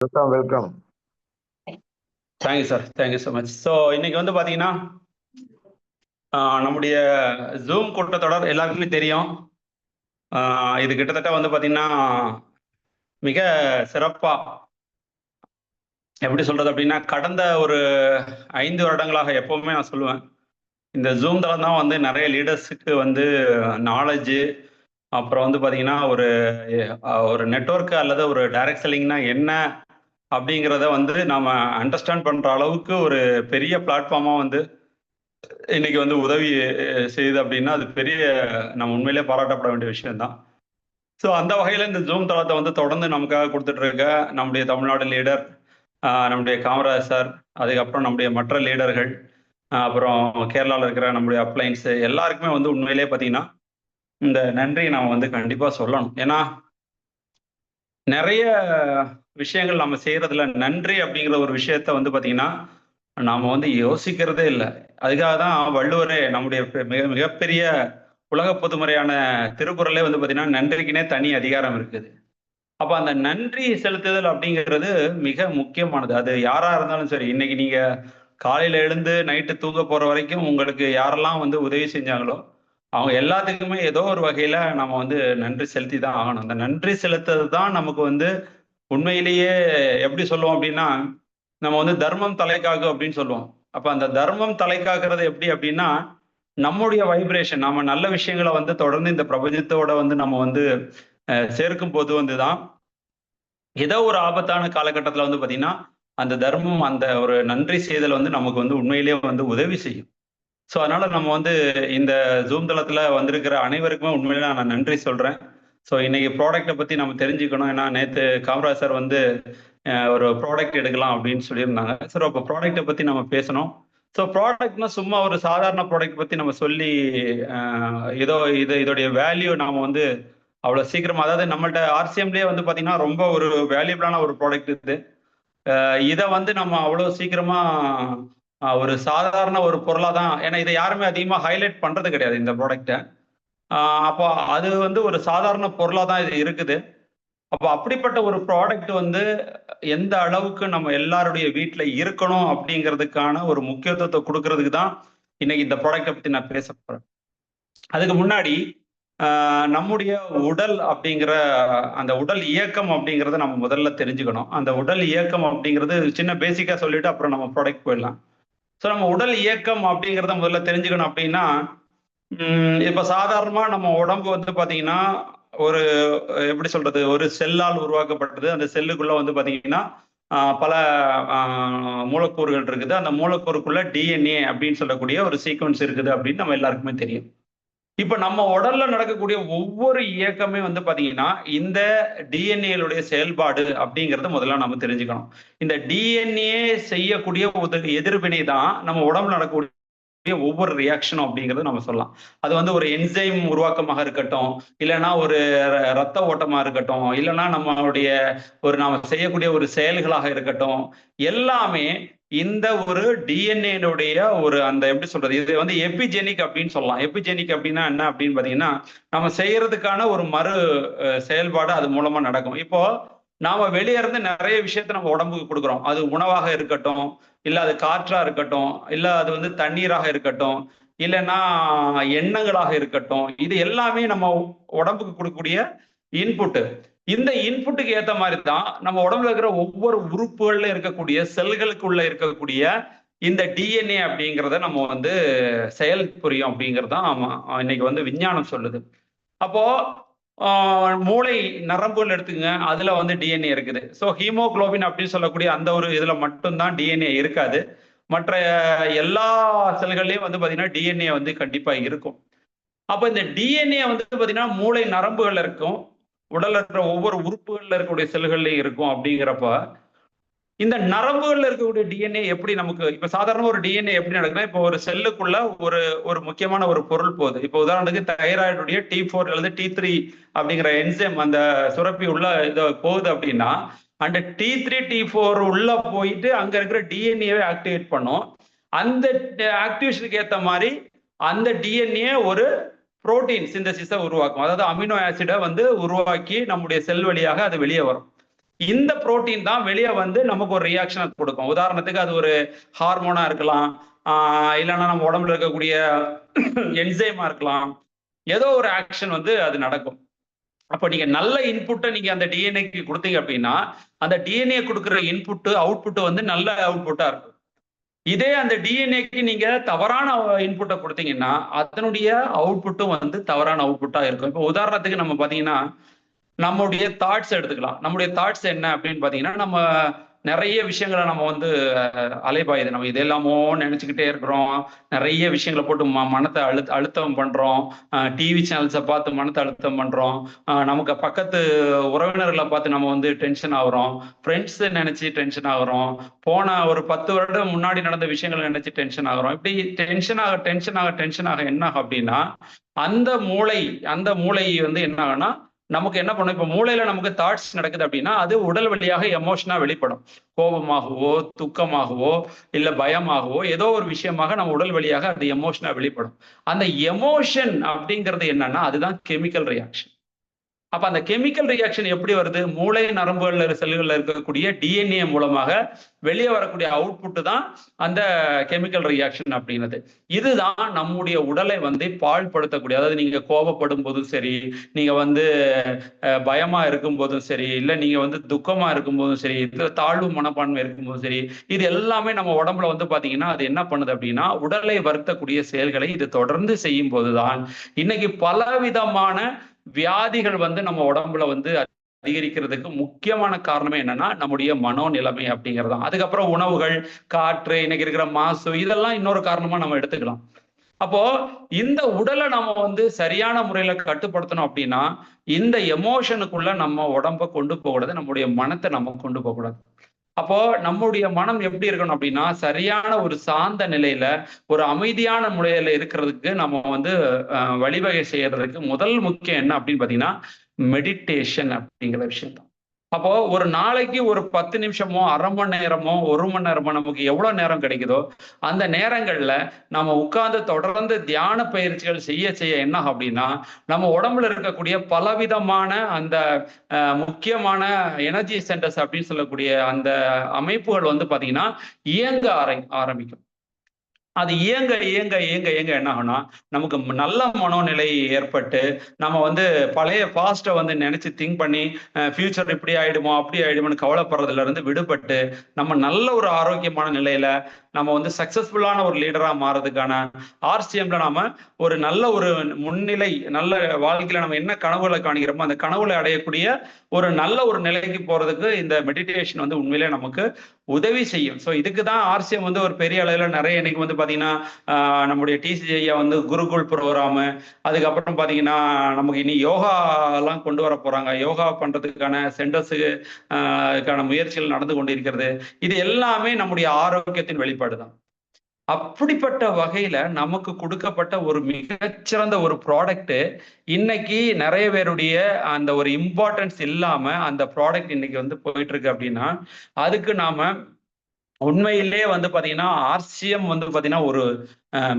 Welcome welcome. Thank you sir, thank you so much. So இன்னைக்கு வந்து பார்த்தீங்கன்னா நம்முடைய ஜூம் கூட்டத்தொடர் எல்லாருக்குமே தெரியும். இது கிட்டத்தட்ட வந்து பார்த்தீங்கன்னா மிக சிறப்பாக எப்படி சொல்றது அப்படின்னா கடந்த ஒரு 5 வருடங்களாக எப்பவுமே நான் சொல்லுவேன், இந்த ஜூம் தளம் தான் வந்து நிறைய லீடர்ஸுக்கு வந்து நாலேஜு, அப்புறம் வந்து பார்த்தீங்கன்னா ஒரு நெட்வொர்க் அல்லது ஒரு டைரக்ட் செல்லிங்னா என்ன அப்படிங்கிறத வந்து நாம அண்டர்ஸ்டாண்ட் பண்ற அளவுக்கு ஒரு பெரிய பிளாட்ஃபார்மா வந்து இன்னைக்கு வந்து உதவி செய்யுது அப்படின்னா அது பெரிய நம்ம உண்மையிலே பாராட்டப்பட வேண்டிய விஷயம் தான். ஸோ அந்த வகையில் இந்த ஜூம் தளத்தை வந்து தொடர்ந்து நமக்காக கொடுத்துட்டு இருக்க நம்முடைய தமிழ்நாடு லீடர், நம்முடைய காமராஜ் சார், அதுக்கப்புறம் நம்முடைய மற்ற லீடர்கள், அப்புறம் கேரளாவில் இருக்கிற நம்முடைய அப்ளைன்ஸு எல்லாருக்குமே வந்து உண்மையிலே பார்த்தீங்கன்னா இந்த நன்றியை நாம் வந்து கண்டிப்பாக சொல்லணும். ஏன்னா நிறைய விஷயங்கள் நம்ம செய்யறதுல நன்றி அப்படிங்கிற ஒரு விஷயத்த வந்து பார்த்தீங்கன்னா நாம வந்து யோசிக்கிறதே இல்லை. அதுக்காக தான் வள்ளுவரே நம்முடைய மிகப்பெரிய உலக பொதுமறையான திருக்குறளே வந்து பார்த்தீங்கன்னா நன்றிக்குனே தனி அதிகாரம் இருக்குது. அப்ப அந்த நன்றி செலுத்துதல் அப்படிங்கிறது மிக முக்கியமானது. அது யாரா இருந்தாலும் சரி, இன்னைக்கு நீங்க காலையில எழுந்து நைட்டு தூங்க போற வரைக்கும் உங்களுக்கு யாரெல்லாம் வந்து உதவி செஞ்சாங்களோ அவங்க எல்லாத்துக்குமே ஏதோ ஒரு வகையில நம்ம வந்து நன்றி செலுத்தி தான் ஆகணும். அந்த நன்றி செலுத்துறது தான் நமக்கு வந்து உண்மையிலேயே எப்படி சொல்லுவோம் அப்படின்னா, நம்ம வந்து தர்மம் தலைக்காக்கும் அப்படின்னு சொல்லுவோம். அப்ப அந்த தர்மம் தலைக்காக்குறது எப்படி அப்படின்னா, நம்முடைய வைப்ரேஷன், நம்ம நல்ல விஷயங்களை வந்து தொடர்ந்து இந்த பிரபஞ்சத்தோட வந்து நம்ம வந்து சேர்க்கும் போது வந்துதான் ஏதோ ஒரு ஆபத்தான காலகட்டத்தில் வந்து பாத்தீங்கன்னா அந்த தர்மம், அந்த ஒரு நன்றி செய்தல் வந்து நமக்கு வந்து உண்மையிலேயே வந்து உதவி செய்யும். ஸோ அதனால நம்ம வந்து இந்த ஜூம் தளத்துல வந்திருக்கிற அனைவருக்குமே உண்மையிலே நான் நன்றி சொல்றேன். ஸோ இன்னைக்கு ப்ராடக்ட்டை பத்தி நம்ம தெரிஞ்சுக்கணும். ஏன்னா நேற்று காமராஜ் சார் வந்து ஒரு ப்ராடக்ட் எடுக்கலாம் அப்படின்னு சொல்லியிருந்தாங்க. சார் அப்போ ப்ராடக்ட்டை பத்தி நம்ம பேசணும். ஸோ ப்ராடக்ட்னா சும்மா ஒரு சாதாரண ப்ராடக்ட் பத்தி நம்ம சொல்லி ஏதோ இதோடைய வேல்யூ நாம வந்து அவ்வளவு சீக்கிரமா, அதாவது நம்மள்ட்ட ஆர்சிஎம்லேயே வந்து பாத்தீங்கன்னா ரொம்ப ஒரு வேல்யூபிளான ஒரு ப்ராடக்ட் இது. இதை வந்து நம்ம அவ்வளவு சீக்கிரமா ஒரு சாதாரண ஒரு பொருளா தான், ஏன்னா இதை யாருமே அதிகமா ஹைலைட் பண்றது கிடையாது இந்த ப்ராடக்ட்டை. அப்போ அது வந்து ஒரு சாதாரண பொருளா தான் இது இருக்குது. அப்போ அப்படிப்பட்ட ஒரு ப்ராடக்ட் வந்து எந்த அளவுக்கு நம்ம எல்லாருடைய வீட்டுல இருக்கணும் அப்படிங்கிறதுக்கான ஒரு முக்கியத்துவத்தை கொடுக்கறதுக்கு தான் இன்னைக்கு இந்த ப்ராடக்ட்டை பத்தி நான் பேச போறேன். அதுக்கு முன்னாடி நம்முடைய உடல் அப்படிங்கிற அந்த உடல் இயக்கம் அப்படிங்கிறத நம்ம முதல்ல தெரிஞ்சுக்கணும். அந்த உடல் இயக்கம் அப்படிங்கிறது சின்ன பேசிக்கா சொல்லிட்டு அப்புறம் நம்ம ப்ராடக்ட் போயிடலாம். ஸோ நம்ம உடல் இயக்கம் அப்படிங்கிறத முதல்ல தெரிஞ்சுக்கணும் அப்படின்னா, இப்ப சாதாரணமா நம்ம உடம்பு வந்து பாத்தீங்கன்னா ஒரு எப்படி சொல்றது, ஒரு செல்லால் உருவாக்கப்பட்டது. அந்த செல்லுக்குள்ள வந்து பாத்தீங்கன்னா பல மூலக்கூறுகள் இருக்குது. அந்த மூலக்கூறுக்குள்ள டிஎன்ஏ அப்படின்னு சொல்லக்கூடிய ஒரு சீக்வன்ஸ் இருக்குது அப்படின்னு நம்ம எல்லாருக்குமே தெரியும். இப்ப நம்ம உடல்ல நடக்கக்கூடிய ஒவ்வொரு இயக்கமே வந்து பாத்தீங்கன்னா இந்த டிஎன்ஏடைய செயல்பாடு அப்படிங்கறத முதல்ல நம்ம தெரிஞ்சுக்கணும். இந்த டிஎன்ஏ செய்யக்கூடிய எதிர்வினை தான் நம்ம உடம்புல நடக்கக்கூடிய ஒவ்வொரு ரியாக்ஷனும் அப்படிங்கறது நம்ம சொல்லலாம். அது வந்து ஒரு என்சைம் உருவாக்கமாக இருக்கட்டும், இல்லைன்னா ஒரு ரத்த ஓட்டமா இருக்கட்டும், இல்லைன்னா நம்மளுடைய நாம செய்யக்கூடிய ஒரு செயல்களாக இருக்கட்டும், எல்லாமே இந்த ஒரு டிஎன்ஏனுடைய அந்த எப்படி சொல்றது, இது வந்து எபிஜெனிக் அப்படின்னு சொல்லலாம். எபிஜெனிக் அப்படின்னா என்ன அப்படின்னு பாத்தீங்கன்னா, நம்ம செய்யறதுக்கான ஒரு செயல்பாடு அது மூலமா நடக்கும். இப்போ நாம வெளியே இருந்து நிறைய விஷயத்த நம்ம உடம்புக்கு கொடுக்குறோம். அது உணவாக இருக்கட்டும், இல்ல அது காற்றா இருக்கட்டும், இல்ல அது வந்து தண்ணீராக இருக்கட்டும், இல்லைன்னா எண்ணங்களாக இருக்கட்டும், இது எல்லாமே நம்ம உடம்புக்கு கொடுக்கக்கூடிய இன்புட். இந்த இன்புட்டுக்கு ஏத்த மாதிரி தான் நம்ம உடம்புல இருக்கிற ஒவ்வொரு உறுப்புகள்ல இருக்கக்கூடிய செல்களுக்குள்ள இருக்கக்கூடிய இந்த டிஎன்ஏ அப்படிங்கிறத நம்ம வந்து செயல் புரியும் அப்படிங்கிறதான் இன்னைக்கு வந்து விஞ்ஞானம் சொல்லுது. அப்போ மூளை நரம்புகள் எடுத்துங்க, அதுல வந்து டிஎன்ஏ இருக்குது. ஸோ ஹீமோகுளோபின் அப்படின்னு சொல்லக்கூடிய அந்த ஒரு இதுல மட்டும்தான் டிஎன்ஏ இருக்காது. மற்ற எல்லா செல்கள்லயும் வந்து பாத்தீங்கன்னா டிஎன்ஏ வந்து கண்டிப்பா இருக்கும். அப்ப இந்த டிஎன்ஏ வந்து பாத்தீங்கன்னா மூளை நரம்புகள் இருக்கும், உடல்ல இருக்கிற ஒவ்வொரு உறுப்புகள்ல இருக்கக்கூடிய செல்கள்லயும் இருக்கும். அப்படிங்கிறப்ப இந்த நரம்புகள்ல இருக்கக்கூடிய டிஎன்ஏ எப்படி நமக்கு, இப்ப சாதாரண ஒரு டிஎன்ஏ எப்படி நடக்குன்னா, இப்போ ஒரு செல்லுக்குள்ள ஒரு ஒரு முக்கியமான ஒரு பொருள் போகுது. இப்போ உதாரணத்துக்கு தைராய்டுடைய T4 அல்லது T3 அப்படிங்கிற என்சைம் அந்த சுரப்பி உள்ள இது போகுது அப்படின்னா, அந்த T3 T4 உள்ள போயிட்டு அங்க இருக்கிற டிஎன்ஏவை ஆக்டிவேட் பண்ணும். அந்த ஆக்டிவேஷனுக்கு ஏத்த மாதிரி அந்த டிஎன்ஏ ஒரு புரோட்டீன் சிந்தசிஸை உருவாக்கும். அதாவது அமினோ ஆசிடை வந்து உருவாக்கி நம்முடைய செல் வழியாக அது வெளியே வரும். இந்த புரோட்டீன் தான் வெளியே வந்து நமக்கு ஒரு ரியாக்ஷனை கொடுக்கும். உதாரணத்துக்கு அது ஒரு ஹார்மோனா இருக்கலாம், இல்லைன்னா நம்ம உடம்புல இருக்கக்கூடிய என்சைமா இருக்கலாம். ஏதோ ஒரு ஆக்ஷன் வந்து அது நடக்கும். அப்ப நீங்க நல்ல இன்புட்டை நீங்க அந்த டிஎன்ஏக்கு கொடுத்தீங்க அப்படின்னா, அந்த டிஎன்ஏ கொடுக்குற இன்புட் அவுட்புட் வந்து நல்ல அவுட்புட்டா இருக்கும். இதே அந்த டிஎன்ஏக்கு நீங்க தவறான இன்புட்டை கொடுத்தீங்கன்னா, அதனுடைய அவுட்புட்டும் வந்து தவறான அவுட்புட்டா இருக்கும். இப்போ உதாரணத்துக்கு நம்ம பாத்தீங்கன்னா, நம்முடைய தாட்ஸ் எடுத்துக்கலாம். நம்முடைய தாட்ஸ் என்ன அப்படின்னு பாத்தீங்கன்னா, நம்ம நிறைய விஷயங்களை நம்ம வந்து அலைபாயுது. நம்ம இதெல்லாமோ நினைச்சுக்கிட்டே இருக்கிறோம். நிறைய விஷயங்களை போட்டு மனத்தை அழுத்தம் பண்றோம். டிவி சேனல்ஸை பார்த்து மனத்தை அழுத்தம் பண்றோம். நமக்கு பக்கத்து உறவினர்களை பார்த்து நம்ம வந்து டென்ஷன் ஆகுறோம். ஃப்ரெண்ட்ஸ் நினைச்சு டென்ஷன் ஆகுறோம். போன ஒரு 10 வருடம் முன்னாடி நடந்த விஷயங்களை நினைச்சு டென்ஷன் ஆகுறோம். இப்படி டென்ஷன் ஆக என்ன ஆகும் அப்படின்னா, அந்த மூளை அந்த மூளை வந்து என்ன ஆகும்னா, நமக்கு என்ன பண்ணும், இப்ப மூளையில நமக்கு தாட்ஸ் நடக்குது அப்படின்னா அது உடல் வழியாக எமோஷனா வெளிப்படும். கோபமாகவோ, துக்கமாகவோ, இல்ல பயமாகவோ, ஏதோ ஒரு விஷயமாக நம்ம உடல் வழியாக அது எமோஷனா வெளிப்படும். அந்த எமோஷன் அப்படிங்கிறது என்னன்னா, அதுதான் கெமிக்கல் ரியாக்ஷன். அப்ப அந்த கெமிக்கல் ரியாக்ஷன் எப்படி வருது? மூளை நரம்புகள்ல செல்கள்ல இருக்கக்கூடிய டிஎன்ஏ மூலமாக வெளியே வரக்கூடிய அவுட்புட் தான் அந்த கெமிக்கல் ரியாக்ஷன் அப்படிங்கிறது. இதுதான் நம்முடைய உடலை வந்து பாழ்படுத்தக்கூடிய, அதாவது நீங்க கோபப்படும் போதும் சரி, நீங்க வந்து பயமா இருக்கும் போதும் சரி, இல்ல நீங்க வந்து துக்கமா இருக்கும் போதும் சரி, இதுல தாழ்வு மனப்பான்மை இருக்கும் போதும் சரி, இது எல்லாமே நம்ம உடம்புல வந்து பாத்தீங்கன்னா அது என்ன பண்ணுது அப்படின்னா, உடலை வருத்தக்கூடிய செயல்களை இது தொடர்ந்து செய்யும் போதுதான் இன்னைக்கு பலவிதமான வியாதிகள் வந்து நம்ம உடம்புல வந்து அதிகரிக்கிறதுக்கு முக்கியமான காரணமே என்னன்னா நம்முடைய மனோநிலைமை அப்படிங்கிறது. அதுக்கப்புறம் உணவுகள், காற்று, இன்னைக்கு இருக்கிற மாசு, இதெல்லாம் இன்னொரு காரணமா நம்ம எடுத்துக்கலாம். அப்போ இந்த உடலை நம்ம வந்து சரியான முறையில கட்டுப்படுத்தணும் அப்படின்னா, இந்த எமோஷனுக்குள்ள நம்ம உடம்ப கொண்டு போகக்கூடாது, நம்முடைய மனத்தை நம்ம கொண்டு போகக்கூடாது. அப்போ நம்முடைய மனம் எப்படி இருக்கணும் அப்படின்னா, சரியான ஒரு சாந்த நிலையில, ஒரு அமைதியான முறையில இருக்கிறதுக்கு நம்ம வந்து வழிவகை செய்யறதுக்கு முதல் முக்கியம் என்ன அப்படின்னு பாத்தீங்கன்னா, மெடிடேஷன் அப்படிங்கிற விஷயம் தான். அப்போ ஒரு நாளைக்கு ஒரு 10 நிமிஷமோ, அரை மணி நேரமோ, 1 மணி நேரமோ நமக்கு எவ்வளவு நேரம் கிடைக்குதோ, அந்த நேரங்கள்ல நம்ம உட்கார்ந்து தொடர்ந்து தியான பயிற்சிகள் செய்ய செய்ய என்ன ஆகும் அப்படின்னா, நம்ம உடம்புல இருக்கக்கூடிய பலவிதமான அந்த முக்கியமான எனர்ஜி சென்டர்ஸ் அப்படின்னு சொல்லக்கூடிய அந்த அமைப்புகள் வந்து பாத்தீங்கன்னா இயங்க ஆரம்பிக்கும். அது இயங்க இயங்க இயங்க இயங்க என்ன ஆகும்னா, நமக்கு நல்ல மனோநிலை ஏற்பட்டு, நம்ம வந்து பழைய பாஸ்ட வந்து நினைச்சு திங்க் பண்ணி, ஃபியூச்சர் இப்படி ஆயிடுமோ, அப்படி ஆயிடுமோன்னு கவலைப்படுறதுல இருந்து விடுபட்டு, நம்ம நல்ல ஒரு ஆரோக்கியமான நிலையில, நம்ம வந்து சக்சஸ்ஃபுல்லான ஒரு லீடரா மாறதுக்கான ஆர்சிஎம்ல நாம ஒரு நல்ல ஒரு முன்னிலை, நல்ல வாழ்க்கையில நம்ம என்ன கனவுகளை காண்கிறோமோ, அந்த கனவுகளை அடையக்கூடிய ஒரு நல்ல ஒரு நிலைக்கு போறதுக்கு இந்த மெடிடேஷன் வந்து உண்மையிலே நமக்கு உதவி செய்யும். ஸோ இதுக்கு தான் ஆர்சிஎம் வந்து ஒரு பெரிய அளவில் நிறைய இன்னைக்கு வந்து பார்த்தீங்கன்னா, நம்முடைய டிசிஐயா வந்து குருகுல் ப்ரோக்ராமு, அதுக்கப்புறம் பார்த்தீங்கன்னா, நமக்கு இனி யோகாலாம் கொண்டு வர போறாங்க. யோகா பண்றதுக்கான சென்டர்ஸுக்கு அதுக்கான முயற்சிகள் நடந்து கொண்டிருக்கிறது. இது எல்லாமே நம்முடைய ஆரோக்கியத்தின் வெளிப்பாடு தான். அப்படிப்பட்ட வகையில நமக்கு கொடுக்கப்பட்ட ஒரு மிகச்சிறந்த ஒரு ப்ராடக்ட் இன்னைக்கு நிறைய பேருடைய அந்த ஒரு இம்பார்ட்டன்ஸ் இல்லாம அந்த ப்ராடக்ட் இன்னைக்கு வந்து போயிட்டு இருக்கு அப்படின்னா, அதுக்கு நாம உண்மையிலேயே வந்து பாத்தீங்கன்னா, ஆர்சிஎம் வந்து பாத்தீங்கன்னா, ஒரு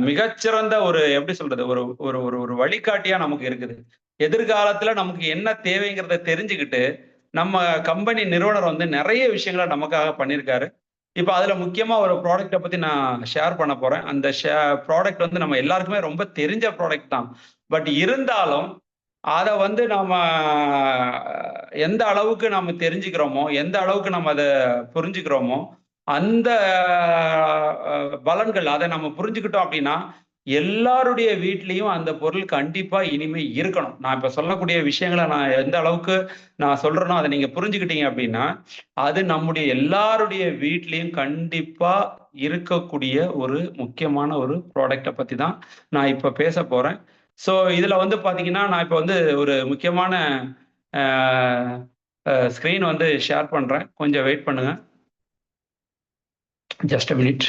மிகச்சிறந்த ஒரு எப்படி சொல்றது? ஒரு ஒரு ஒரு ஒரு வழிகாட்டியா நமக்கு இருக்குது. எதிர்காலத்துல நமக்கு என்ன தேவைங்கிறத தெரிஞ்சுக்கிட்டு, நம்ம கம்பெனி நிறுவனர் வந்து நெறைய விஷயங்கள நமக்காக பண்ணியிருக்காரு. இப்ப அதுல முக்கியமா ஒரு ப்ராடக்ட்ட பத்தி நான் ஷேர் பண்ண போறேன். அந்த ப்ராடக்ட் வந்து நம்ம எல்லாருக்குமே ரொம்ப தெரிஞ்ச ப்ராடக்ட் தான். பட் இருந்தாலும், அத வந்து நாம எந்த அளவுக்கு நாம தெரிஞ்சுக்கிறோமோ, எந்த அளவுக்கு நம்ம அத புரிஞ்சுக்கிறோமோ, அந்த பலன்கள் அத நம்ம புரிஞ்சுக்கிட்டோம் அப்டின்னா, எல்லாருடைய வீட்லயும் அந்த பொருள் கண்டிப்பா இனிமே இருக்கணும். நான் இப்ப சொல்லக்கூடிய விஷயங்கள நான் எந்த அளவுக்கு நான் சொல்றேனோ, அத நீங்க புரிஞ்சுக்கிட்டீங்க அப்டின்னா, அது நம்முடைய எல்லாருடைய வீட்லயும் கண்டிப்பா இருக்கக்கூடிய ஒரு முக்கியமான ஒரு ப்ராடக்ட்ட பத்தி தான் நான் இப்ப பேசப் போறேன். ஸோ இதுல வந்து பாத்தீங்கன்னா, நான் இப்ப வந்து ஒரு முக்கியமான அ ஸ்க்ரீன் வந்து ஷேர் பண்றேன். கொஞ்சம் வெயிட் பண்ணுங்க. Just a minute.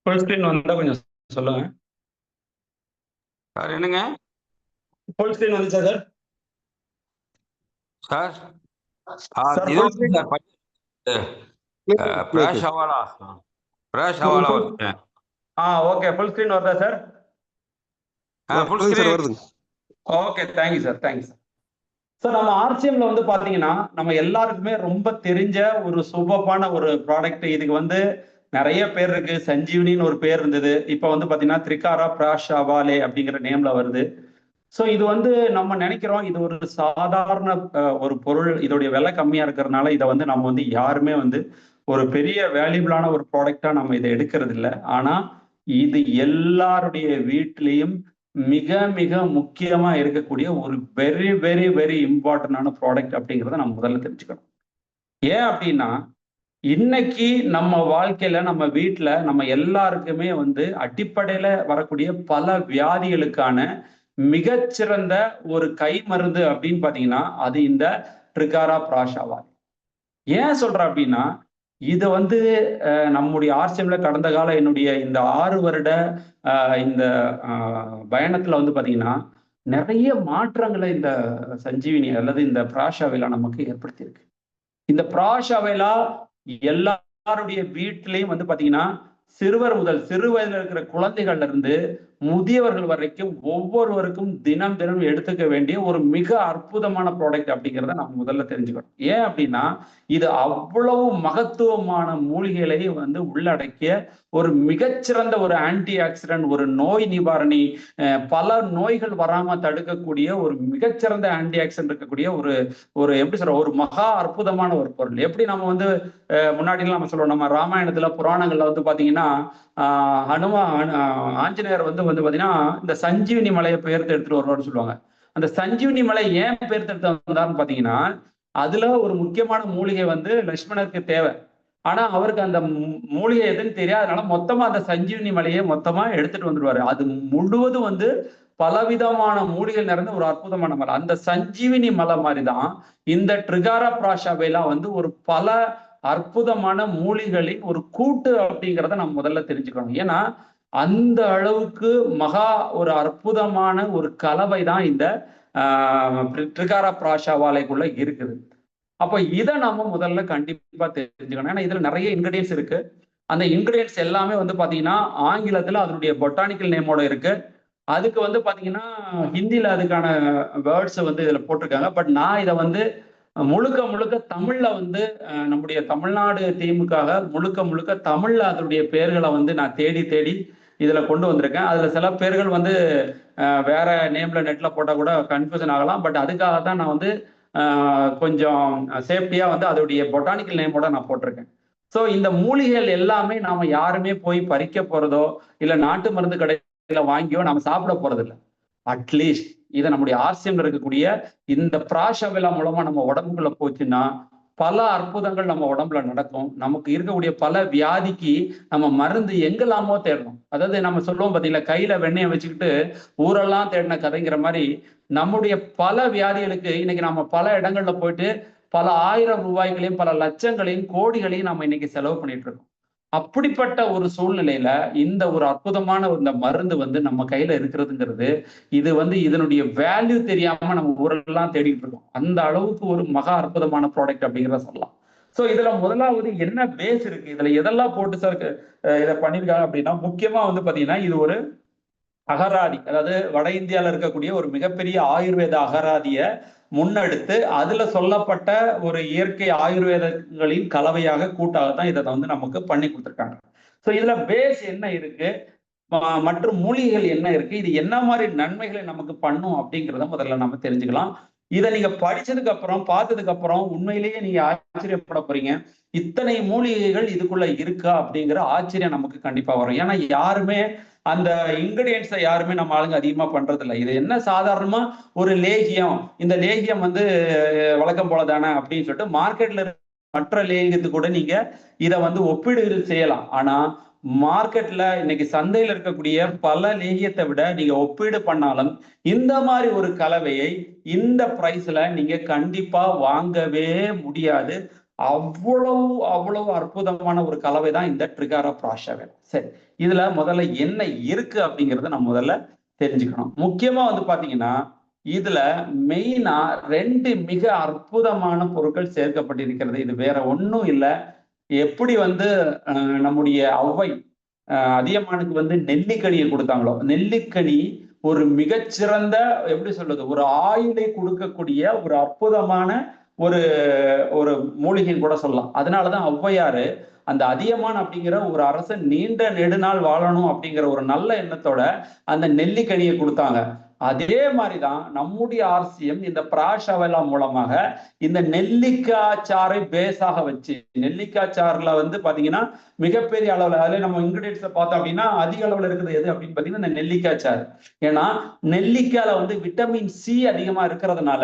Full screen வந்தா கொஞ்சம் சொல்லுங்க. சார் என்னங்க ஃபுல் ஸ்க்ரீன் வந்துச்சா சார்? சார் சார் இது ஃபுல் வந்து ஸ்க்ரீன் சார் பிரேஷ் ஹவாலா வருது. ஓகே. ஃபுல் ஸ்க்ரீன் வருதா சார்? ஃபுல் ஸ்க்ரீன் வருதுங்க. Okay, thank you sir, thank you sir. Sir நம்ம ஆர்சிஎம்ல வந்து பாத்தீங்கன்னா நம்ம எல்லாருக்குமே ரொம்ப தெரிஞ்ச ஒரு சூப்பரான ஒரு ப்ராடக்ட். இதுக்கு வந்து நிறைய பேர் இருக்கு. சஞ்சீவினின்னு ஒரு பேர் இருந்தது. இப்ப வந்து பாத்தீங்கன்னா திரிகாரா பிராஷ் அவாலே அப்படிங்கிற நேம்ல வருது. ஸோ இது வந்து நம்ம நினைக்கிறோம் இது ஒரு சாதாரண ஒரு பொருள், இதோடைய விலை கம்மியா இருக்கிறதுனால இதை வந்து நம்ம வந்து யாருமே வந்து ஒரு பெரிய வேல்யூபிளான ஒரு ப்ராடக்டா நம்ம இதை எடுக்கிறது இல்லை. ஆனா இது எல்லாருடைய வீட்லயும் மிக மிக முக்கியமா இருக்கக்கூடிய ஒரு வெரி வெரி வெரி இம்பார்ட்டன்டான ப்ராடக்ட் அப்படிங்கிறத நம்ம முதல்ல தெரிஞ்சுக்கணும். ஏன் அப்படின்னா இன்னைக்கு நம்ம வாழ்க்கையில நம்ம வீட்டுல நம்ம எல்லாருக்குமே வந்து அடிப்படையில வரக்கூடிய பல வியாதிகளுக்கான மிகச்சிறந்த ஒரு கை மருந்து அப்படின்னு பாத்தீங்கன்னா அது இந்த ட்ரிகாரா பிராஷாவா. ஏன் சொல்றேன் அப்படின்னா இது வந்து நம்முடைய ஆர்சிஎம்ல கடந்த கால என்னுடைய இந்த 6 வருட இந்த பயணத்துல வந்து பாத்தீங்கன்னா நிறைய மாற்றங்களை இந்த சஞ்சீவினி அல்லது இந்த பிராஷாவிலா நமக்கு ஏற்படுத்தியிருக்கு. இந்த பிராஷாவிலா எல்லாருடைய வீட்டிலையும் வந்து பாத்தீங்கன்னா சிறுவர் முதல் சிறு வயதில் இருக்கிற குழந்தைகள்ல இருந்து முதியவர்கள் வரைக்கும் ஒவ்வொருவருக்கும் தினம் தினம் எடுத்துக்க வேண்டிய ஒரு மிக அற்புதமான ப்ராடக்ட் அப்படிங்கிறத நம்ம முதல்ல தெரிஞ்சுக்கணும். ஏன் அப்படின்னா இது அவ்வளவு மகத்துவமான மூலிகைகளை வந்து உள்ளடக்கிய ஒரு மிகச்சிறந்த ஒரு ஆன்டி ஆக்சிடென்ட், ஒரு நோய் நிவாரணி, பல நோய்கள் வராம தடுக்கக்கூடிய ஒரு மிகச்சிறந்த ஆன்டி ஆக்சிடென்ட் இருக்கக்கூடிய ஒரு ஒரு எப்படி சொல்ற ஒரு மகா அற்புதமான ஒரு பொருள். எப்படி நம்ம வந்து முன்னாடிலாம் நம்ம சொல்லுவோம், நம்ம ராமாயணத்துல புராணங்கள்ல வந்து பாத்தீங்கன்னா ஆஞ்சநேயர் வந்து பாத்தீங்கன்னா இந்த சஞ்சீவினி மலையை பெயர்த்து எடுத்துட்டு வருவார்னு சொல்லுவாங்க. அந்த சஞ்சீவினி மலை ஏன் பெயர்த்து எடுத்து வந்தாருன்னு பாத்தீங்கன்னா அதுல ஒரு முக்கியமான மூலிகை வந்து லட்சுமணருக்கு தேவை. ஆனா அவருக்கு அந்த மூலிகை எதுன்னு தெரியாதனால மொத்தமா அந்த சஞ்சீவினி மலையை மொத்தமா எடுத்துட்டு வந்துடுவாரு. அது முழுவதும் வந்து பலவிதமான மூலிகள் நிறைந்த ஒரு அற்புதமான மலை. அந்த சஞ்சீவினி மலை மாதிரிதான் இந்த ட்ரிகாரா பிராஷாவையெல்லாம் வந்து ஒரு பல அற்புதமான மூலிகளின் ஒரு கூட்டு அப்படிங்கிறத நம்ம முதல்ல தெரிஞ்சுக்கணும். ஏன்னா அந்த அளவுக்கு மகா ஒரு அற்புதமான ஒரு கலவை தான் இந்த ட்ரிகாரா பிராஷாவாலைக்குள்ள இருக்குது. அப்ப இதை நம்ம முதல்ல கண்டிப்பா தெரிஞ்சுக்கணும். ஏன்னா இதுல நிறைய இன்கிரீடியன்ஸ் இருக்கு. அந்த இன்கிரீடியன்ஸ் எல்லாமே வந்து பாத்தீங்கன்னா ஆங்கிலத்துல அதனுடைய பொட்டானிக்கல் நேமோட இருக்கு. அதுக்கு வந்து பாத்தீங்கன்னா ஹிந்தியில அதுக்கான வேர்ட்ஸ் வந்து இதுல போட்டிருக்காங்க. பட் நான் இதை வந்து முழுக்க முழுக்க தமிழ்ல வந்து நம்முடைய தமிழ்நாடு டீமுக்காக முழுக்க முழுக்க தமிழ்ல அதனுடைய பெயர்களை வந்து நான் தேடி தேடி இதுல கொண்டு வந்திருக்கேன். அதுல சில பேர்கள் வந்து வேற நேம்ல நெட்ல போட்டா கூட கன்ஃபியூஷன் ஆகலாம். பட் அதுக்காக தான் நான் வந்து கொஞ்சம் சேஃப்டியா வந்து அதோடைய பொட்டானிக்கல் நேமோட நான் போட்டிருக்கேன். ஸோ இந்த மூலிகைகள் எல்லாமே நாம யாருமே போய் பறிக்க போறதோ இல்ல நாட்டு மருந்து கடையில வாங்கியோ நம்ம சாப்பிட போறது இல்லை. அட்லீஸ்ட் இதை நம்முடைய ஆர்சிஎம்ல இருக்கக்கூடிய இந்த பிராஷவிலா மூலமா நம்ம உடம்புக்குள்ள போச்சுன்னா பல அற்புதங்கள் நம்ம உடம்புல நடக்கும். நமக்கு இருக்கக்கூடிய பல வியாதிக்கு நம்ம மருந்து எங்கெல்லாமோ தேடணும். அதாவது நம்ம சொல்லுவோம் பார்த்தீங்களா, கையில வெண்ணெயை வச்சுக்கிட்டு ஊரெல்லாம் தேடின கதைங்கிற மாதிரி நம்முடைய பல வியாதிகளுக்கு இன்னைக்கு நம்ம பல இடங்கள்ல போயிட்டு பல ஆயிரம் ரூபாய்களையும் பல லட்சங்களையும் கோடிகளையும் நம்ம இன்னைக்கு செலவு பண்ணிட்டு இருக்கோம். அப்படிப்பட்ட ஒரு சூழ்நிலையில இந்த ஒரு அற்புதமான இந்த மருந்து வந்து நம்ம கையில இருக்கிறதுங்கிறது இது வந்து இதனுடைய வேல்யூ தெரியாம நம்ம ஊரெல்லாம் தேடிட்டு இருக்கோம். அந்த அளவுக்கு ஒரு மகா அற்புதமான ப்ராடக்ட் அப்படிங்கிறத சொல்லலாம். ஸோ இதுல முதலாவது என்ன பேஸ் இருக்கு, இதுல எதெல்லாம் போட்டு சார் இதை பண்ணிருக்காங்க அப்படின்னா முக்கியமா வந்து பாத்தீங்கன்னா இது ஒரு அகராதி, அதாவது வட இந்தியாவில் இருக்கக்கூடிய ஒரு மிகப்பெரிய ஆயுர்வேத அகராதியை முன்னெடுத்து அதுல சொல்லப்பட்ட ஒரு இயற்கை ஆயுர்வேதங்களின் கலவையாக கூட்டாக தான் இதை வந்து நமக்கு பண்ணி கொடுத்துருக்காங்க. ஸோ இதுல பேஸ் என்ன இருக்கு மற்றும் மூலிகைகள் என்ன இருக்கு, இது என்ன மாதிரி நன்மைகளை நமக்கு பண்ணும் அப்படிங்கிறத முதல்ல நம்ம தெரிஞ்சுக்கலாம். இதை நீங்க படிச்சதுக்கு அப்புறம் பார்த்ததுக்கு அப்புறம் உண்மையிலேயே நீங்க ஆச்சரியப்பட போறீங்க. இத்தனை மூலிகைகள் இதுக்குள்ள இருக்கா அப்படிங்கிற ஆச்சரியம் நமக்கு கண்டிப்பா வரும். ஏன்னா யாருமே அந்த இன்கிரீடியன்ஸை யாருமே நம்ம ஆளுங்க அதிகமா பண்றது இல்லை. இது என்ன சாதாரணமா ஒரு லேகியம், இந்த லேகியம் வந்து வழக்கம் போல தானே அப்படின்னு சொல்லிட்டு மார்க்கெட்ல மற்ற லேகியத்து கூட நீங்க இதை வந்து ஒப்பீடு செய்யலாம். ஆனா மார்க்கெட்ல இன்னைக்கு சந்தையில் இருக்கக்கூடிய பல லேகியத்தை விட நீங்க ஒப்பீடு பண்ணாலும் இந்த மாதிரி ஒரு கலவையை இந்த பிரைஸ்ல நீங்க கண்டிப்பா வாங்கவே முடியாது. அவ்வளவு அவ்வளவு அற்புதமான ஒரு கலவை தான் இந்த ட்ரிகாரா பிராஷாவேலா. சரி, இதுல முதல்ல என்ன இருக்கு அப்படிங்கறத நம்ம முதல்ல தெரிஞ்சுக்கணும். முக்கியமா வந்து பாத்தீங்கன்னா இதுல மெயினா 2 மிக அற்புதமான பொருட்கள் சேர்க்கப்பட்டிருக்கிறது. இது வேற ஒண்ணும் இல்ல. எப்படி வந்து நம்முடைய ஔவை அதியமானுக்கு வந்து நெல்லிக்கனியை கொடுத்தாங்களோ, நெல்லிக்கனி ஒரு மிகச்சிறந்த, எப்படி சொல்றது, ஒரு ஆயுளை கொடுக்கக்கூடிய ஒரு அற்புதமான ஒரு ஒரு மூலிகைன்னு கூட சொல்லலாம். அதனாலதான் ஔவையாரு அந்த அதியமான் அப்படிங்கிற ஒரு அரசன் நீண்ட நெடுநாள் வாழணும் அப்படிங்கிற ஒரு நல்ல எண்ணத்தோட அந்த நெல்லிக்கனியை கொடுத்தாங்க. அதே மாதிரிதான் நம்முடைய ஆர்சிஎம் இந்த பிராஷவலா மூலமாக இந்த நெல்லிக்காய் சாறை பேஸாக வச்சு, நெல்லிக்காய் சாறுல வந்து பாத்தீங்கன்னா மிகப்பெரிய அளவுல, அதுல நம்ம இன்கிரீடியன்ஸை பார்த்தோம் அப்படின்னா அதிக அளவுல இருக்குது எது அப்படின்னு பாத்தீங்கன்னா இந்த நெல்லிக்காய் சாறு. ஏன்னா நெல்லிக்காயில வந்து விட்டமின் சி அதிகமா இருக்கிறதுனால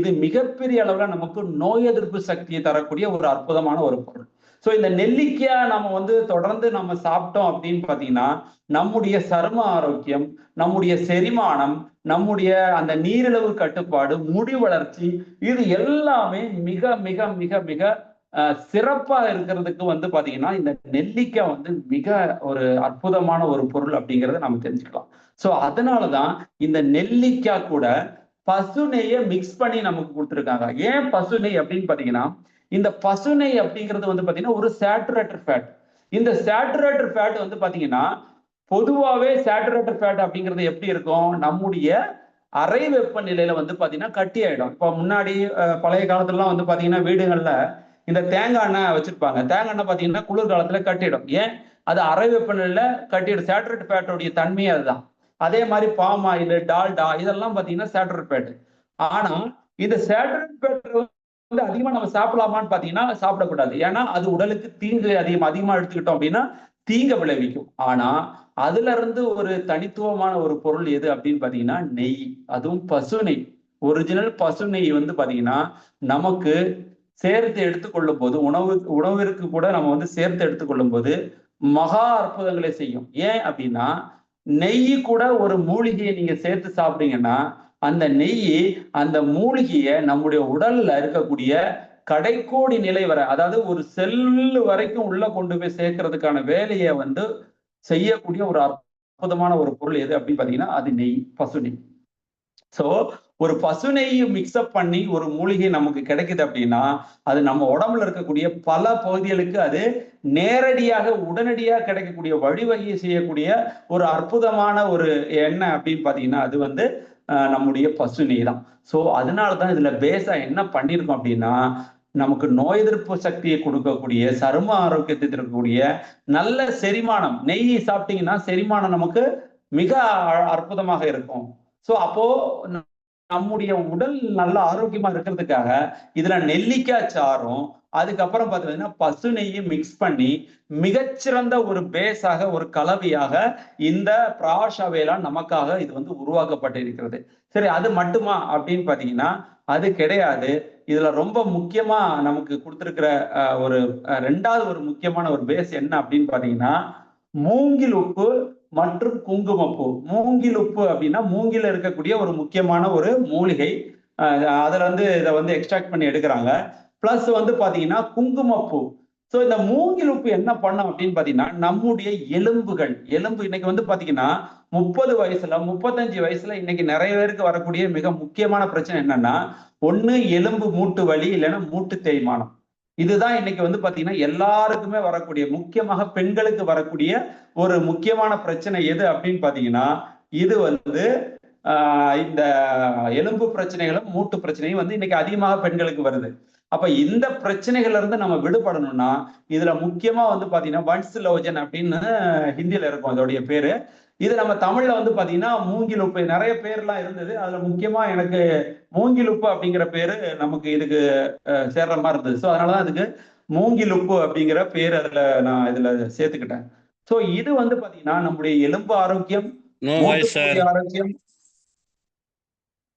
இது மிகப்பெரிய அளவுல நமக்கு நோய் எதிர்ப்பு சக்தியை தரக்கூடிய ஒரு அற்புதமான ஒரு பொருள். ஸோ இந்த நெல்லிக்காய் நம்ம வந்து தொடர்ந்து நம்ம சாப்பிட்டோம் அப்படின்னு பாத்தீங்கன்னா நம்முடைய சரும ஆரோக்கியம், நம்முடைய செரிமானம், நம்முடைய அந்த நீரிழிவு கட்டுப்பாடு, முடி வளர்ச்சி, இது எல்லாமே மிக மிக மிக மிக சிறப்பா இருக்கிறதுக்கு வந்து பாத்தீங்கன்னா இந்த நெல்லிக்காய் வந்து மிக ஒரு அற்புதமான ஒரு பொருள் அப்படிங்கிறத நம்ம தெரிஞ்சுக்கலாம். ஸோ அதனாலதான் இந்த நெல்லிக்காய் கூட பசு நெய்யை மிக்ஸ் பண்ணி நமக்கு கொடுத்துருக்காங்க. ஏன் பசு நெய் அப்படின்னு பாத்தீங்கன்னா இந்த பசு நெய் அப்படிங்கிறது வந்து பாத்தீங்கன்னா ஒரு சேச்சுரேட்டட் ஃபேட். இந்த சேச்சுரேட்டட் ஃபேட் வந்து பாத்தீங்கன்னா பொதுவாகவே சேச்சுரேட்டட் ஃபேட் அப்படிங்கிறது எப்படி இருக்கும், நம்முடைய அறை வெப்பநிலையில வந்து பாத்தீங்கன்னா கட்டி ஆயிடும். இப்போ முன்னாடி பழைய காலத்துலலாம் வந்து பாத்தீங்கன்னா வீடுகள்ல இந்த தேங்காய் எண்ணெய் வச்சிருப்பாங்க. தேங்காய் எண்ணெய் பாத்தீங்கன்னா குளிர்காலத்துல கட்டிடும். ஏன், அது அறை வெப்பநிலையில கட்டிடும். சேச்சுரேட்டட் ஃபேட்டோடைய தன்மையே அதுதான். அதே மாதிரி பாம் ஆயில், டால்டா, இதெல்லாம் பாத்தீங்கன்னா சேச்சுரேட்டட் ஃபேட். ஆனா இந்த சேச்சுரேட்டட் ஃபேட் வந்து அதிகமா நம்ம சாப்பிடலாமான்னு பாத்தீங்கன்னா சாப்பிடக்கூடாது. ஏன்னா அது உடலுக்கு தீங்கு அதிகமா எடுத்துக்கிட்டோம் அப்படின்னா தீங்க விளைவிக்கும். ஆனா அதுல இருந்து ஒரு தனித்துவமான ஒரு பொருள் எது அப்படின்னு பாத்தீங்கன்னா நெய், அதுவும் பசு நெய். ஒரிஜினல் பசு நெய் வந்து பாத்தீங்கன்னா நமக்கு சேர்த்து எடுத்துக்கொள்ளும் போது உணவிற்கு கூட நம்ம வந்து சேர்த்து எடுத்துக்கொள்ளும் போது மகா அற்புதங்களை செய்யும். ஏன் அப்படின்னா நெய் கூட ஒரு மூலிகையை நீங்க சேர்த்து சாப்பிட்டீங்கன்னா அந்த நெய் அந்த மூலிகையை நம்முடைய உடல்ல இருக்கக்கூடிய கடைக்கோடி நிலை வரை, அதாவது ஒரு செல்லு வரைக்கும் உள்ள கொண்டு போய் சேர்க்கறதுக்கான வேலையை வந்து செய்யக்கூடிய ஒரு அற்புதமான ஒரு பொருள் எது அப்படின்னு பாத்தீங்கன்னா அது நெய், பசு நெய். சோ ஒரு பசு நெய்யை மிக்ஸ்அப் பண்ணி ஒரு மூலிகை நமக்கு கிடைக்குது அப்படின்னா அது நம்ம உடம்புல இருக்கக்கூடிய பல பகுதிகளுக்கு அது நேரடியாக உடனடியாக கிடைக்கக்கூடிய வழிவகையை செய்யக்கூடிய ஒரு அற்புதமான ஒரு எண்ணெய் அப்படின்னு பாத்தீங்கன்னா அது வந்து நம்முடைய பசு நெய் தான். ஸோ அதனாலதான் இதுல பேஸா என்ன பண்ணியிருக்கோம் அப்படின்னா நமக்கு நோய் எதிர்ப்பு சக்தியை கொடுக்கக்கூடிய, சரும ஆரோக்கியத்தை இருக்கக்கூடிய, நல்ல செரிமானம். நெய் சாப்பிட்டீங்கன்னா செரிமானம் நமக்கு மிக அற்புதமாக இருக்கும். ஸோ அப்போ நம்முடைய உடல் நல்ல ஆரோக்கியமா இருக்கிறதுக்காக இதுல நெல்லிக்காய் சாறும் அதுக்கப்புறம் பார்த்தீங்கன்னா பசு நெய்யை மிக்ஸ் பண்ணி மிகச்சிறந்த ஒரு பேஸாக, ஒரு கலவையாக இந்த பிராஷாவேலா நமக்காக இது வந்து உருவாக்கப்பட்டிருக்கிறது. சரி, அது மட்டுமா அப்படின்னு பாத்தீங்கன்னா அது கிடையாது. இதுல ரொம்ப முக்கியமா நமக்கு கொடுத்திருக்கிற ஒரு 2வது ஒரு முக்கியமான ஒரு பேஸ் என்ன அப்படின்னு பாத்தீங்கன்னா மூங்கில் உப்பு மற்றும் குங்குமப்பூ. மூங்கில் உப்பு அப்படின்னா மூங்கில இருக்கக்கூடிய ஒரு முக்கியமான ஒரு மூலிகை. அதுல வந்து இதை வந்து எக்ஸ்ட்ராக்ட் பண்ணி எடுக்கிறாங்க. பிளஸ் வந்து பாத்தீங்கன்னா குங்குமப்பூ. ஸோ இந்த மூங்கில் உப்பு என்ன பண்ணும் அப்படின்னு பாத்தீங்கன்னா நம்முடைய எலும்பு இன்னைக்கு வந்து பாத்தீங்கன்னா 30 வயசுல 35 வயசுல இன்னைக்கு நிறைய பேருக்கு வரக்கூடிய மிக முக்கியமான பிரச்சனை என்னன்னா ஒண்ணு எலும்பு மூட்டு வலி, இல்லைன்னா மூட்டு தேய்மானம். இதுதான் இன்னைக்கு வந்து பாத்தீங்கன்னா எல்லாருக்குமே வரக்கூடிய, முக்கியமாக பெண்களுக்கு வரக்கூடிய ஒரு முக்கியமான பிரச்சனை எது அப்படின்னு பாத்தீங்கன்னா இது வந்து இந்த எலும்பு பிரச்சனைகளும் மூட்டு பிரச்சனையும் வந்து இன்னைக்கு அதிகமாக பெண்களுக்கு வருது. அப்ப இந்த பிரச்சனைகள்ல இருந்து நம்ம விடுபடணும்னா இதுல முக்கியமா வந்து பாத்தீங்கன்னா வன்சிலோஜன் அப்படின்னு ஹிந்தியில இருக்கும் அதோடைய பேரு. இது நம்ம தமிழ்ல வந்து பாத்தீங்கன்னா மூங்கில் உப்பு. நிறைய பேர்லாம் இருந்தது, அதுல முக்கியமா எனக்கு மூங்கில் உப்பு அப்படிங்கிற பேரு நமக்கு இதுக்கு சேர்ற மாதிரி இருந்தது. ஸோ அதனாலதான் அதுக்கு மூங்கில் உப்பு அப்படிங்கிற பேர் அதுல நான் இதுல சேர்த்துக்கிட்டேன். ஸோ இது வந்து பாத்தீங்கன்னா நம்முடைய எலும்பு ஆரோக்கியம், மூட்டுக்குடைய ஆரோக்கியம்.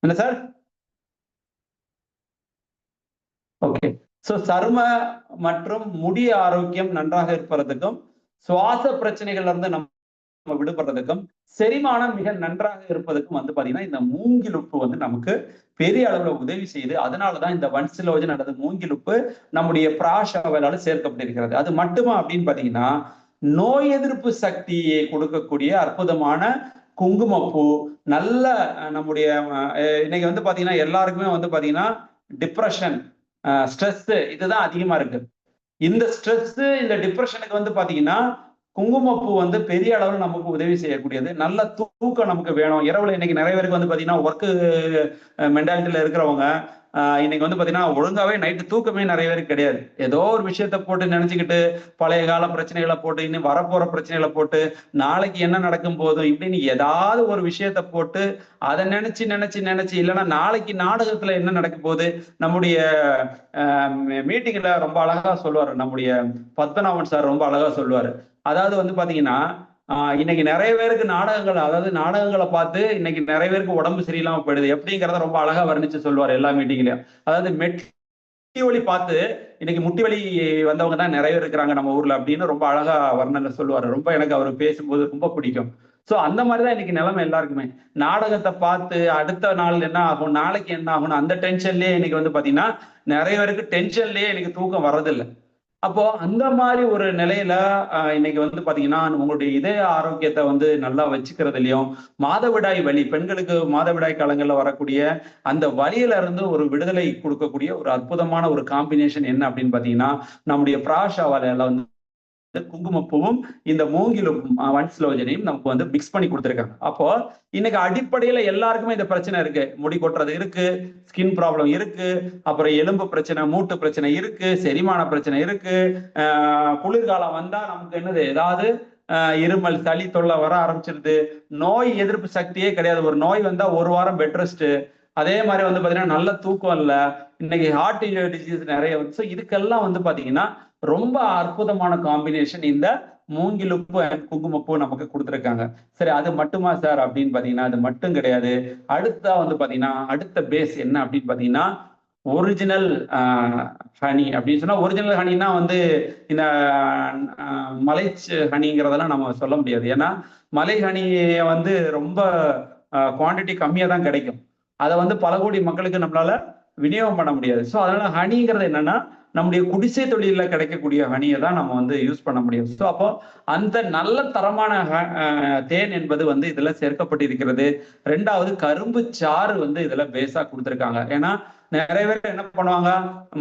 என்ன சார்? ஓகே. ஸோ சரும மற்றும் முடி ஆரோக்கியம் நன்றாக இருப்பதற்கும், சுவாச பிரச்சனைகள்ல இருந்து நம்ம நம்ம விடுபடுறதுக்கும் செரிமானம் மிக நன்றாக இருப்பதற்கும் வந்து பாத்தீங்கன்னா இந்த மூங்கில் உப்பு வந்து நமக்கு பெரிய அளவுல உதவி செய்யுது. அதனாலதான் இந்த வன்சிலோஜன் அல்லது மூங்கில் உப்பு நம்முடைய பிராஷாவலால சேர்க்கப்பட்டிருக்கிறது. அது மட்டுமா அப்படின்னு பாத்தீங்கன்னா நோய் எதிர்ப்பு சக்தியை கொடுக்கக்கூடிய அற்புதமான குங்குமப்பூ நல்ல நம்முடைய இன்னைக்கு வந்து பாத்தீங்கன்னா எல்லாருக்குமே வந்து பாத்தீங்கன்னா டிப்ரெஷன், ஸ்ட்ரெஸ் இதுதான் அதிகமா இருக்கு. இந்த ஸ்ட்ரெஸ் இந்த டிப்ரெஷனுக்கு வந்து பாத்தீங்கன்னா குங்குமப்பூ வந்து பெரிய அளவில் நமக்கு உதவி செய்யக்கூடியது. நல்ல தூக்கம் நமக்கு வேணும். இரவுல இன்னைக்கு நிறைய பேருக்கு வந்து பாத்தீங்கன்னா ஒர்க்கு மென்டாலிட்டியில இருக்கிறவங்க இன்னைக்கு வந்து பாத்தீங்கன்னா ஒழுங்காவே நைட்டு தூக்கமே நிறைய பேருக்கு கிடையாது. ஏதோ ஒரு விஷயத்த போட்டு நினைச்சுக்கிட்டு பழைய கால பிரச்சனைகளை போட்டு இன்னும் வரப்போற பிரச்சனைகளை போட்டு நாளைக்கு என்ன நடக்கும் போதும் இப்படின்னு ஏதாவது ஒரு விஷயத்த போட்டு அதை நினைச்சு நினைச்சு நினைச்சு இல்லைன்னா நாளைக்கு நாடகத்துல என்ன நடக்க போகுது. நம்முடைய மீட்டிங்ல ரொம்ப அழகா சொல்லுவாரு நம்முடைய பத்மநாபன் சார், ரொம்ப அழகா சொல்லுவாரு. அதாவது வந்து பாத்தீங்கன்னா இன்னைக்கு நிறைய பேருக்கு நாடகங்கள், அதாவது நாடகங்களை பார்த்து இன்னைக்கு நிறைய பேருக்கு உடம்பு சரியில்லாம போயிடுது எப்படிங்கிறத ரொம்ப அழகா வர்ணிச்சு சொல்லுவார் எல்லா மீட்டிங்லயும். அதாவது மெட்டி வலி பார்த்து இன்னைக்கு முட்டி வலி வந்தவங்க தான் நிறைய பேர் இருக்கிறாங்க நம்ம ஊர்ல அப்படின்னு ரொம்ப அழகா வர்ணனை சொல்லுவாரு. ரொம்ப எனக்கு அவர் பேசும்போது ரொம்ப பிடிக்கும். சோ அந்த மாதிரிதான் இன்னைக்கு நிலைமை எல்லாருக்குமே. நாடகத்தை பார்த்து அடுத்த நாள் என்ன ஆகும், நாளைக்கு என்ன ஆகும், அந்த டென்ஷன்லயே இன்னைக்கு வந்து பாத்தீங்கன்னா நிறைய பேருக்கு டென்ஷன்லயே இன்னைக்கு தூக்கம் வர்றதில்லை. அப்போ அந்த மாதிரி ஒரு நிலையில இன்னைக்கு வந்து பாத்தீங்கன்னா உங்களுடைய இதய ஆரோக்கியத்தை வந்து நல்லா வச்சுக்கிறதுலயும் மாதவிடாய் வலி, பெண்களுக்கு மாதவிடாய் காலங்கள்ல வரக்கூடிய அந்த வலியில இருந்து ஒரு விடுதலை கொடுக்கக்கூடிய ஒரு அற்புதமான ஒரு காம்பினேஷன் என்ன அப்படின்னு பாத்தீங்கன்னா நம்முடைய பிராஷாவால வந்து குங்குமப்பூவும் இந்த மூங்கிலும் வன்சிலோஜனையும் நமக்கு வந்து மிக்ஸ் பண்ணி கொடுத்துருக்காங்க. அப்போ இன்னைக்கு அடிப்படையில எல்லாருக்குமே இந்த பிரச்சனை இருக்கு. முடி கொட்டுறது இருக்கு, ஸ்கின் ப்ராப்ளம் இருக்கு, அப்புறம் எலும்பு பிரச்சனை, மூட்டு பிரச்சனை இருக்கு, செரிமான பிரச்சனை இருக்கு. குளிர்காலம் வந்தா நமக்கு என்னது ஏதாவது இருமல் சளி தொல்லை வர ஆரம்பிச்சிருது. நோய் எதிர்ப்பு சக்தியே கிடையாது. ஒரு நோய் வந்தா ஒரு வாரம் பெட் ரெஸ்ட். அதே மாதிரி வந்து பாத்தீங்கன்னா நல்ல தூக்கம் இல்ல. இன்னைக்கு ஹார்ட் டிசீஸ் நிறைய வந்து. இதுக்கெல்லாம் வந்து பாத்தீங்கன்னா ரொம்ப அற்புதமான காம்பினேஷன் இந்த மூங்கிலுப்பு அண்ட் குங்குமப்பூ நமக்கு கொடுத்துருக்காங்க. சரி, அது மட்டுமா சார் அப்படின்னு பாத்தீங்கன்னா அது மட்டும் கிடையாது. அடுத்தா வந்து பாத்தீங்கன்னா அடுத்த பேஸ் என்ன அப்படின்னு பாத்தீங்கன்னா ஒரிஜினல் ஹனி அப்படின்னு சொன்னா, ஒரிஜினல் ஹனின்னா வந்து இந்த மலை ஹனிங்கிறதெல்லாம் நம்ம சொல்ல முடியாது. ஏன்னா மலை ஹனியை வந்து ரொம்ப குவான்டிட்டி கம்மியா தான் கிடைக்கும். அதை வந்து பல கோடி மக்களுக்கு நம்மளால விநியோகம் பண்ண முடியாது. ஸோ அதனால ஹனிங்கிறது என்னன்னா நம்முடைய குடிசை தொழில கிடைக்கக்கூடிய ஹனியை தான் நம்ம வந்து யூஸ் பண்ண முடியும். ஸோ அப்போ அந்த நல்ல தரமான தேன் என்பது வந்து இதுல சேர்க்கப்பட்டிருக்கிறது. ரெண்டாவது கரும்பு சாறு வந்து இதுல பேஸா கொடுத்துருக்காங்க. ஏன்னா நிறைய பேர் என்ன பண்ணுவாங்க,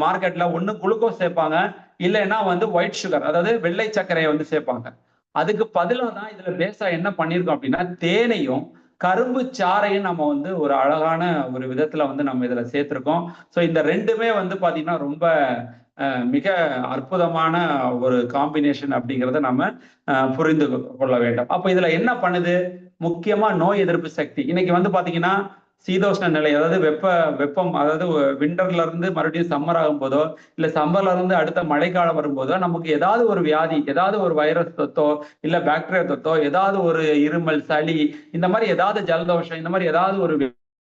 மார்க்கெட்ல ஒண்ணு குளுக்கோஸ் சேர்ப்பாங்க, இல்லைன்னா வந்து ஒயிட் சுகர் அதாவது வெள்ளை சர்க்கரையை வந்து சேர்ப்பாங்க. அதுக்கு பதிலாக தான் இதுல பேஸா என்ன பண்ணியிருக்கோம் அப்படின்னா தேனையும் கரும்பு சாறையும் நம்ம வந்து ஒரு அழகான ஒரு விதத்துல வந்து நம்ம இதுல சேர்த்திருக்கோம். ஸோ இந்த ரெண்டுமே வந்து பாத்தீங்கன்னா ரொம்ப மிக அற்புதமான ஒரு காம்பினேஷன் அப்படிங்கிறத நம்ம புரிந்து கொள்ள வேண்டும். அப்ப இதுல என்ன பண்ணுது, முக்கியமா நோய் எதிர்ப்பு சக்தி. இன்னைக்கு வந்து பாத்தீங்கன்னா சீதோஷ்ண நிலை, அதாவது வெப்பம், அதாவது விண்டர்ல இருந்து மறுபடியும் சம்மர் ஆகும் போதோ இல்ல சம்மர்ல இருந்து அடுத்த மழைக்காலம் வரும்போதோ நமக்கு ஏதாவது ஒரு வியாதி, ஏதாவது ஒரு வைரஸ் தொத்தோ இல்ல பாக்டீரியா தொத்தோ, ஏதாவது ஒரு இருமல் சளி, இந்த மாதிரி ஏதாவது ஜலதோஷம், இந்த மாதிரி ஏதாவது ஒரு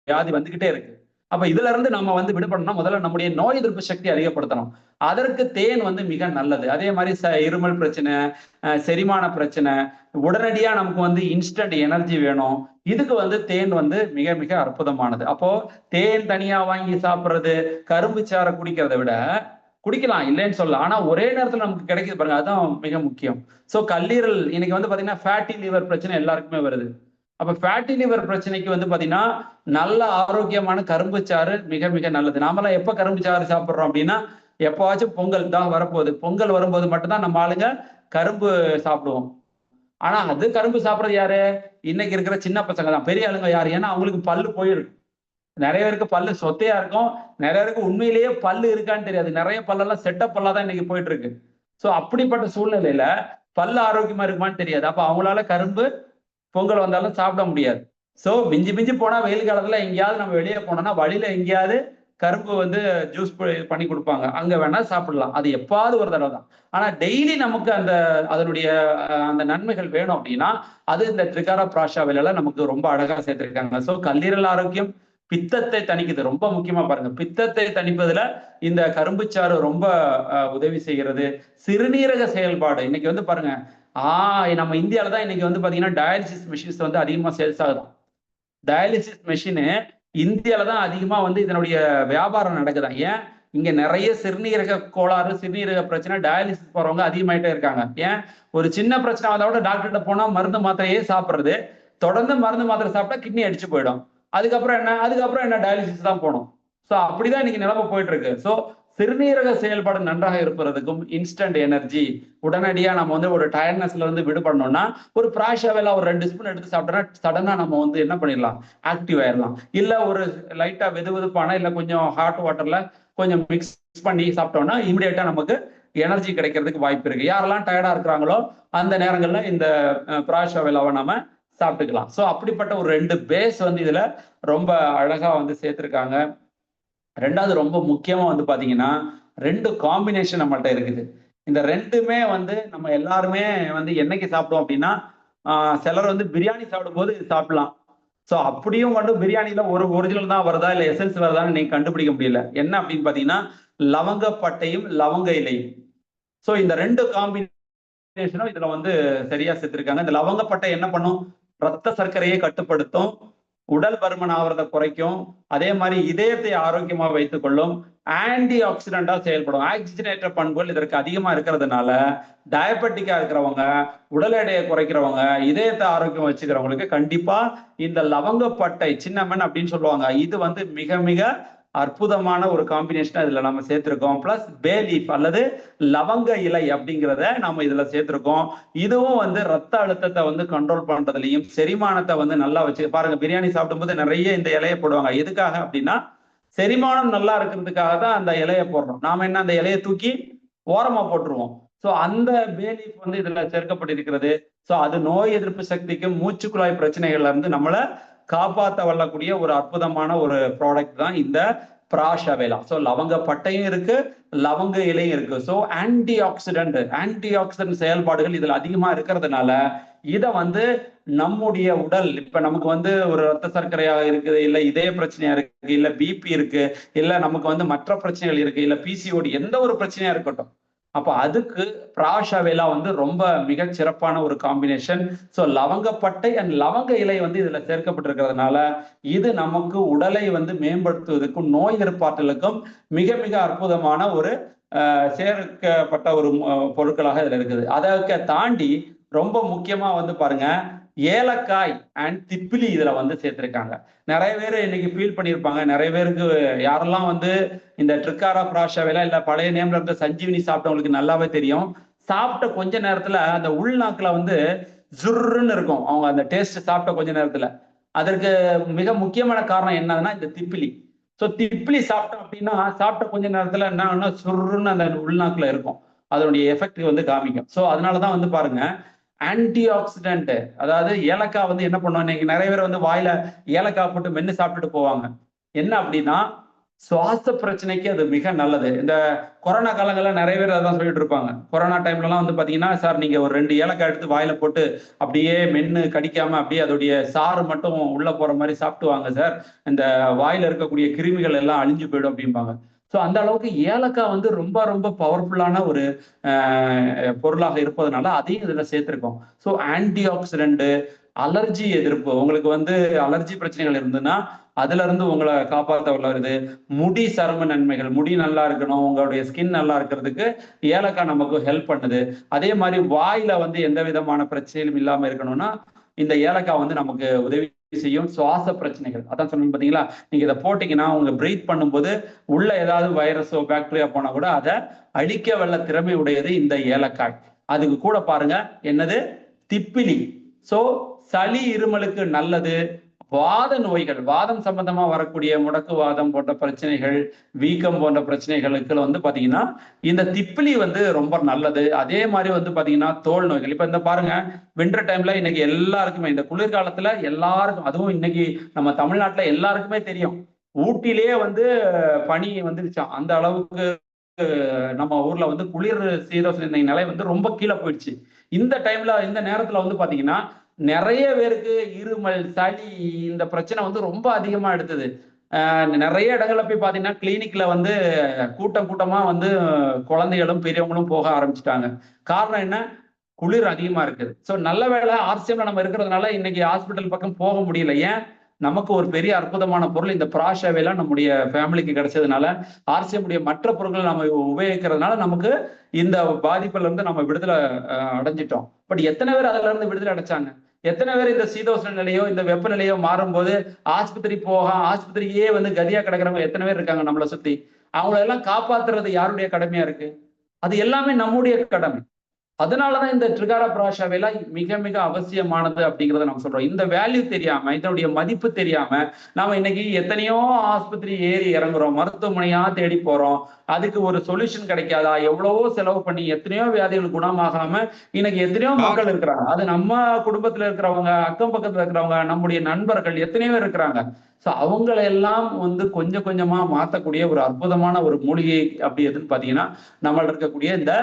வியாதி வந்துகிட்டே இருக்கு. அப்ப இதுல இருந்து நம்ம வந்து விடுபடணும், முதல்ல நம்முடைய நோய் எதிர்ப்பு சக்தி அதிகப்படுத்தணும். அதற்கு தேன் வந்து மிக நல்லது. அதே மாதிரி இருமல் பிரச்சனை, செரிமான பிரச்சனை, உடனடியா நமக்கு வந்து இன்ஸ்டன்ட் எனர்ஜி வேணும், இதுக்கு வந்து தேன் வந்து மிக மிக அற்புதமானது. அப்போ தேன் தனியா வாங்கி சாப்பிடுறது, கரும்பு சாறை குடிக்கிறத விட குடிக்கலாம் இல்லைன்னு சொல்லலாம், ஆனா ஒரே நேரத்துல நமக்கு கிடைக்குது பாருங்க, அதுதான் மிக முக்கியம். சோ கல்லீரல் இன்னைக்கு வந்து பாத்தீங்கன்னா ஃபேட்டி லிவர் பிரச்சனை எல்லாருக்குமே வருது. அப்ப ஃபேட்டி லிவர் பிரச்சனைக்கு வந்து பாத்தீங்கன்னா நல்ல ஆரோக்கியமான கரும்பு சாறு மிக மிக நல்லது. நாமெல்லாம் எப்ப கரும்பு சாறு சாப்பிடுறோம் அப்படின்னா எப்பவாச்சும் பொங்கல் தான் வரப்போகுது, பொங்கல் வரும்போது மட்டும்தான் நம்ம ஆளுங்க கரும்பு சாப்பிடுவோம். ஆனா அது கரும்பு சாப்பிடுறது யாரு, இன்னைக்கு இருக்கிற சின்ன பசங்க தான். பெரிய ஆளுங்க யாரு, ஏன்னா அவங்களுக்கு பல்லு போயிருக்கு. நிறைய பேருக்கு பல்லு சொத்தையா இருக்கும், நிறைய பேருக்கு உண்மையிலேயே பல்லு இருக்கான்னு தெரியாது. நிறைய பல்லெல்லாம் செட்டப் பல்லா தான் இன்னைக்கு போயிட்டு இருக்கு. சோ அப்படிப்பட்ட சூழ்நிலையில பல்லு ஆரோக்கியமா இருக்குமான்னு தெரியாது. அப்ப அவங்களால கரும்பு பொங்கல் வந்தாலும் சாப்பிட முடியாது. சோ மிஞ்சி மிஞ்சி போனா வெயில் காலத்துல எங்கேயாவது நம்ம வெளியே போனோம்னா வழியில எங்கேயாவது கரும்பு வந்து ஜூஸ் பண்ணி கொடுப்பாங்க, அங்க வேணா சாப்பிடலாம். அது எப்பாவது ஒரு தடவை தான். ஆனா டெய்லி நமக்கு அந்த அதனுடைய அந்த நன்மைகள் வேணும் அப்படின்னா அது இந்த ட்ரிகாரா பிராஷாவில நமக்கு ரொம்ப அழகா சேர்த்திருக்காங்க. சோ கல்லீரல் ஆரோக்கியம், பித்தத்தை தணிக்குது. ரொம்ப முக்கியமா பாருங்க, பித்தத்தை தணிப்பதுல இந்த கரும்புச்சாறு ரொம்ப உதவி செய்கிறது. சிறுநீரக செயல்பாடு இன்னைக்கு வந்து பாருங்க நம்ம இந்தியாவில தான் இன்னைக்கு வந்து பாத்தீங்கன்னா டயாலிசிஸ் மிஷின்ஸ் வந்து அதிகமா சேல்ஸ் ஆகுது. டயாலிசிஸ் மெஷினு இந்தியாவில தான் அதிகமா வந்து இதனுடைய வியாபாரம் நடக்குதான். ஏன்? இங்க நிறைய சிறுநீரக கோளாறு, சிறுநீரக பிரச்சனை, டயாலிசிஸ் போறவங்க அதிகமாயிட்டே இருக்காங்க. ஏன்? ஒரு சின்ன பிரச்சனை வந்தா கூட டாக்டர்கிட்ட போனா மருந்து மாத்திரையே சாப்பிடுறது. தொடர்ந்து மருந்து மாத்திரை சாப்பிட்டா கிட்னி அடிச்சு போயிடும். அதுக்கப்புறம் என்ன டயாலிசிஸ் தான் போகணும். ஸோ அப்படிதான் இன்னைக்கு நிலைமை போயிட்டு இருக்கு. ஸோ சிறுநீரக செயல்பாடு நன்றாக இருப்பதற்கும் இன்ஸ்டன்ட் எனர்ஜி, உடனடியா நம்ம வந்து ஒரு டயர்ட்னஸ்ல இருந்து விடுபடணும்னா ஒரு பிராஷாவெல்லாம் ஒரு 2 ஸ்பூன் எடுத்து சாப்பிட்டோம்னா சடனா நம்ம வந்து என்ன பண்ணிடலாம், ஆக்டிவ் ஆயிடலாம். இல்ல ஒரு லைட்டா வெதுவெதுப்பான இல்ல கொஞ்சம் ஹாட் வாட்டர்ல கொஞ்சம் மிக்ஸ் பண்ணி சாப்பிட்டோம்னா இமிடியேட்டா நமக்கு எனர்ஜி கிடைக்கிறதுக்கு வாய்ப்பு இருக்கு. யாரெல்லாம் டயர்டா இருக்கிறாங்களோ அந்த நேரங்கள்ல இந்த பிராஷாவெல்லாவை நம்ம சாப்பிட்டுக்கலாம். ஸோ அப்படிப்பட்ட ஒரு 2 பேஸ் வந்து இதுல ரொம்ப அழகா வந்து சேர்த்திருக்காங்க. ரெண்டாவது ரொம்ப முக்கியமா வந்து பாத்தீங்கன்னா 2 காம்பினேஷன் நம்மள்ட்ட இருக்குது. இந்த 2மே வந்து நம்ம எல்லாருமே வந்து என்னைக்கு சாப்பிடுவோம் அப்படின்னா, சிலர் வந்து பிரியாணி சாப்பிடும்போது சாப்பிடலாம். ஸோ அப்படியும் வந்து பிரியாணியில ஒரு ஒரிஜினல் தான் வருதா இல்ல எசன்ஸ் வருதான்னு நீங்க கண்டுபிடிக்க முடியல. என்ன அப்படின்னு பாத்தீங்கன்னா லவங்கப்பட்டையும் லவங்க இலையும். ஸோ இந்த 2 காம்பினேஷனும் இதுல வந்து சரியா சேர்த்திருக்காங்க. இந்த லவங்கப்பட்டை என்ன பண்ணும்? ரத்த சர்க்கரையை கட்டுப்படுத்தும், உடல் பருமன் ஆவறதை குறைக்கும், அதே மாதிரி இதயத்தை ஆரோக்கியமா வைத்துக் கொள்ளும், ஆன்டி ஆக்சிடென்டா செயல்படும். ஆக்சிஜனேற்ற பண்புகள் இதற்கு அதிகமா இருக்கிறதுனால டயபெட்டிக்கா இருக்கிறவங்க, உடல் எடையை குறைக்கிறவங்க, இதயத்தை ஆரோக்கியம் வச்சுக்கிறவங்களுக்கு கண்டிப்பா இந்த லவங்கப்பட்டை சின்னமன் அப்படின்னு சொல்லுவாங்க. இது வந்து மிக மிக அற்புதமான ஒரு காம்பினேஷனா இதுல நம்ம சேர்த்திருக்கோம். பிளஸ் பே லீஃப் அல்லது லவங்க இலை அப்படிங்கிறத நம்ம இதுல சேர்த்திருக்கோம். இதுவும் வந்து ரத்த அழுத்தத்தை வந்து கண்ட்ரோல் பண்றதுலயும் செரிமானத்தை வந்து நல்லா வச்சு பாருங்க. பிரியாணி சாப்பிடும்போது நிறைய இந்த இலையை போடுவாங்க. எதுக்காக அப்படின்னா செரிமானம் நல்லா இருக்கிறதுக்காக தான் அந்த இலையை போடுறோம். நாம என்ன அந்த இலையை தூக்கி ஓரமா போட்டுருவோம். ஸோ அந்த பே லீஃப் வந்து இதுல சேர்க்கப்பட்டிருக்கிறது. ஸோ அது நோய் எதிர்ப்பு சக்திக்கும் மூச்சுக்குழாய் பிரச்சனைகள்ல இருந்து நம்மளை காப்பாற்ற வல்லக்கூடிய ஒரு அற்புதமான ஒரு ப்ராடக்ட் தான் இந்த பிராஷவேலா. ஸோ லவங்க பட்டையும் இருக்கு, லவங்க இலையும் இருக்கு. ஸோ ஆன்டி ஆக்சிடென்ட் செயல்பாடுகள் இதுல அதிகமா இருக்கிறதுனால இத வந்து நம்முடைய உடல் இப்ப நமக்கு வந்து ஒரு ரத்த சர்க்கரையா இருக்குது, இல்ல இதய பிரச்சனையா இருக்கு, இல்ல பிபி இருக்கு, இல்ல நமக்கு வந்து மற்ற பிரச்சனைகள் இருக்கு, இல்ல பிசிஓடி எந்த ஒரு பிரச்சனையா இருக்கட்டும், அப்ப அதுக்கு பிராஷவேலா வந்து ரொம்ப மிக சிறப்பான ஒரு காம்பினேஷன். ஸோ லவங்கப்பட்டை அண்ட் லவங்க இலை வந்து இதுல சேர்க்கப்பட்டிருக்கிறதுனால இது நமக்கு உடலை வந்து மேம்படுத்துவதற்கும் நோய் எதிர்ப்பாற்றலுக்கும் மிக மிக அற்புதமான ஒரு சேர்க்கப்பட்ட ஒரு பொருட்களாக இதுல இருக்குது. அதை தாண்டி ரொம்ப முக்கியமா வந்து பாருங்க ஏலக்காய் அண்ட் திப்பிலி இதுல வந்து சேர்த்திருக்காங்க. நிறைய பேர் இன்னைக்கு ஃபீல் பண்ணியிருப்பாங்க. நிறைய பேருக்கு யாரெல்லாம் வந்து இந்த ட்ரிக்காரா பிராஷாவேலா இல்ல பழைய நேம்ல இருந்த சஞ்சீவினி சாப்பிட்டவங்களுக்கு நல்லாவே தெரியும். சாப்பிட்ட கொஞ்ச நேரத்துல அந்த உள்நாக்குல வந்து ஜுர்ன்னு இருக்கும். அவங்க அந்த டேஸ்ட் சாப்பிட்ட கொஞ்ச நேரத்துல. அதற்கு மிக முக்கியமான காரணம் என்னதுன்னா இந்த திப்பிலி. ஸோ திப்பிலி சாப்பிட்டோம் அப்படின்னா சாப்பிட்ட கொஞ்ச நேரத்துல என்ன சுருன்னு அந்த உள்நாக்குல இருக்கும். அதனுடைய எஃபெக்ட் வந்து காமிக்கும். ஸோ அதனாலதான் வந்து பாருங்க ஆன்டி ஆக்சிடென்ட், அதாவது ஏலக்காய் வந்து என்ன பண்ணுவோம், இன்னைக்கு நிறைய பேர் வந்து வாயில ஏலக்காய் போட்டு மென்னு சாப்பிட்டுட்டு போவாங்க. என்ன அப்படின்னா சுவாச பிரச்சனைக்கு அது மிக நல்லது. இந்த கொரோனா காலங்கள்ல நிறைய பேர் அதான் சொல்லிட்டு இருப்பாங்க. கொரோனா டைம்ல எல்லாம் வந்து பாத்தீங்கன்னா, சார் நீங்க ஒரு 2 ஏலக்காய் எடுத்து வாயில போட்டு அப்படியே மென்னு கடிக்காம அப்படியே அதோடைய சாறு மட்டும் உள்ள போற மாதிரி சாப்பிட்டு வாங்க சார், இந்த வாயில இருக்கக்கூடிய கிருமிகள் எல்லாம் அழிஞ்சு போயிடும் அப்படிம்பாங்க. ஸோ அந்த அளவுக்கு ஏலக்காய் வந்து ரொம்ப ரொம்ப பவர்ஃபுல்லான ஒரு பொருளாக இருப்பதனால அதையும் இதுல சேர்த்திருக்கோம். ஸோ ஆன்டி ஆக்சிடென்ட், அலர்ஜி எதிர்ப்பு, உங்களுக்கு வந்து அலர்ஜி பிரச்சனைகள் இருந்ததுன்னா அதுல இருந்து உங்களை காப்பாற்ற வருது. முடி சரும நன்மைகள், முடி நல்லா இருக்கணும், உங்களுடைய ஸ்கின் நல்லா இருக்கிறதுக்கு ஏலக்காய் நமக்கு ஹெல்ப் பண்ணுது. அதே மாதிரி வாயில வந்து எந்த விதமான பிரச்சனையும் இல்லாம இருக்கணும்னா இந்த ஏலக்காய் வந்து நமக்கு உதவி செய்யும். சுவாச பிரச்சனைகள் அதான் சொன்னீங்க பாத்தீங்களா, நீங்க இதை போட்டீங்கன்னா உங்க பிரீத் பண்ணும்போது உள்ள ஏதாவது வைரஸோ பாக்டீரியா போனா கூட அதை அழிக்க வல்ல திறமை உடையது இந்த ஏலக்காய். அதுக்கு கூட பாருங்க என்னது திப்பிலி. சோ சளி இருமலுக்கு நல்லது. வாத நோய்கள், வாதம் சம்பந்தமா வரக்கூடிய முடக்குவாதம் போன்ற பிரச்சனைகள், வீக்கம் போன்ற பிரச்சனைகளுக்கு வந்து பாத்தீங்கன்னா இந்த திப்பிலி வந்து ரொம்ப நல்லது. அதே மாதிரி வந்து பாத்தீங்கன்னா தோல் நோய்கள், இப்ப இந்த பாருங்க வின்டர் டைம்ல இன்னைக்கு எல்லாருக்குமே இந்த குளிர்காலத்துல எல்லாருக்கும், அதுவும் இன்னைக்கு நம்ம தமிழ்நாட்டுல எல்லாருக்குமே தெரியும், ஊட்டிலேயே வந்து பனி வந்துருச்சான். அந்த அளவுக்கு நம்ம ஊர்ல வந்து குளிர் சீதோஷண நிலை வந்து ரொம்ப கீழே போயிடுச்சு. இந்த டைம்ல இந்த நேரத்துல வந்து பாத்தீங்கன்னா நிறைய பேருக்கு இருமல், சளி இந்த பிரச்சனை வந்து ரொம்ப அதிகமா எடுத்தது. நிறைய இடங்கள்ல போய் பாத்தீங்கன்னா கிளினிக்ல வந்து கூட்டமா வந்து குழந்தைகளும் பெரியவங்களும் போக ஆரம்பிச்சுட்டாங்க. காரணம் என்ன? குளிர் அதிகமா இருக்குது. ஸோ நல்ல வேளை ஆர்சிஎம்ல நம்ம இருக்கிறதுனால இன்னைக்கு ஹாஸ்பிட்டல் பக்கம் போக முடியல. ஏன்? நமக்கு ஒரு பெரிய அற்புதமான பொருள் இந்த ப்ராஷாவேலாம் நம்முடைய ஃபேமிலிக்கு கிடைச்சதுனால, ஆர்சிஎம் உடைய மற்ற பொருட்களை நம்ம உபயோகிக்கிறதுனால நமக்கு இந்த பாதிப்புல இருந்து நம்ம விடுதலை அடைஞ்சிட்டோம். பட் எத்தனை பேர் அதுல இருந்து விடுதலை அடைச்சாங்க? எத்தனை பேர் இந்த சீதோஷ்ண நிலையோ இந்த வெப்பநிலையோ மாறும்போது ஆஸ்பத்திரி ஆஸ்பத்திரியே வந்து கதியா கிடக்கிறவங்க எத்தனை பேர் இருக்காங்க நம்மளை சுத்தி? அவங்களெல்லாம் காப்பாத்துறது யாருடைய கடமையா இருக்கு? அது எல்லாமே நம்முடைய கடமை. அதனாலதான் இந்த ட்ரிகாரா ப்ராஷாவேலா மிக மிக அவசியமானது அப்படிங்கிறத நம்ம சொல்றோம். இந்த வேல்யூ தெரியாம, இதனுடைய மதிப்பு தெரியாம நாம இன்னைக்கு எத்தனையோ ஆஸ்பத்திரி ஏறி இறங்குறோம், மருத்துவமனையா தேடி போறோம். அதுக்கு ஒரு சொல்யூஷன் கிடைக்காதா? எவ்வளவோ செலவு பண்ணி எத்தனையோ வியாதிகள் குணமாகாம இன்னைக்கு எத்தனையோ மக்கள் இருக்கிறாங்க. அது நம்ம குடும்பத்துல இருக்கிறவங்க, அக்கம் பக்கத்துல இருக்கிறவங்க, நம்முடைய நண்பர்கள் எத்தனையோ பேர் இருக்கிறாங்க. ஸோ அவங்களெல்லாம் வந்து கொஞ்சம் கொஞ்சமா மாற்றக்கூடிய ஒரு அற்புதமான ஒரு மூலிகை அப்படி எதுன்னு பார்த்தீங்கன்னா நம்மள இருக்கக்கூடிய இந்த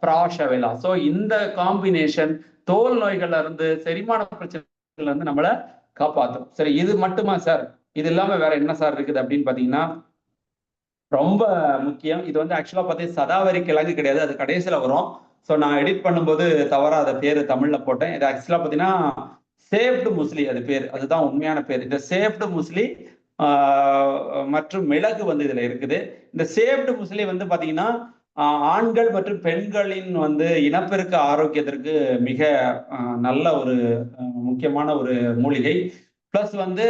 ப்ராஷாவேலா. ஸோ இந்த காம்பினேஷன் தோல் நோய்கள்ல இருந்து, செரிமான பிரச்சனைகள்ல இருந்து நம்மளை காப்பாற்றும். சரி, இது மட்டுமா சார்? இது இல்லாம வேற என்ன சார் இருக்குது அப்படின்னு பார்த்தீங்கன்னா ரொம்ப முக்கியம். இது வந்து ஆக்சுவலா பார்த்தீங்கன்னா சதாவரி கிழங்கு கிடையாது, அது கடைசியில வரும். ஸோ நான் எடிட் பண்ணும்போது தவறா அதை பேரு தமிழ்ல போட்டேன். இது ஆக்சுவலா பார்த்தீங்கன்னா சேவ்டு முஸ்லி, அது பேர், அதுதான் உண்மையான பேர். இந்த சேவ்டு முஸ்லி மற்றும் மிளகு வந்து இதுல இருக்குது. இந்த சேவ்டு முஸ்லி வந்து பாத்தீங்கன்னா ஆண்கள் மற்றும் பெண்களின் வந்து இனப்பெருக்க ஆரோக்கியத்திற்கு மிக நல்ல ஒரு முக்கியமான ஒரு மூலிகை. பிளஸ் வந்து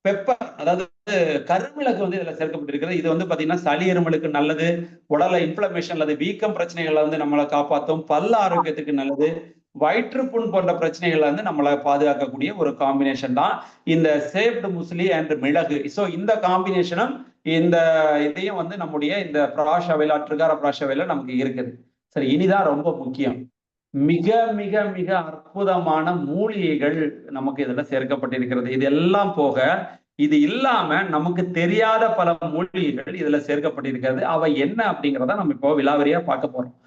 பெப்பர், அதாவது கருமிளகு வந்து இதுல சேர்க்கப்பட்டிருக்கிறது. இது வந்து பாத்தீங்கன்னா சளி இருமலுக்கு நல்லது, உடல இன்ஃபிளமேஷன் அல்லது வீக்கம் பிரச்சனைகளை வந்து நம்மளை காப்பாற்றும், பல்ல ஆரோக்கியத்துக்கு நல்லது, வயிற்றுப்புண் போன்ற பிரச்சனைகளை வந்து நம்மளை பாதுகாக்கக்கூடிய ஒரு காம்பினேஷன் தான் இந்த சேவ்டு முஸ்லி அண்ட் மிளகு. ஸோ இந்த காம்பினேஷனும் இந்த இதையும் வந்து நம்முடைய இந்த ப்ராஷாவேலா, ட்ரிகாரா ப்ராஷாவேலா நமக்கு இருக்குது. சரி, இனிதான் ரொம்ப முக்கியம். மிக மிக மிக அற்புதமான மூலிகைகள் நமக்கு இதுல சேர்க்கப்பட்டிருக்கிறது. இது எல்லாம் போக இது இல்லாம நமக்கு தெரியாத பல மூலிகைகள் இதுல சேர்க்கப்பட்டிருக்கிறது. அவை என்ன அப்படிங்கிறத நம்ம இப்போ விலாவரியா பார்க்க போறோம்.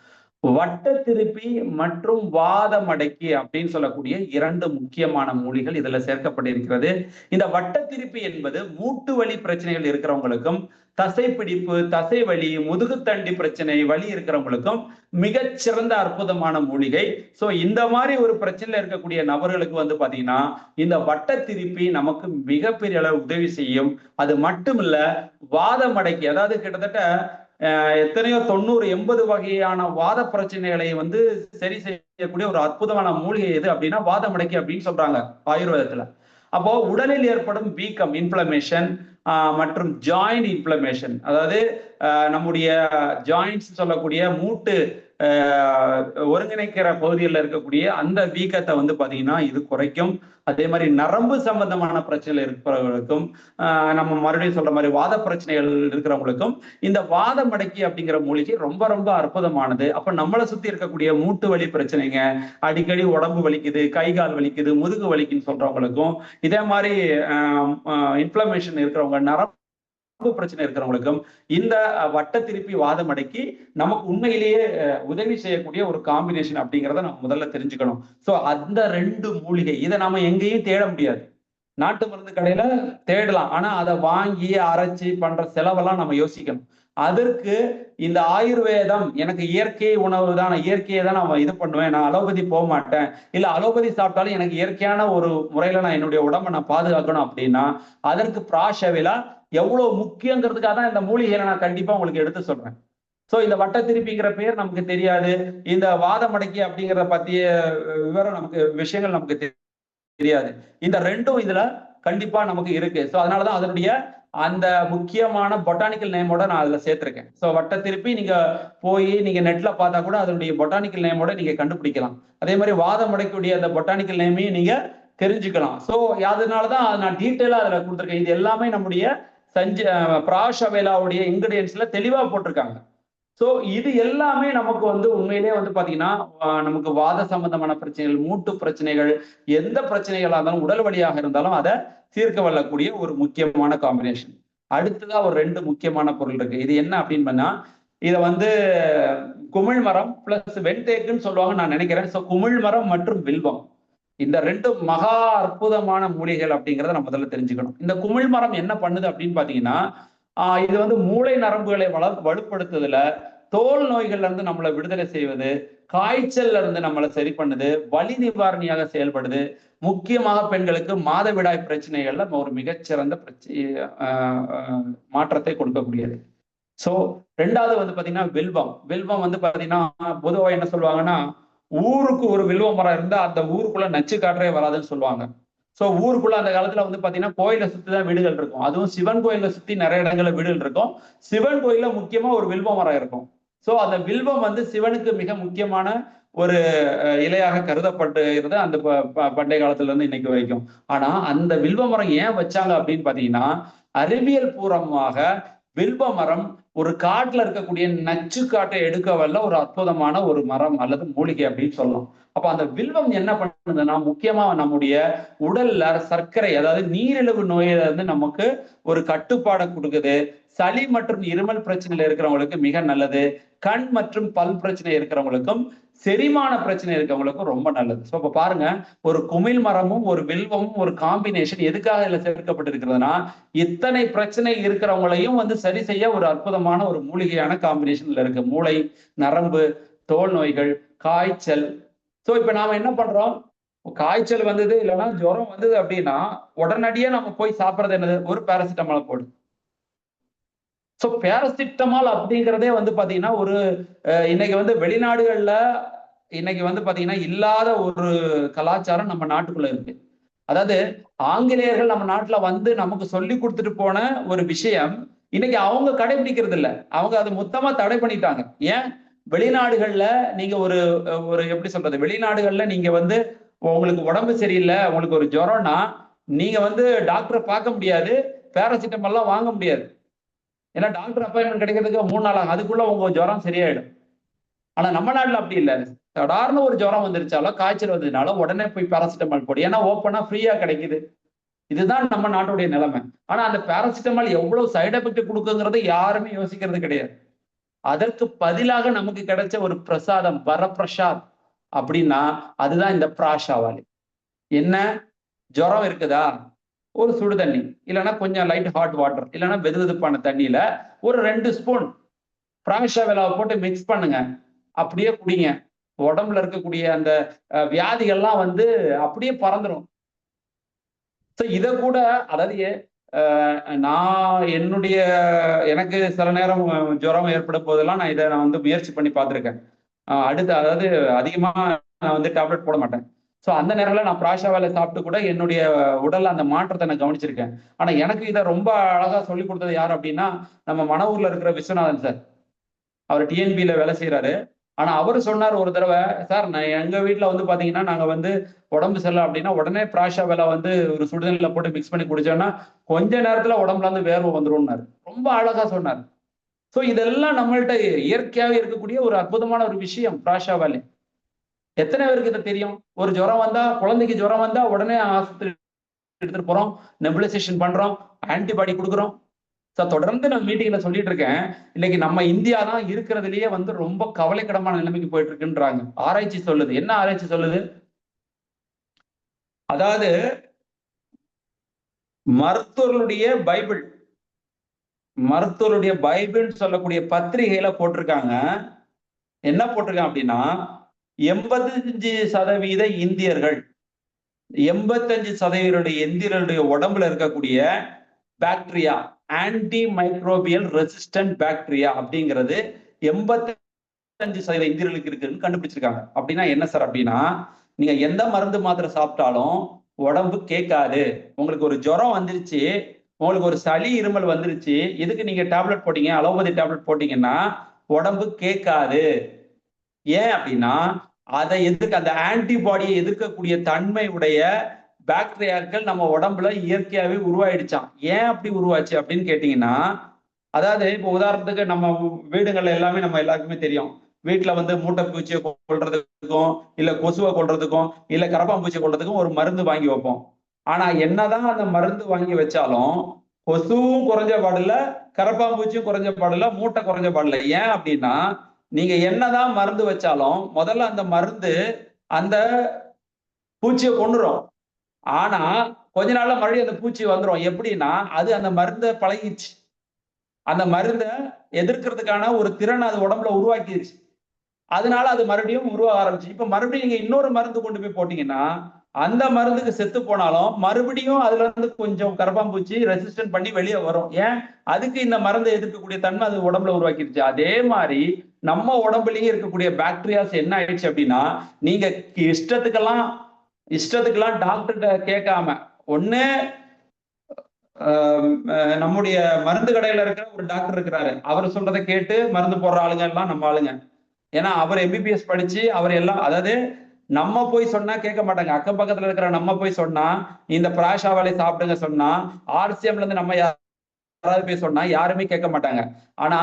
வட்ட திருப்பி மற்றும் வாதமடக்கி அப்படின்னு சொல்லக்கூடிய 2 முக்கியமான மூலிகள் இதுல சேர்க்கப்பட்டிருக்கிறது. இந்த வட்ட திருப்பி என்பது மூட்டு வலி பிரச்சனைகள் இருக்கிறவங்களுக்கும், தசைப்பிடிப்பு, தசை வலி, முதுகுத்தண்டி பிரச்சனை வலி இருக்கிறவங்களுக்கும் மிகச்சிறந்த அற்புதமான மூலிகை. சோ இந்த மாதிரி ஒரு பிரச்சனையில இருக்கக்கூடிய நபர்களுக்கு வந்து பாத்தீங்கன்னா இந்த வட்ட திருப்பி நமக்கு மிகப்பெரிய அளவு உதவி செய்யும். அது மட்டும் இல்ல, வாதமடக்கி, அதாவது கிட்டத்தட்ட எத்தனையோ 90-80 வகையான வாத பிரச்சனைகளை வந்து சரி செய்யக்கூடிய ஒரு அற்புதமான மூலிகை எது அப்படின்னா வாதமடக்கி அப்படின்னு சொல்றாங்க ஆயுர்வேதத்துல. அப்போ உடலில் ஏற்படும் வீக்கம், இன்ஃபிளமேஷன் மற்றும் ஜாயிண்ட் இன்ஃபிளமேஷன், அதாவது நம்முடைய ஜாயிண்ட்ஸ் சொல்லக்கூடிய மூட்டு ஒருங்கிணைக்கிற பகுதிகளில் இருக்கக்கூடிய அந்த வீக்கத்தை வந்து பாத்தீங்கன்னா இது குறைக்கும். அதே மாதிரி நரம்பு சம்பந்தமான பிரச்சனைகள் இருக்கிறவங்களுக்கும், நம்ம மறுபடியும் சொல்ற மாதிரி வாத பிரச்சனைகள் இருக்கிறவங்களுக்கும் இந்த வாதமடக்கி அப்படிங்கிற மூலிகை ரொம்ப ரொம்ப அற்புதமானது. அப்ப நம்மளை சுத்தி இருக்கக்கூடிய மூட்டு வலி பிரச்சனைங்க, அடிக்கடி உடம்பு வலிக்குது, கை கால் வலிக்குது, முதுகு வலிக்குன்னு சொல்றவங்களுக்கும், இதே மாதிரி இன்ஃபிளமேஷன் இருக்கிறவங்க, நரம்பு பிரச்சனை இருக்கிறவங்களுக்கும் இந்த வட்ட திருப்பி வாதமடக்கி நமக்கு உண்மையிலேயே உதவி செய்யக்கூடிய ஒரு காம்பினேஷன் அப்படிங்கிறத நம்ம முதல்ல தெரிஞ்சுக்கணும். சோ அந்த 2 மூலிகை இதை நாம எங்கேயும் தேட முடியாது. நாட்டு மருந்து கடையில தேடலாம், ஆனா அதை வாங்கி அரைச்சி பண்ற செலவெல்லாம் நம்ம யோசிக்கணும். அதற்கு இந்த ஆயுர்வேதம் எனக்கு இயற்கை உணவு தான், இயற்கையை தான் நான் இது பண்ணுவேன், நான் அலோபதி போக மாட்டேன், இல்ல அலோபதி சாப்பிட்டாலும் எனக்கு இயற்கையான ஒரு முறையில நான் என்னுடைய உடம்பை நான் பாதுகாக்கணும் அப்படின்னா அதற்கு ப்ராஷாவேலா எவ்வளவு முக்கியங்கிறதுக்காக தான் இந்த மூலிகைகளை நான் கண்டிப்பா உங்களுக்கு எடுத்து சொல்றேன். சோ இந்த வட்ட திருப்பிங்கிற பேர் நமக்கு தெரியாது, இந்த வாதமடக்கி அப்படிங்கிறத பத்திய விவரம் நமக்கு விஷயங்கள் நமக்கு தெரியாது. இந்த 2ம் இதுல கண்டிப்பா நமக்கு இருக்கு. சோ அதனாலதான் அதனுடைய அந்த முக்கியமான பொட்டானிக்கல் நேமோட நான் அதுல சேர்த்திருக்கேன். சோ வட்ட திருப்பி நீங்க போய் நீங்க நெட்ல பார்த்தா கூட அதனுடைய பொட்டானிக்கல் நேமோட நீங்க கண்டுபிடிக்கலாம். அதே மாதிரி வாதமடக்கூடிய அந்த பொட்டானிக்கல் நேமையும் நீங்க தெரிஞ்சுக்கலாம். சோ அதனாலதான் நான் டீட்டெயிலா அதுல கொடுத்துருக்கேன். இது எல்லாமே நம்முடைய ப்ராஷாவேலாவுடைய இன்கிரியன்ஸ்ல தெளிவா போட்டிருக்காங்க. சோ இது எல்லாமே நமக்கு வந்து உண்மையிலேயே வந்து பாத்தீங்கன்னா நமக்கு வாத சம்பந்தமான பிரச்சனைகள், மூட்டு பிரச்சனைகள், எந்த பிரச்சனைகளா இருந்தாலும், உடல் வலியாக இருந்தாலும் அதை தீர்க்க வல்லக்கூடிய ஒரு முக்கியமான காம்பினேஷன். அடுத்ததா ஒரு 2 முக்கியமான பொருள் இருக்கு. இது என்ன அப்படின்னு பண்ணா, இதை வந்து குமிழ் மரம் பிளஸ் வெண்தேக்குன்னு சொல்லுவாங்க நான் நினைக்கிறேன். சோ குமிழ் மரம் மற்றும் வில்வம், இந்த 2 மகா அற்புதமான மூலிகைகள் அப்படிங்கிறத நம்ம முதல்ல தெரிஞ்சுக்கணும். இந்த குமிழ் மரம் என்ன பண்ணுது அப்படின்னு பாத்தீங்கன்னா இது வந்து மூளை நரம்புகளை வலுப்படுத்துதல, தோல் நோய்கள்ல இருந்து நம்மளை விடுதலை செய்வது, காய்ச்சல்ல இருந்து நம்மளை சரி பண்ணுது, வலி நிவாரணியாக செயல்படுது. முக்கியமாக பெண்களுக்கு மாதவிடாய் பிரச்சனைகள்ல ஒரு மிகச்சிறந்த மாற்றத்தை கொடுக்கக்கூடியது. சோ 2வது வந்து பாத்தீங்கன்னா வில்வம். வில்வம் வந்து பாத்தீங்கன்னா பொதுவா என்ன சொல்லுவாங்கன்னா, ஊருக்கு ஒரு வில்வ மரம் இருந்தா அந்த ஊருக்குள்ள நச்சு காற்றே வராதுன்னு சொல்லுவாங்க. சோ ஊருக்குள்ள அந்த காலத்துல வந்து பாத்தீங்கன்னா கோயிலை சுத்திதான் வீடுகள் இருக்கும். அதுவும் சிவன் கோயிலை சுத்தி நிறைய இடங்கள்ல வீடுகள் இருக்கும். சிவன் கோயில்ல முக்கியமா ஒரு வில்வ மரம் இருக்கும். சோ அந்த வில்வம் வந்து சிவனுக்கு மிக முக்கியமான ஒரு இலையாக கருதப்படுகிறது அந்த பண்டைய காலத்துல இருந்து இன்னைக்கு வரைக்கும். ஆனா அந்த வில்வ மரம் ஏன் வச்சாங்க அப்படின்னு பாத்தீங்கன்னா, அறிவியல் பூர்வமாக வில்வ மரம் ஒரு காட்டுல இருக்கக்கூடிய நச்சு காட்டை எடுக்க வல்ல ஒரு அற்புதமான ஒரு மரம் அல்லது மூலிகை அப்படின்னு சொல்லலாம். அப்ப அந்த வில்வம் என்ன பண்ணுதுன்னா, முக்கியமா நம்முடைய உடல்ல சர்க்கரை, அதாவது நீரிழிவு நோயில இருந்து நமக்கு ஒரு கட்டுப்பாடை கொடுக்குது. சளி மற்றும் இருமல் பிரச்சனையில இருக்கிறவங்களுக்கு மிக நல்லது. கண் மற்றும் பல் பிரச்சனை இருக்கிறவங்களுக்கும், செரிமான பிரச்சனை இருக்கிறவங்களுக்கும் ரொம்ப நல்லது. சோ இப்ப பாருங்க, ஒரு குமிழ் மரமும் ஒரு வில்வமும் ஒரு காம்பினேஷன் எதுக்காக இதுல சேர்க்கப்பட்டிருக்கிறதுனா, இத்தனை பிரச்சனை இருக்கிறவங்களையும் வந்து சரி செய்ய ஒரு அற்புதமான ஒரு மூலிகையான காம்பினேஷன்ல இருக்கு. மூளை, நரம்பு, தோல் நோய்கள், காய்ச்சல். சோ இப்ப நாம என்ன பண்றோம், காய்ச்சல் வந்தது இல்லைன்னா ஜுரம் வந்தது அப்படின்னா உடனடியா நம்ம போய் சாப்பிடுறது என்னது, ஒரு பேராசிட்டமால் போடு. சோ பேராசிட்டமால் அப்படிங்கிறதே வந்து பாத்தீங்கன்னா ஒரு இன்னைக்கு வந்து வெளிநாடுகள்ல இன்னைக்கு வந்து பாத்தீங்கன்னா இல்லாத ஒரு கலாச்சாரம் நம்ம நாட்டுக்குள்ள இருக்கு. அதாவது ஆங்கிலேயர்கள் நம்ம நாட்டுல வந்து நமக்கு சொல்லி கொடுத்துட்டு போன ஒரு விஷயம் இன்னைக்கு அவங்க கடைபிடிக்கிறது இல்ல. அவங்க அதை மொத்தமா தடை பண்ணிட்டாங்க. ஏன், வெளிநாடுகள்ல நீங்க ஒரு ஒரு எப்படி சொல்றது, வெளிநாடுகள்ல நீங்க வந்து உங்களுக்கு உடம்பு சரியில்லை, உங்களுக்கு ஒரு ஜுரம்னா நீங்க வந்து டாக்டரை பார்க்க முடியாது, பேராசிட்டமால்லாம் வாங்க முடியாது. ஏன்னா டாக்டர் அப்பாயின்மெண்ட் கிடைக்கிறதுக்கு 3 நாள் ஆகும். அதுக்குள்ள உங்க ஜுரம் சரியாயிடும். ஆனா நம்ம நாட்டுல அப்படி இல்லை. சாதாரண ஒரு ஜுரம் வந்துருச்சாலும் காய்ச்சல் வந்ததுனால உடனே போய் பேராசிட்டமால் போடு. ஏன்னா ஓப்பனா ஃப்ரீயா கிடைக்குது. இதுதான் நம்ம நாட்டுடைய நிலைமை. ஆனா அந்த பேராசிட்டமால் எவ்வளவு சைடு எஃபெக்ட் கொடுக்குங்கிறது யாருமே யோசிக்கிறது கிடையாது. அதற்கு பதிலாக நமக்கு கிடைச்ச ஒரு பிரசாதம், வரப்பிரசாத் அப்படின்னா அதுதான் இந்த பிராஷாவாலி. என்ன, ஜுரம் இருக்குதா, ஒரு சுடு தண்ணி இல்லைன்னா கொஞ்சம் லைட் ஹாட் வாட்டர் இல்லைன்னா வெதுவெதுப்பான தண்ணியில ஒரு 2 ஸ்பூன் பிராஷாவேலாவை போட்டு மிக்ஸ் பண்ணுங்க, அப்படியே குடிங்க. உடம்புல இருக்கக்கூடிய அந்த வியாதிகள்லாம் வந்து அப்படியே பறந்துடும். இத கூட, அதாவது நான் என்னுடைய எனக்கு சில நேரம் ஜுரம் ஏற்படும் போதெல்லாம் நான் இதை வந்து முயற்சி பண்ணி பார்த்துருக்கேன். அடுத்து அதாவது அதிகமா நான் வந்து டேப்லெட் போட மாட்டேன். ஸோ அந்த நேரத்துல நான் பிராஷாவேலை சாப்பிட்டு கூட என்னுடைய உடல்ல அந்த மாற்றத்தை நான் கவனிச்சிருக்கேன். ஆனா எனக்கு இதை ரொம்ப அழகா சொல்லி கொடுத்தது யார் அப்படின்னா, நம்ம மணவூர்ல இருக்கிற விஸ்வநாதன் சார். அவர் டிஎன்பியில வேலை செய்யறாரு. ஆனா அவரு சொன்னார் ஒரு தடவை, சார் நான் எங்க வீட்டுல வந்து பாத்தீங்கன்னா நாங்க வந்து உடம்பு சரியில்லை அப்படின்னா உடனே பிராஷாவேலை வந்து ஒரு சுடுதண்ணில போட்டு மிக்ஸ் பண்ணி குடிச்சோம்னா கொஞ்ச நேரத்துல உடம்புல இருந்து வேர்வை வந்துரும்னாரு. ரொம்ப அழகா சொன்னார். சோ இதெல்லாம் நம்மள்ட்ட இயற்கையாவே இருக்கக்கூடிய ஒரு அற்புதமான ஒரு விஷயம் பிராஷாவேலை. எத்தனை பேருக்கு இது தெரியும்? ஒரு ஜுரம் வந்தா, குழந்தைக்கு ஜுரம் வந்தா உடனே ஆஸ்பத்திரி எடுத்துட்டு போறோம், நெபுலைசேஷன் பண்றோம், ஆன்டிபாடி கொடுக்குறோம். தொடர்ந்து நான் மீட்டிங்ல சொல்லிட்டு இருக்கேன், இன்னைக்கு நம்ம இந்தியா தான் இருக்கிறதுலயே வந்து ரொம்ப கவலைக்கிடமான நிலைமைக்கு போயிட்டு இருக்குன்றாங்க. ஆராய்ச்சி சொல்லுது. என்ன ஆராய்ச்சி சொல்லுது? அதாவது மருத்துவர்களுடைய பைபிள் சொல்லக்கூடிய பத்திரிகையில போட்டிருக்காங்க. என்ன போட்டிருக்காங்க அப்படின்னா, 85% இந்தியர்கள், 85% இந்தியர்களுடைய உடம்புல இருக்கக்கூடிய bacteria, anti microbial resistant bacteria அப்படிங்கிறது 85% இந்தியர்களுக்கு இருக்குன்னு கண்டுபிடிச்சிருக்காங்க. அப்படின்னா என்ன சார் அப்படின்னா, நீங்க எந்த மருந்து மாத்திரை சாப்பிட்டாலும் உடம்பு கேட்காது. உங்களுக்கு ஒரு ஜுரம் வந்துருச்சு, உங்களுக்கு ஒரு சளி இருமல் வந்துருச்சு, எதுக்கு நீங்க டேப்லெட் போட்டீங்க, அலோபதி டேப்லெட் போட்டீங்கன்னா உடம்பு கேட்காது. ஏன் அப்படின்னா அதை எதிர்க்க, அந்த ஆன்டிபாடியை எதிர்க்கக்கூடிய தன்மை உடைய பாக்டீரியாக்கள் நம்ம உடம்புல இயற்கையாவே உருவாயிடுச்சான். ஏன் அப்படி உருவாச்சு அப்படின்னு கேட்டீங்கன்னா, அதாவது இப்ப உதாரணத்துக்கு நம்ம வீடுகள்ல எல்லாமே நம்ம எல்லாருக்குமே தெரியும், வீட்டுல வந்து மூட்டை பூச்சியை கொல்றதுக்கும் இல்ல கொசுவை கொல்றதுக்கும் இல்ல கரப்பாம்பூச்சியை கொல்றதுக்கும் ஒரு மருந்து வாங்கி வைப்போம். ஆனா என்னதான் அந்த மருந்து வாங்கி வச்சாலும் கொசுவும் குறைஞ்ச பாடுல, கரப்பாம்பூச்சியும் குறைஞ்ச பாடுல, மூட்டை குறைஞ்ச பாடுல. ஏன் அப்படின்னா, நீங்க என்னதான் மருந்து வச்சாலும் முதல்ல அந்த மருந்து அந்த பூச்சியை கொன்னுரும். ஆனா கொஞ்ச நாள்ல மறுபடியும் அந்த பூச்சி வந்துடும். எப்படின்னா அது அந்த மருந்தை பழகிடுச்சு. அந்த மருந்தை எதிர்க்கிறதுக்கான ஒரு திறன் அது உடம்புல உருவாக்கிடுச்சு. அதனால அது மறுபடியும் உருவாக ஆரம்பிச்சு. இப்ப மறுபடியும் நீங்க இன்னொரு மருந்து கொண்டு போய் போட்டீங்கன்னா அந்த மருந்துக்கு செத்து போனாலும் மறுபடியும் அதுல இருந்து கொஞ்சம் கரப்பாம்பூச்சி ரெசிஸ்டன்ட் பண்ணி வெளியே வரும். ஏன்? அதுக்கு இந்த மருந்தை எதிர்க்கக்கூடிய தன்மை அது உடம்புல உருவாக்கிடுச்சு. அதே மாதிரி நம்ம உடம்புலயே இருக்கக்கூடிய பாக்டீரியாஸ் என்ன ஆயிடுச்சு அப்படின்னா, நீங்க இஷ்டத்துக்கெல்லாம் டாக்டர்கிட்ட கேட்காம ஒண்ணு நம்முடைய மருந்து கடையில இருக்கிற ஒரு டாக்டர் இருக்கிறாரு, அவர் சொல்றதை கேட்டு மருந்து போடுற ஆளுங்க எல்லாம் நம்ம ஆளுங்க. ஏன்னா அவர் எம்பிபிஎஸ் படிச்சு அவர் எல்லாம், அதாவது நம்ம போய் சொன்னா கேட்க மாட்டாங்க. அக்கம் பக்கத்துல இருக்கிற நம்ம போய் சொன்னா இந்த பிராஷாவலை சாப்பிடுங்க சொன்னா, ஆர்சிஎம்ல இருந்து நம்ம யாராவது போய் சொன்னா யாருமே கேட்க மாட்டாங்க. ஆனா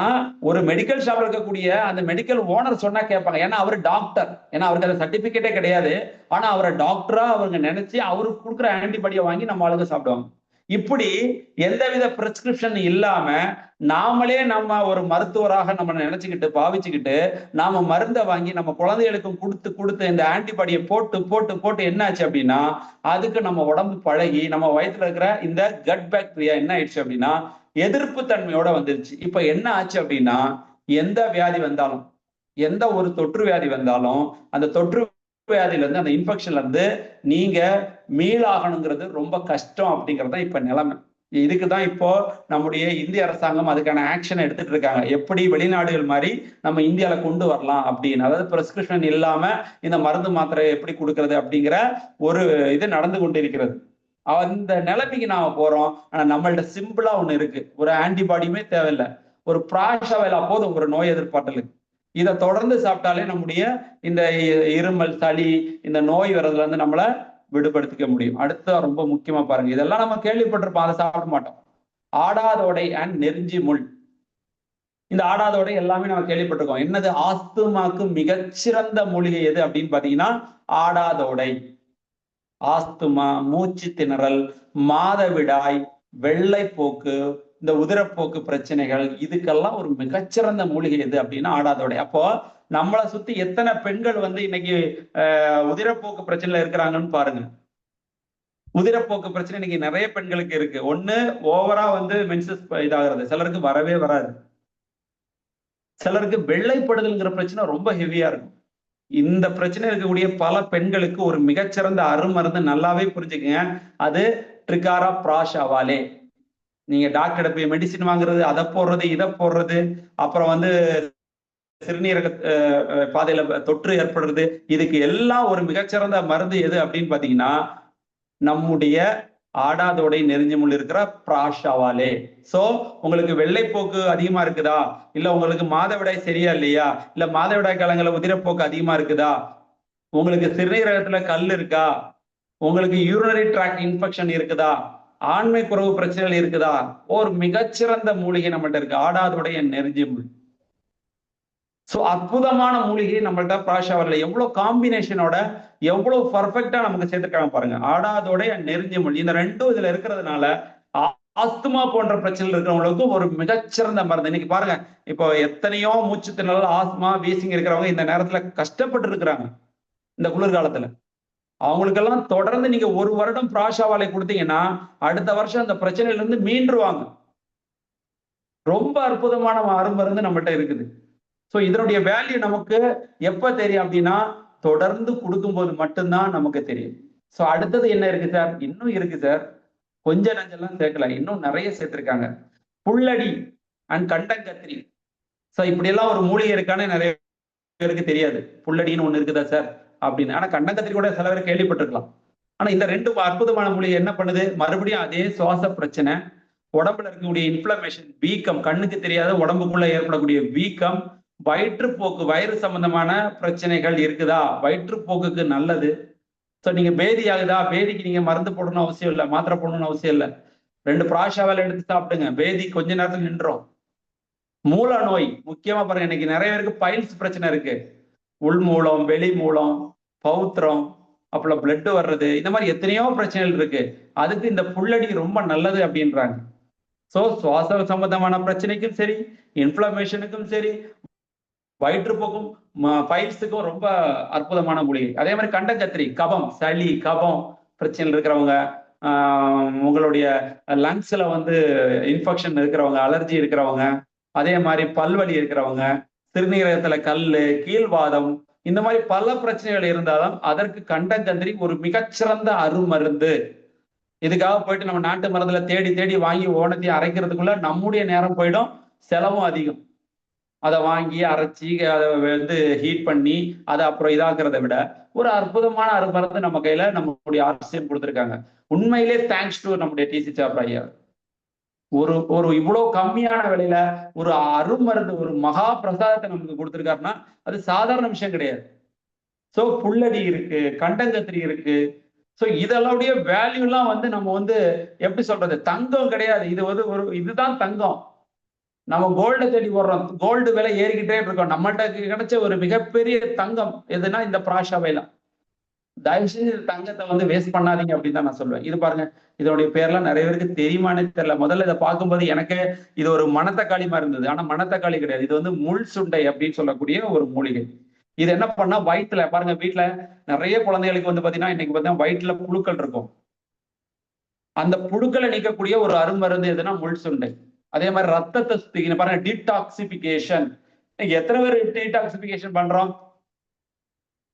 ஒரு மெடிக்கல் ஷாப்ல இருக்கக்கூடிய அந்த மெடிக்கல் ஓனர் சொன்னா கேட்பாங்க. ஏன்னா அவர் டாக்டர், ஏன்னா அவருக்கு அந்த சர்டிபிகேட்டே கிடையாது. ஆனா அவரை டாக்டரா அவங்க நினைச்சு அவருக்கு கொடுக்குற ஆன்டிபாடியை வாங்கி நம்ம ஆளுங்க சாப்பிடுவாங்க. இப்படி எந்தவித பிரிஸ்கிரிப்ஷன் இல்லாம நாமளே நம்ம ஒரு மருத்துவராக நம்ம நினைச்சுக்கிட்டு பாவிச்சுக்கிட்டு நாம மருந்தை வாங்கி நம்ம குழந்தைகளுக்கும் கொடுத்து இந்த ஆன்டிபாடியை போட்டு என்ன ஆச்சு அப்படின்னா, அதுக்கு நம்ம உடம்பு பழகி நம்ம வயிற்றுல இருக்கிற இந்த கட் பாக்டீரியா என்ன ஆயிடுச்சு அப்படின்னா எதிர்ப்பு தன்மையோட வந்துருச்சு. இப்ப என்ன ஆச்சு அப்படின்னா, எந்த வியாதி வந்தாலும், எந்த ஒரு தொற்று வியாதி வந்தாலும் அந்த தொற்று வியாதியில இருந்து அந்த இன்ஃபெக்ஷன்ல இருந்து நீங்க மீளாகணுங்கிறது ரொம்ப கஷ்டம் அப்படிங்கிறது தான் இப்ப நிலைமை. இதுக்குதான் இப்போ நம்முடைய இந்திய அரசாங்கம் அதுக்கான ஆக்ஷன் எடுத்துட்டு இருக்காங்க. எப்படி வெளிநாடுகள் மாதிரி நம்ம இந்தியாவில கொண்டு வரலாம் அப்படின்னு, அதாவது பிரிஸ்கிரிப்ஷன் இல்லாம இந்த மருந்து மாத்திரை எப்படி கொடுக்கறது அப்படிங்கிற ஒரு இது நடந்து கொண்டு இருக்கிறது. அந்த நிலைமைக்கு நாம போறோம். ஆனா நம்மள்ட்ட சிம்பிளா ஒண்ணு இருக்கு, ஒரு ஆன்டிபாடியுமே தேவையில்லை, ஒரு பிராஷாவெலா போதும் ஒரு நோய் எதிர்ப்பாற்றலுக்கு. இதை தொடர்ந்து சாப்பிட்டாலே நம்முடைய இந்த இருமல் சளி இந்த நோய் வர்றதுல இருந்து நம்மள விடுபடுத்திக்க முடியும். அடுத்த ரொம்ப முக்கியமா பாருங்க, இதெல்லாம் நம்ம கேள்விப்பட்டிருப்போம், அதை சாப்பிட மாட்டோம். ஆடாதோடை அண்ட் நெருஞ்சி முள். இந்த ஆடாதோடை எல்லாமே நம்ம கேள்விப்பட்டிருக்கோம். என்னது? ஆஸ்துமாக்கு மிகச்சிறந்த மூலிகை எது அப்படின்னு பாத்தீங்கன்னா ஆடாதோடை. ஆஸ்துமா, மூச்சு திணறல், மாதவிடாய், வெள்ளைப்போக்கு, இந்த உதிரப்போக்கு பிரச்சனைகள், இதுக்கெல்லாம் ஒரு மிகச்சிறந்த மூலிகை எது அப்படின்னா ஆடாதோடை. அப்போ நம்மளை சுத்தி எத்தனை பெண்கள் இன்னைக்கு உதிரப்போக்கு பிரச்சனையில இருக்கிறாங்கன்னு பாருங்க. உதிரப்போக்கு பிரச்சனை இன்னைக்கு நிறைய பெண்களுக்கு இருக்கு. ஒண்ணு, ஓவரா மென்சஸ் இதாகிறது, சிலருக்கு வரவே வராது. சிலருக்கு வெள்ளைப்படுதல்ங்கிற பிரச்சனை ரொம்ப ஹெவியா இருக்கும். இந்த பிரச்சனை இருக்கக்கூடிய பல பெண்களுக்கு ஒரு மிகச்சிறந்த அருமருந்து, நல்லாவே புரிஞ்சுக்கங்க, அது ட்ரிகாரா பிராஷாவாலே. நீங்க டாக்டர் போய் மெடிசின் வாங்குறது, அதை போடுறது, இதை போடுறது, அப்புறம் சிறுநீரக பாதையில தொற்று ஏற்படுறது, இதுக்கு எல்லாம் ஒரு மிகச்சிறந்த மருந்து எது அப்படின்னு பாத்தீங்கன்னா நம்முடைய ஆடாதோடை நெருஞ்சி முள் இருக்கிற பிராஷாவாலே. சோ உங்களுக்கு வெள்ளைப்போக்கு அதிகமா இருக்குதா, இல்ல உங்களுக்கு மாதவிடாய் சரியா இல்லையா, இல்ல மாதவிடாய் காலங்களில் உதிரப்போக்கு அதிகமா இருக்குதா, உங்களுக்கு சிறுநீரகத்துல கல் இருக்கா, உங்களுக்கு யூரினரி ட்ராக் இன்ஃபெக்ஷன் இருக்குதா, ஆண்மை குறைவு பிரச்சனைகள் இருக்குதா, ஒரு மிகச்சிறந்த மூலிகை நம்மள்ட்ட இருக்கு, ஆடாதோடைய நெருஞ்சி முள். சோ அற்புதமான மூலிகை நம்மள்ட்ட பிராஷாவாலே. எவ்வளவு காம்பினேஷனோட எவ்வளவு பர்ஃபெக்டா நமக்கு சேர்த்துருக்காங்க பாருங்க. ஆடாதோட நெருஞ்சி முள், இந்த ரெண்டும் இதுல இருக்கிறதுனால ஆஸ்துமா போன்ற பிரச்சனை இருக்கிறவங்களுக்கு ஒரு மிகச்சிறந்த மருந்து. இன்னைக்கு பாருங்க, இப்போ எத்தனையோ மூச்சு திணறல், ஆஸ்துமா, வீசிங் இருக்கிறவங்க இந்த நேரத்துல கஷ்டப்பட்டு இருக்கிறாங்க. இந்த குளிர்காலத்துல அவங்களுக்கெல்லாம் தொடர்ந்து நீங்க 1 வருடம் பிராஷாவாலை கொடுத்தீங்கன்னா அடுத்த வருஷம் அந்த பிரச்சனையில இருந்து மீண்டுருவாங்க. ரொம்ப அற்புதமான அருமருந்து நம்மகிட்ட இருக்குது. சோ இதனுடைய வேல்யூ நமக்கு எப்ப தெரியும் அப்படின்னா தொடர்ந்து கொடுக்கும்போது மட்டும்தான் நமக்கு தெரியும். சோ அடுத்தது என்ன இருக்கு சார்? இன்னும் இருக்கு சார், கொஞ்ச நஞ்செல்லாம் சேர்க்கல, இன்னும் நிறைய சேர்த்திருக்காங்க. புல்லடி அண்ட் கண்டங்கத்திரி. சோ இப்படி எல்லாம் ஒரு மூலிகை இருக்கான்னு நிறைய பேருக்கு தெரியாது. புல்லடின்னு ஒண்ணு இருக்குதா சார் அப்படின்னு. ஆனா கண்டங்கத்திரி கூட சில பேர் கேள்விப்பட்டிருக்கலாம். ஆனா இந்த 2 அற்புதமான மூலிகை என்ன பண்ணுது? மறுபடியும் அதே சுவாச பிரச்சனை, உடம்புல இருக்கக்கூடிய இன்ஃப்ளமேஷன், வீக்கம், கண்ணுக்கு தெரியாத உடம்புக்குள்ள ஏற்படக்கூடிய வீக்கம், வயிற்றுப்போக்கு, வயிறு சம்பந்தமான பிரச்சனைகள் இருக்குதா, வயிற்றுப்போக்குக்கு நல்லது. சோ நீங்க பேதி ஆகுதா, பேதிக்கு நீங்க மருந்து போடணும்னு அவசியம் இல்லை, மாத்திரை போடணும்னு அவசியம் இல்லை, 2 பிராஷாவாலை எடுத்து சாப்பிடுங்க, பேதி கொஞ்ச நேரத்துல நின்றோம். மூல நோய் முக்கியமா பாருங்க, இன்னைக்கு நிறைய பேருக்கு பைல்ஸ் பிரச்சனை இருக்கு, உள் மூலம், வெளி மூலம், பௌத்திரம், அப்புறம் பிளட் வர்றது, இந்த மாதிரி எத்தனையோ பிரச்சனைகள் இருக்கு. அதுக்கு இந்த புல்லடி ரொம்ப நல்லது அப்படின்றாங்க. சோ சுவாச சம்பந்தமான பிரச்சனைக்கும் சரி, இன்ஃப்ளமேஷனுக்கும் சரி, வயிற்றுப்போக்கும், பைல்ஸுக்கும் ரொம்ப அற்புதமான மூலிகை. அதே மாதிரி கண்டங்கத்திரி, கபம், சளி, கபம் பிரச்சனை இருக்கிறவங்க, உங்களுடைய லங்ஸ்ல வந்து இன்ஃபெக்ஷன் இருக்கிறவங்க, அலர்ஜி இருக்கிறவங்க, அதே மாதிரி பல்வலி இருக்கிறவங்க, சிறுநீரகத்துல கல்லு, கீழ்வாதம், இந்த மாதிரி பல பிரச்சனைகள் இருந்தாலும் அதற்கு கண்டங்கத்திரி ஒரு மிகச்சிறந்த அருமருந்து. இதுக்காக போயிட்டு நம்ம நாட்டு மருந்துல தேடி தேடி வாங்கி ஓனத்தையும் அரைக்கிறதுக்குள்ள நம்முடைய நேரம் போயிடும், செலவும் அதிகம். அதை வாங்கி அரைச்சி அதை வந்து ஹீட் பண்ணி அதை அப்புறம் இதாக்குறத விட ஒரு அற்புதமான அருமருந்து நம்ம கையில நம்மளுடைய ஆர்சிஎம் கொடுத்துருக்காங்க. உண்மையிலே தேங்க்ஸ் டு நம்முடைய டிசி சாப்ரா ஐயா. ஒரு ஒரு இவ்வளவு கம்மியான விலையில ஒரு அருமருந்து, ஒரு மகா பிரசாதத்தை நமக்கு கொடுத்துருக்காருன்னா அது சாதாரண விஷயம் கிடையாது. சோ புல்லடி இருக்கு, கண்டங்கத்திரி இருக்கு. சோ இதெல்லாவுடைய வேல்யூ எல்லாம் வந்து நம்ம வந்து எப்படி சொல்றது, தங்கம் கிடையாது. இது வந்து ஒரு இதுதான் தங்கம். நம்ம கோல்டை தேடி போடுறோம், கோல்டு விலை ஏறிக்கிட்டே இருக்கோம். நம்மகிட்ட கிடைச்ச ஒரு மிகப்பெரிய தங்கம் எதுனா இந்த பிராஷாவைலாம். தயவு செஞ்சு தங்கத்தை வந்து வேஸ்ட் பண்ணாதீங்க அப்படின்னு தான் நான் சொல்லுவேன். இது பாருங்க, இதோடைய பேர்லாம் நிறைய பேருக்கு தெரியுமானே தெரியல. முதல்ல இதை பார்க்கும்போது எனக்கு இது ஒரு மணத்தக்காளி மாதிரி இருந்தது. ஆனா மணத்தக்காளி கிடையாது, இது வந்து முள் சுண்டை அப்படின்னு சொல்லக்கூடிய ஒரு மூலிகை. இது என்ன பண்ணா வயிற்றுல பாருங்க, வீட்டுல நிறைய குழந்தைகளுக்கு வந்து பாத்தீங்கன்னா இன்னைக்கு பார்த்தீங்கன்னா வயிற்றுல புழுக்கள் இருக்கும். அந்த புழுக்களை நீக்கக்கூடிய ஒரு அருமருந்து எதுனா முள் சுண்டை. அதே மாதிரி ரத்தத்தை சுத்திக்கணும் பாருங்க, டீடாக்சிபிகேஷன். எத்தனை பேர் டீடாக்சிபிகேஷன் பண்றோம்?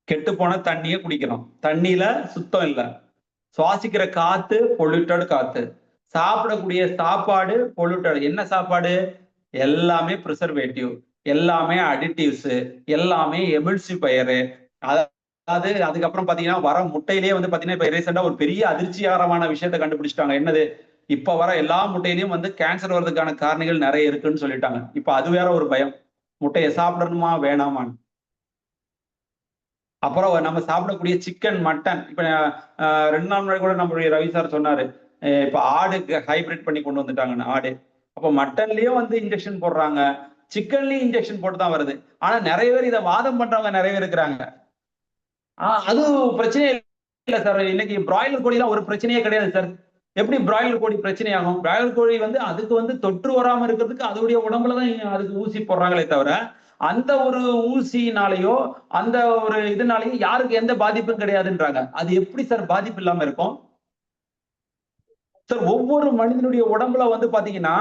கெட்டு போன தண்ணியை குடிக்கிறோம், தண்ணியில சுத்தம் இல்லை. சுவாசிக்கிற காத்து பொல்யூட்டட் காத்து, சாப்பிடக்கூடிய சாப்பாடு பொல்யூட்டட். என்ன சாப்பாடு? எல்லாமே ப்ரிசர்வேட்டிவ், எல்லாமே அடிட்டிவ்ஸ், எல்லாமே எமில்சிஃபயரு. அதாவது அதுக்கப்புறம் பாத்தீங்கன்னா வர முட்டையிலேயே வந்து பாத்தீங்கன்னா இப்ப ரீசெண்டா ஒரு பெரிய அதிர்ச்சிகரமான விஷயத்த கண்டுபிடிச்சிட்டாங்க. என்னது? இப்ப வர எல்லா முட்டையிலையும் வந்து கேன்சர் வர்றதுக்கான காரணிகள் நிறைய இருக்குன்னு சொல்லிட்டாங்க. இப்ப அது வேற ஒரு பயம், முட்டையை சாப்பிடணுமா வேணாமான்னு. அப்புறம் நம்ம சாப்பிடக்கூடிய சிக்கன், மட்டன். இப்ப 2 நாள் முன்னாடி கூட நம்மளுடைய ரவி சார் சொன்னாரு, இப்ப ஆடு ஹைபிரிட் பண்ணி கொண்டு வந்துட்டாங்கன்னு ஆடு. அப்ப மட்டன்லயும் வந்து இன்ஜெக்ஷன் போடுறாங்க, சிக்கன்லயும் இன்ஜெக்ஷன் போட்டு தான் வருது. ஆனா நிறைய பேர் இதை வாதம் பண்றவங்க நிறைய பேர் இருக்கிறாங்க. அது பிரச்சனையே இல்லை சார். இன்னைக்கு பிராய்லர் கோழிலாம் ஒரு பிரச்சனையே கிடையாது சார். எப்படி பிராய்லர் கோழி பிரச்சனை ஆகும்? பிராய்லர் கோழி வந்து அதுக்கு வந்து தொற்று வராம இருக்கிறதுக்கு அதோடைய உடம்புலதான் அதுக்கு ஊசி போடுறாங்களே தவிர அந்த ஒரு ஊசினாலேயோ அந்த ஒரு இதனாலேயோ யாருக்கு எந்த பாதிப்பும் கிடையாதுன்றாங்க. அது எப்படி சார் பாதிப்பு இல்லாம இருக்கும் சார்? ஒவ்வொரு மனிதனுடைய உடம்புல வந்து பாத்தீங்கன்னா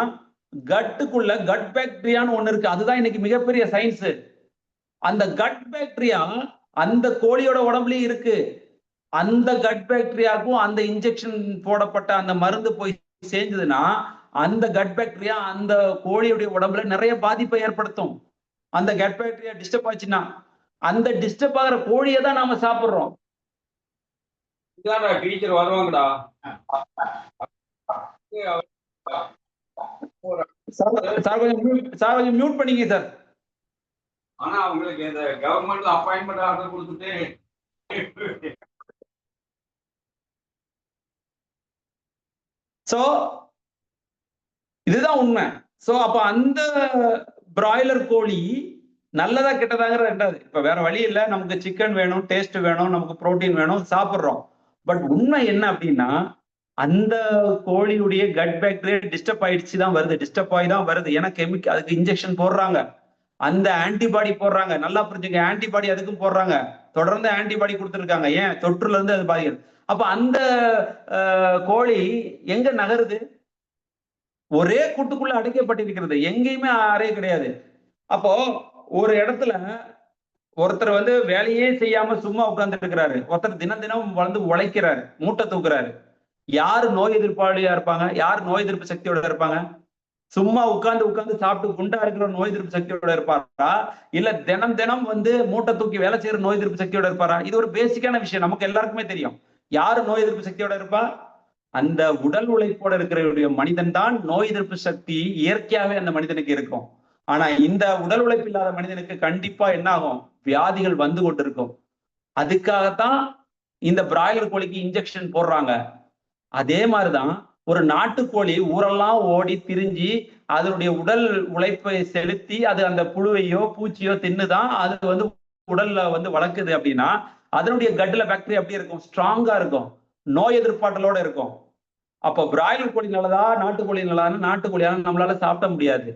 கட்டுக்குள்ள கட் பாக்டீரியான்னு ஒண்ணு இருக்கு. அதுதான் இன்னைக்கு மிகப்பெரிய சயின்ஸ். அந்த கட் பாக்டீரியா அந்த கோழியோட உடம்புலயும் இருக்கு. அந்த கட் பாக்டீரியாவுக்கும் அந்த இன்ஜெக்ஷன் போடப்பட்ட அந்த மருந்து போய் சேர்ந்ததுன்னா அந்த கட் பாக்டீரியா அந்த கோழியுடைய உடம்புல நிறைய பாதிப்பை ஏற்படுத்தும். அந்த கட் பாக்டீரியா டிஸ்டர்ப் ஆச்சுன்னா அந்த டிஸ்டர்ப் ஆகிற கோழியை தான் நாம சாப்பிடுறோம். டீச்சர் வருவாங்கடா. சார் கொஞ்சம் மியூட் பண்ணிங்க சார். ஆனா உங்களுக்கு இந்த கவர்மெண்ட் அப்பாயின்மெண்ட் ஆர்டர் கொடுத்துட்டு சோ இதுதான் உண்மை. சோ அப்ப அந்த பிராய்லர் கோழி நல்லதா கெட்டதாங்கிற ரெண்டாவது. இப்ப வேற வழி இல்லை, நமக்கு சிக்கன் வேணும், டேஸ்ட் வேணும், நமக்கு புரோட்டீன் வேணும், சாப்பிடுறோம். பட் உண்மை என்ன அப்படின்னா அந்த கோழியுடைய கட் பாக்டீரியா டிஸ்டர்ப் ஆயிடுச்சு தான் வருது, டிஸ்டர்ப் ஆகி தான் வருது. ஏன்னா கெமிக்கல், அதுக்கு இன்ஜெக்ஷன் போடுறாங்க, அந்த ஆன்டிபாடி போடுறாங்க. நல்லா புரிஞ்சுங்க, ஆன்டிபாடி அதுக்கும் போடுறாங்க, தொடர்ந்து ஆன்டிபாடி கொடுத்துருக்காங்க. ஏன்? தொற்றுல இருந்து அது பாதிக்குது. அப்ப அந்த கோழி எங்க நகருது? ஒரே கூட்டுக்குள்ள அடைக்கப்பட்டிருக்கிறது, எங்கேயுமே அறைய கிடையாது. அப்போ ஒரு இடத்துல ஒருத்தர் வந்து வேலையே செய்யாம சும்மா உட்கார்ந்து இருக்கிறாரு, ஒருத்தர் தினம் தினம் வந்து உழைக்கிறாரு, மூட்டை தூக்குறாரு. யாரு நோய் எதிர்ப்பாளியா இருப்பாங்க? யார் நோய் எதிர்ப்பு சக்தியோட இருப்பாங்க? சும்மா உட்கார்ந்து சாப்பிட்டு குண்டா இருக்கிற நோய் எதிர்ப்பு சக்தியோட இருப்பாரா, இல்ல தினம் தினம் வந்து மூட்டை தூக்கி வேலை செய்யற நோய் எதிர்ப்பு சக்தியோட இருப்பாரா? இது ஒரு பேசிக்கான விஷயம், நமக்கு எல்லாருக்குமே தெரியும். யாரு நோய் எதிர்ப்பு சக்தியோட இருப்பா? அந்த உடல் உழைப்போட இருக்கிற மனிதன் தான் நோய் எதிர்ப்பு சக்தி இயற்கையாவே அந்த மனிதனுக்கு இருக்கும். ஆனா இந்த உடல் உழைப்பு இல்லாத மனிதனுக்கு கண்டிப்பா என்ன ஆகும்? வியாதிகள் வந்து கொண்டிருக்கும். அதுக்காகத்தான் இந்த பிராய்லர் கோழிக்கு இன்ஜெக்ஷன் போடுறாங்க. அதே மாதிரிதான் ஒரு நாட்டுக்கோழி ஊரெல்லாம் ஓடி திரிஞ்சு அதனுடைய உடல் உழைப்பை செலுத்தி அது அந்த புழுவையோ பூச்சியோ தின்னுதான் அது வந்து உடல்ல வந்து வளர்க்குது. அப்படின்னா அதனுடைய கட்ல பாக்டீரியா எப்படி இருக்கும்? ஸ்ட்ராங்கா இருக்கும், நோய் எதிர்ப்பாற்றலோட இருக்கும். அப்போ பிராய்லர் கோழி நல்லதா நாட்டுக்கோழி நல்லதான்னு நாட்டுக்கோழியால நம்மளால சாப்பிட முடியாது.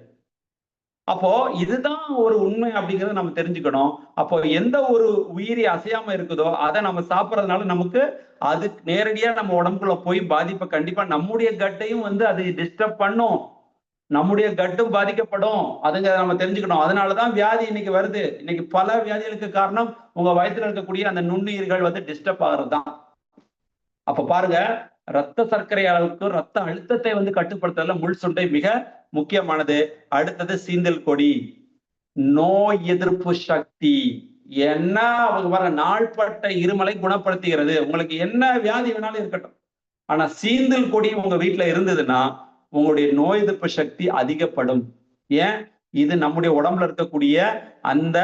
அப்போ இதுதான் ஒரு உண்மை அப்படிங்கறத நம்ம தெரிஞ்சுக்கணும். அப்போ எந்த ஒரு உயிரி அசையாம இருக்குதோ அதை நம்ம சாப்பிட்றதுனால நமக்கு அது நேரடியா நம்ம உடம்புக்குள்ள போய் பாதிப்பை கண்டிப்பா நம்முடைய கட்டையும் வந்து அது டிஸ்டர்ப் பண்ணும், நம்முடைய கட்டும் பாதிக்கப்படும். அதுங்க நம்ம தெரிஞ்சுக்கணும். அதனாலதான் வியாதி இன்னைக்கு வருது. இன்னைக்கு பல வியாதிகளுக்கு காரணம் உங்க வயித்துல இருக்கக்கூடிய அந்த நுண்ணுயிர்கள் வந்து டிஸ்டர்ப் ஆகுறதுதான். அப்ப பாருங்க, ரத்த சர்க்கரை அளவுக்கு ரத்த அழுத்தத்தை வந்து கட்டுப்படுத்துறதுல முள் சுண்டை மிக முக்கியமானது. அடுத்தது சீந்தல் கொடி, நோய் எதிர்ப்பு சக்தி. என்ன அவங்க பாருங்க, நாள்பட்ட இருமலை குணப்படுத்துகிறது. உங்களுக்கு என்ன வியாதி வேணாலும் இருக்கட்டும், ஆனா சீந்தல் கொடி உங்க வீட்டுல இருந்ததுன்னா உங்களுடைய நோய் எதிர்ப்பு சக்தி அதிகப்படும். ஏன்? இது நம்முடைய உடம்புல இருக்கக்கூடிய அந்த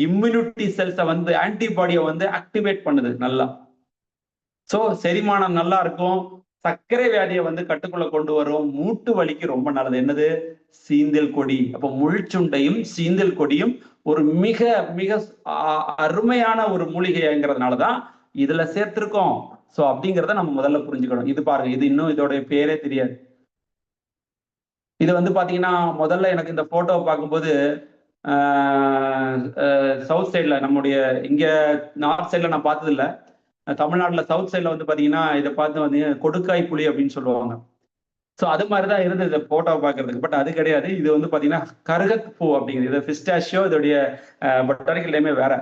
இம்யூனிட்டி செல்ஸை வந்து ஆன்டிபாடியை வந்து ஆக்டிவேட் பண்ணுது நல்லா. சோ செரிமானம் நல்லா இருக்கும், சர்க்கரை வியாதியை வந்து கட்டுக்குள்ள கொண்டு வரும், மூட்டு வலிக்கு ரொம்ப நல்லது. என்னது? சீந்தல் கொடி. அப்போ முள்சுண்டையும் சீந்தல் கொடியும் ஒரு மிக மிக அருமையான ஒரு மூலிகைங்கிறதுனாலதான் இதுல சேர்த்திருக்கோம். சோ அப்படிங்கிறத நம்ம முதல்ல புரிஞ்சுக்கணும். இது பாருங்க, இது இன்னும் இதோடைய பேரே தெரியாது. இது வந்து பாத்தீங்கன்னா முதல்ல எனக்கு இந்த போட்டோவை பார்க்கும்போது சவுத் சைட்ல, நம்முடைய இங்க நார்த் சைட்ல நான் பார்த்தது இல்லை, தமிழ்நாட்டுல சவுத் சைட்ல வந்து பாத்தீங்கன்னா இதை பார்த்து வந்து கொடுக்காய் புளி அப்படின்னு சொல்லுவாங்க. ஸோ அது மாதிரிதான் இருந்தது இந்த போட்டோவை பார்க்கறதுக்கு. பட் அது கிடையாது. இது வந்து பாத்தீங்கன்னா கர்கத் பூ அப்படிங்கிறது. இது பிஸ்டாஷியோ, இதோடைய பொட்டானிக்கல் நேமே வேற.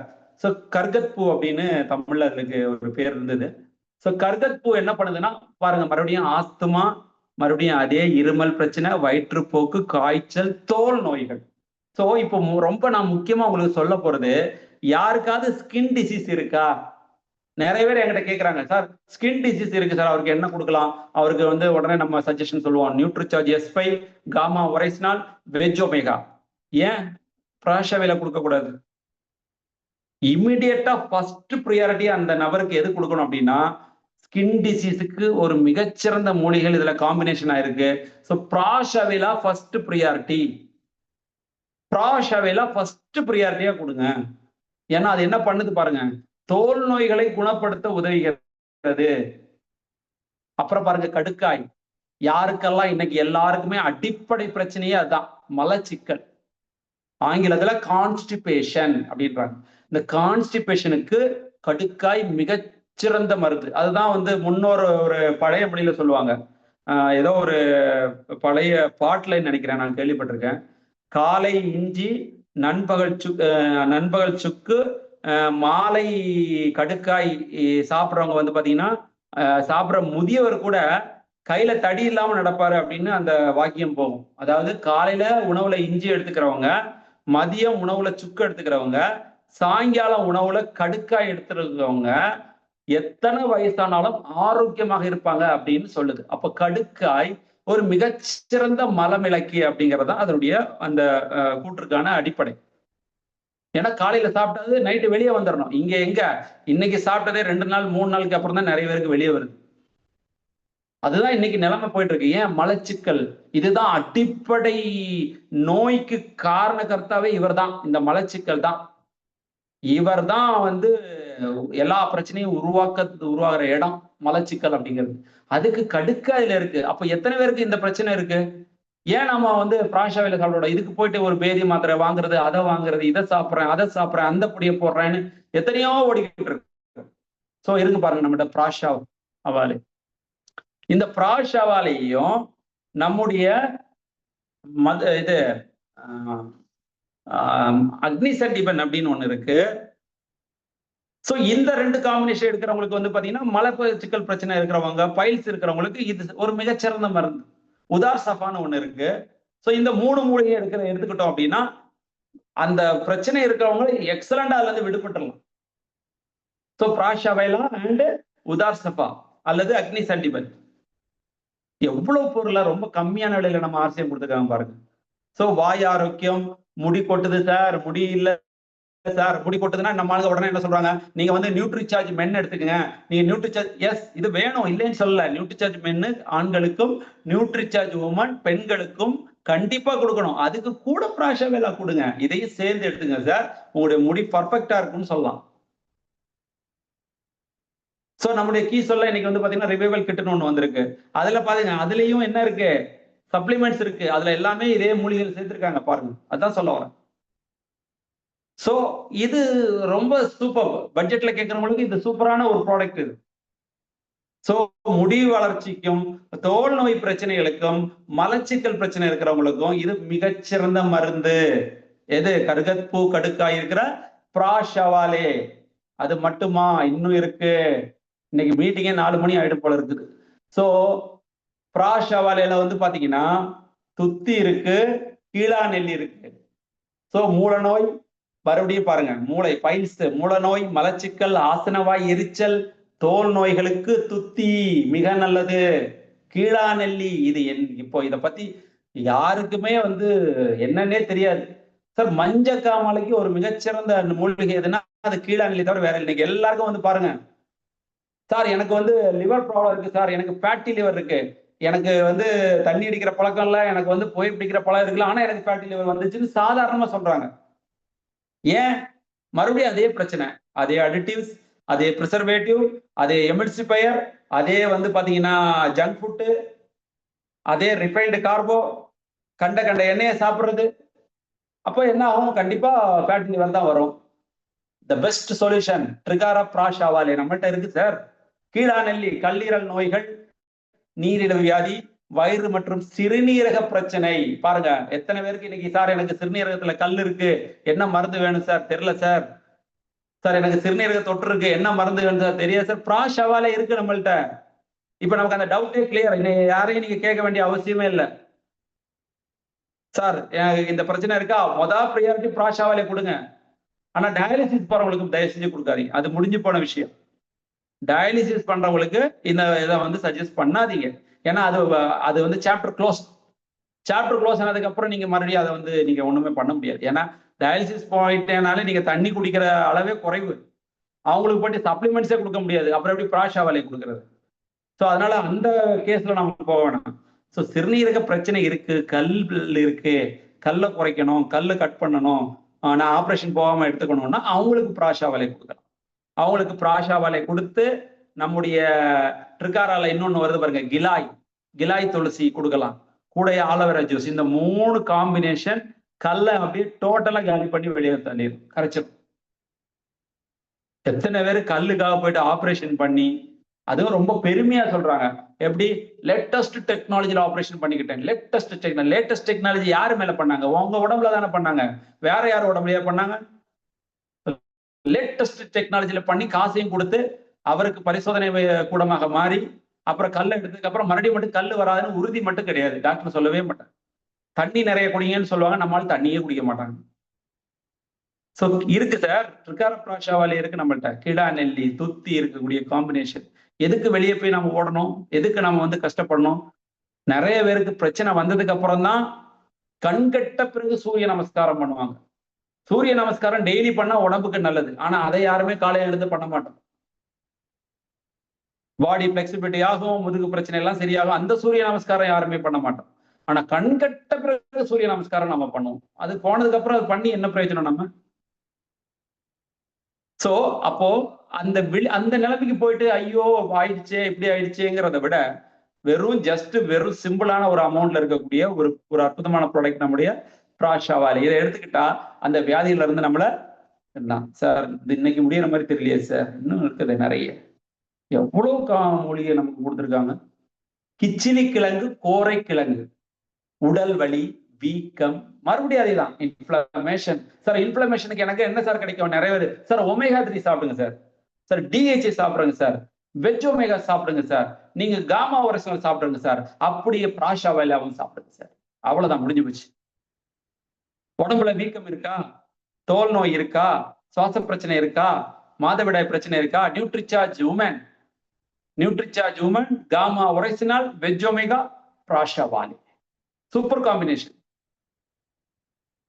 ஸோ கர்கத் பூ அப்படின்னு தமிழ்ல அதுக்கு ஒரு பேர் இருந்தது. ஸோ கர்கத் பூ என்ன பண்ணுதுன்னா பாருங்க, மறுபடியும் ஆஸ்துமா, மறுபடியும் அதே இருமல் பிரச்சனை, வயிற்றுப்போக்கு, காய்ச்சல், தோல் நோய்கள். ஸோ இப்போ ரொம்ப நான் முக்கியமா உங்களுக்கு சொல்ல போறது, யாருக்காவது ஸ்கின் டிசீஸ் இருக்கா? நிறைய பேர் என்கிட்ட கேட்கறாங்க, சார் ஸ்கின் டிசீஸ் இருக்கு சார், அவருக்கு என்ன கொடுக்கலாம்? அவருக்கு வந்து உடனே நம்ம சஜஷன் சொல்லுவோம், Nutricharge S5, gamma oryzanol, veg omega. ஏன் பிராஷாவில கொடுக்க கூடாது? இமிடியேட்டா ஃபர்ஸ்ட் ப்ரியாரிட்டி அந்த நபருக்கு எது கொடுக்கணும் அப்படின்னா, ஸ்கின் டிசீஸுக்கு ஒரு மிகச்சிறந்த மூலிகைகள் இதுல காம்பினேஷன் ஆயிருக்கு. ஸோ பிராஷாவிலா ஃபர்ஸ்ட் ப்ரியாரிட்டி, பிராஷாவிலா ஃபர்ஸ்ட் ப்ரியாரிட்டியா கொடுங்க. ஏன்னா அது என்ன பண்ணுது பாருங்க, தோல் நோய்களை குணப்படுத்த உதவுகிறது. அப்புறம் பாருங்க கடுக்காய். யாருக்கெல்லாம் இன்னைக்கு எல்லாருக்குமே அடிப்படை பிரச்சனையே அதுதான், மலச்சிக்கல். ஆங்கிலத்துல கான்ஸ்டிபேஷன் அப்படின்றாங்க. இந்த கான்ஸ்டிபேஷனுக்கு கடுக்காய் மிகச்சிறந்த மருந்து. அதுதான் வந்து முன்னோர் ஒரு பழைய மொழியில சொல்லுவாங்க, ஏதோ ஒரு பழைய பாட்டுல நினைக்கிறேன், நான் கேள்விப்பட்டிருக்கேன். காலை இஞ்சி, நண்பகல் சுக்கு, மாலை கடுக்காய் சாப்பிட்றவங்க வந்து பாத்தீங்கன்னா, சாப்பிட்ற முதியவர் கூட கையில தடி இல்லாம நடப்பாரு அப்படின்னு அந்த வாக்கியம் போகும். அதாவது காலையில உணவுல இஞ்சி எடுத்துக்கிறவங்க, மதியம் உணவுல சுக்கு எடுத்துக்கிறவங்க, சாயங்காலம் உணவுல கடுக்காய் எடுத்துக்கிறவங்க எத்தனை வயசானாலும் ஆரோக்கியமாக இருப்பாங்க அப்படின்னு சொல்லுது. அப்ப கடுக்காய் ஒரு மிகச்சிறந்த மலமிளக்கி அப்படிங்கிறதா அதனுடைய அந்த கூற்றுக்கான அடிப்படை. ஏன்னா காலையில சாப்பிட்டது நைட்டு வெளியே வந்துடணும். இங்க எங்க இன்னைக்கு சாப்பிட்டதே 2 நாள் 3 நாளுக்கு அப்புறம் தான் நிறைய பேருக்கு வெளியே வருது. அதுதான் இன்னைக்கு நிலைமை போயிட்டு இருக்கு. ஏன்? மலச்சிக்கல். இதுதான் அடிப்படை நோய்க்கு காரணகர்த்தாவே இவர் தான், இந்த மலச்சிக்கல் தான். இவர் தான் வந்து எல்லா பிரச்சனையும் உருவாகிற இடம் மலச்சிக்கல் அப்படிங்கிறது. அதுக்கு கடுக்காயில இருக்கு. அப்ப எத்தனை பேருக்கு இந்த பிரச்சனை இருக்கு? ஏன் நம்ம வந்து பிராஷாவில சாப்பிடணும்? இதுக்கு போயிட்டு ஒரு பேதி மாத்திரை வாங்குறது, அதை வாங்குறது, இதை சாப்பிட்றேன், அதை சாப்பிட்றேன், அந்த பொடியை போடுறேன்னு எத்தனையோ ஓடிக்கிட்டு இருக்கு. சோ இருக்கு பாருங்க நம்மகிட்ட பிராஷா அவாலு. இந்த பிராஷாவாலையும் நம்முடைய இது அக்னிசண்டிபன் அப்படின்னு ஒண்ணு இருக்கு. சோ இந்த 2 காம்பினேஷன் எடுக்கிறவங்களுக்கு வந்து பாத்தீங்கன்னா, மலச்சிக்கல் பிரச்சனை இருக்கிறவங்க, பைல்ஸ் இருக்கிறவங்களுக்கு இது ஒரு மிகச்சிறந்த மருந்து. உதார் சஃபான்னு ஒண்ணு இருக்கு. சோ இந்த 3 மூலிகை எடுத்துக்கிட்டோம் அப்படின்னா, அந்த பிரச்சனை இருக்கிறவங்க எக்ஸலண்டா அதுல இருந்து விடுபட்டுலாம். சோ பிராஷாவைலா அண்ட் உதார் சஃபா அல்லது அக்னி சண்டிபன். எவ்வளவு பொருளா ரொம்ப கம்மியான விலையில நம்ம ஆர்சிஎம் கொடுத்துருக்காங்க பாருங்க. சோ வாய் ஆரோக்கியம், முடி கொட்டுது சார், முடி இல்ல சார், முடி கொட்டுதுன்னா நம்ம ஆளுங்க உடனே என்ன சொல்றாங்க, நீங்க வந்து நியூட்ரிசார்ஜ் மென் எடுத்துக்கங்க. நீங்க நியூட்ரிசார்ஜ், எஸ் இது வேணும், இல்லைன்னு சொல்லல. நியூட்ரிசார்ஜ் மென்னு ஆண்களுக்கும், நியூட்ரிசார்ஜ் உமன் பெண்களுக்கும் கண்டிப்பா கொடுக்கணும். அதுக்கு கூட பிராஷாவேலா கொடுங்க. இதையும் சேர்ந்து எடுத்துங்க சார், உங்களுடைய முடி பர்ஃபெக்டா இருக்கும்னு சொல்லலாம். சோ நம்முடைய கீ சொல்ல இன்னைக்கு வந்து பாத்தீங்கன்னா ரிவைவல் கிட்னு ஒண்ணு வந்திருக்கு. அதுல பாருங்க, அதுலயும் என்ன இருக்கு, சப்ளிமெண்ட்ஸ் இருக்கு, அதுல எல்லாமே இதே மூலிகைகள் சேர்த்திருக்காங்க பாருங்க, அதான் சொல்ல வரேன். சோ இது ரொம்ப சூப்பர், பட்ஜெட்ல கேட்கறவங்களுக்கு இது சூப்பரான ஒரு ப்ராடக்ட் இது. சோ முடி வளர்ச்சிக்கும் தோல் நோய் பிரச்சனைகளுக்கும் மலச்சிக்கல் பிரச்சனை இருக்கிறவங்களுக்கும் இது மிகச்சிறந்த மருந்து. எது? கருகற்பூ கடுக்காய் இருக்கிற பிராஷவாலே. அது மட்டுமா? இன்னும் இருக்கு. இன்னைக்கு மீட்டிங்கே 4 மணி ஆயிடும் போல இருக்குது. சோ பிராஷவாலேல வந்து பாத்தீங்கன்னா துத்தி இருக்கு, கீழா நெல்லி இருக்கு. சோ மூல நோய், மறுபடியும் பாருங்க, மூளை பைல்ஸ், மூல நோய், மலச்சிக்கல், ஆசனவாய் எரிச்சல், தோல் நோய்களுக்கு துத்தி மிக நல்லது. கீழா நெல்லி இது இப்போ இத பத்தி யாருக்குமே வந்து என்னன்னே தெரியாது சார். மஞ்ச காமாலைக்கு ஒரு மிகச்சிறந்த மூலிகை எதுனா அது கீழா நெல்லி தவிர வேற இன்னைக்கு எல்லாருக்கும் வந்து பாருங்க, சார் எனக்கு வந்து லிவர் ப்ராப்ளம் இருக்கு சார், எனக்கு ஃபேட்டி லிவர் இருக்கு, எனக்கு வந்து தண்ணி அடிக்கிற பழக்கம் இல்ல, எனக்கு வந்து புகை பிடிக்கிற பழக்கம் இருக்குல்ல, ஆனா எனக்கு ஃபேட்டி லிவர் வந்துச்சுன்னு சாதாரணமா சொல்றாங்க. ஏன்? மறுபடியும் அதே பிரச்சனை, அதே அடிட்டிவ்ஸ், அதே ப்ரிசர்வேட்டிவ், அதே எமில்சிஃபையர், அதே வந்து பாத்தீங்கன்னா ஜங்க் ஃபுட்டு, அதே ரிஃபைன்டு கார்போ, கண்ட எண்ணெயை சாப்பிடுறது. அப்போ என்ன ஆகும்? கண்டிப்பா ஃபேட்டி லிவர் தான் வரும். த பெஸ்ட் சொல்யூஷன் ட்ரிகாரா பிராஷாவாலே நம்மள்ட்ட இருக்கு சார். கீழா நெல்லி கல்லீரல் நோய்கள், நீரிழிவு வியாதி, வயிறு மற்றும் சிறுநீரக பிரச்சனை. பாருங்க எத்தனை பேருக்கு இன்னைக்கு, சார் எனக்கு சிறுநீரகத்துல கல் இருக்கு, என்ன மருந்து வேணும் சார்? தெரியல சார். சார் எனக்கு சிறுநீரக தொற்று இருக்கு, என்ன மருந்து வேணும் சார்? தெரியாது சார். பிராஷாவாலே இருக்கு நம்மள்ட்ட. இப்ப நமக்கு அந்த டவுட்டே கிளியர். யாரையும் நீங்க கேட்க வேண்டிய அவசியமே இல்லை. சார் எனக்கு இந்த பிரச்சனை இருக்கா, ப்ரியாரிட்டி பிராஷாவாலே கொடுங்க. ஆனா டயாலிசிஸ் போறவங்களுக்கு தயவு செஞ்சு கொடுக்காதீங்க, அது முடிஞ்சு போன விஷயம். டயாலிசிஸ் பண்றவங்களுக்கு இந்த இதை வந்து சஜஸ்ட் பண்ணாதீங்க. ஏன்னா அது வந்து சாப்டர் க்ளோஸ் ஆனதுக்கு அப்புறம் நீங்க மறுபடியும் அதை வந்து நீங்க ஒண்ணுமே பண்ண முடியாது. ஏன்னா டயாலிசிஸ் போயிட்டேனாலே நீங்க தண்ணி குடிக்கிற அளவே குறைவு, அவங்களுக்கு போயிட்டு சப்ளிமெண்ட்ஸே கொடுக்க முடியாது, அப்புறம் எப்படி பிராஷாவாலே கொடுக்கறது? ஸோ அதனால அந்த கேஸ்ல நம்ம போக வேணாம். ஸோ சிறுநீரக பிரச்சனை இருக்கு, கல் இருக்கு, கல்லை குறைக்கணும், கல்லை கட் பண்ணணும், நான் ஆப்ரேஷன் போகாம எடுத்துக்கணும்னா அவங்களுக்கு பிராஷாவாலே கொடுக்கலாம். அவங்களுக்கு பிராஷாவாலே கொடுத்து நம்முடைய ட்ரிகாரால இன்னொன்னு வருது பாருங்க, கிலாய் துளசி கொடுக்கலாம், கூட ஆலோவேரா ஜூஸ். இந்த 3 காம்பினேஷன் கல்லை அப்படியே டோட்டலா காலி பண்ணி வெளியே தள்ளிடும், கரைச்சிடும். எத்தனை பேர் கல்லுக்காக போயிட்டு ஆப்ரேஷன் பண்ணி, அதுவும் ரொம்ப பெருமையா சொல்றாங்க, எப்படி லேட்டஸ்ட் டெக்னாலஜில ஆப்ரேஷன் பண்ணிக்கிட்டேன். லேட்டஸ்ட் டெக்னாலஜி யாரு மேல பண்ணாங்க? உங்க உடம்புல தானே பண்ணாங்க, வேற யார் உடம்புலயா பண்ணாங்க? லேட்டஸ்ட் டெக்னாலஜில பண்ணி காசையும் கொடுத்து அவருக்கு பரிசோதனை கூடமாக மாறி அப்புறம் கல்லை எடுத்ததுக்கு அப்புறம் மறுபடியும் மட்டும் கல் வராதுன்னு உறுதி மட்டும் கிடையாது, டாக்டர் சொல்லவே மாட்டாங்க. தண்ணி நிறைய குடிங்கன்னு சொல்லுவாங்க, நம்மளால தண்ணியே குடிக்க மாட்டாங்க. சோ இருக்கு சார், ட்ரிகாரா பிராஷாவாலே இருக்கு நம்மள்ட்ட. கிடா நெல்லி, துத்தி இருக்கக்கூடிய காம்பினேஷன். எதுக்கு வெளியே போய் நம்ம ஓடணும்? எதுக்கு நம்ம வந்து கஷ்டப்படணும்? நிறைய பேருக்கு பிரச்சனை வந்ததுக்கு அப்புறம் தான் கண்கட்ட பிறகு சூரிய நமஸ்காரம் பண்ணுவாங்க. சூரிய நமஸ்காரம் டெய்லி பண்ணா உடம்புக்கு நல்லது, ஆனா அதை யாருமே காலையில எழுந்து பண்ண மாட்டோம். பாடி பிளெக்சிபிலிட்டி ஆகும், முதுகு பிரச்சனை எல்லாம் சரியாகும், அந்த சூரிய நமஸ்காரம் யாருமே பண்ண மாட்டோம். ஆனா கண்கட்ட பிறகு சூரிய நமஸ்காரம் நம்ம பண்ணுவோம். அது போனதுக்கு அப்புறம் அது பண்ணி என்ன பிரயோஜனம் நம்ம? சோ அப்போ அந்த நிலைமைக்கு போயிட்டு ஐயோ ஆயிடுச்சே இப்படி ஆயிடுச்சேங்கிறத விட வெறும் சிம்பிளான ஒரு அமௌண்ட்ல இருக்கக்கூடிய ஒரு அற்புதமான ப்ராடக்ட் நம்முடைய பிராஷாவாலே. இதை எடுத்துக்கிட்டா அந்த வியாதியில இருந்து நம்மள சார் இன்னைக்கு முடியிற மாதிரி தெரியலையே சார், இன்னும் இருக்குது நிறைய. எவ்வளவு மூலிகை நமக்கு கொடுத்துருக்காங்க. கிச்சிலி கிழங்கு, கோரை கிழங்கு, உடல் வலி, வீக்கம், மறுபடியும் அதேதான் இன்ஃப்ளமேஷன். சார் இன்ஃப்ளமேஷனுக்கு எனக்கு என்ன சார் கிடைக்கும்? நிறைய பேர் சார் ஒமேகா 3 சாப்பிடுங்க சார், சார் டிஹெச்ஏ சாப்பிடுங்க சார், வெஜ் ஒமேகா சாப்பிடுங்க சார், நீங்க காமா ஒரசல் சாப்பிடுங்க சார், அப்படியே பிராஷாவாலேவும் சாப்பிடுங்க சார். அவ்வளவுதான், முடிஞ்சு போச்சு. உடம்புல வீக்கம் இருக்கா, தோல் நோய் இருக்கா, சுவாச பிரச்சனை இருக்கா, மாதவிடாய் பிரச்சனை இருக்கா, Nutricharge woman, gamma oryzanol, veg omega, பிராஷாவாலே, சூப்பர் காம்பினேஷன்.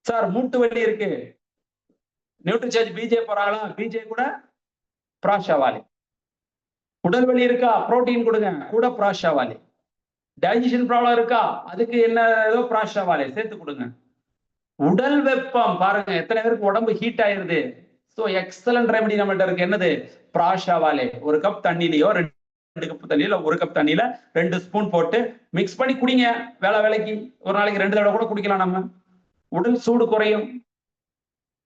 சார் மூட்டு வலி இருக்கு, நியூட்ரிசார்ஜ் பிஜே போறாங்களா, பிஜே கூட பிராஷாவாலே. உடல் வலி இருக்கா, புரோட்டீன் கொடுங்க, கூட பிராஷாவாலே. டைஜஷன் ப்ராப்ளம் இருக்கா, அதுக்கு என்ன ஏதோ பிராஷாவாலே சேர்த்து கொடுங்க. உடல் வெப்பம் பாருங்க, எத்தனை பேருக்கு உடம்பு ஹீட் ஆயிருது. சோ எக்ஸலன்ட் ரெமெடி நம்மகிட்ட இருக்கு, என்னது? பிராஷாவாலே. ஒரு கப் தண்ணிலையோ 2 கப் தண்ணி இல்ல 1 கப் தண்ணியில 2 ஸ்பூன் போட்டு மிக்ஸ் பண்ணி குடிங்க. வேலைக்கு ஒரு நாளைக்கு 2 தடவை கூட குடிக்கலாம். நம்ம உடல் சூடு குறையும்.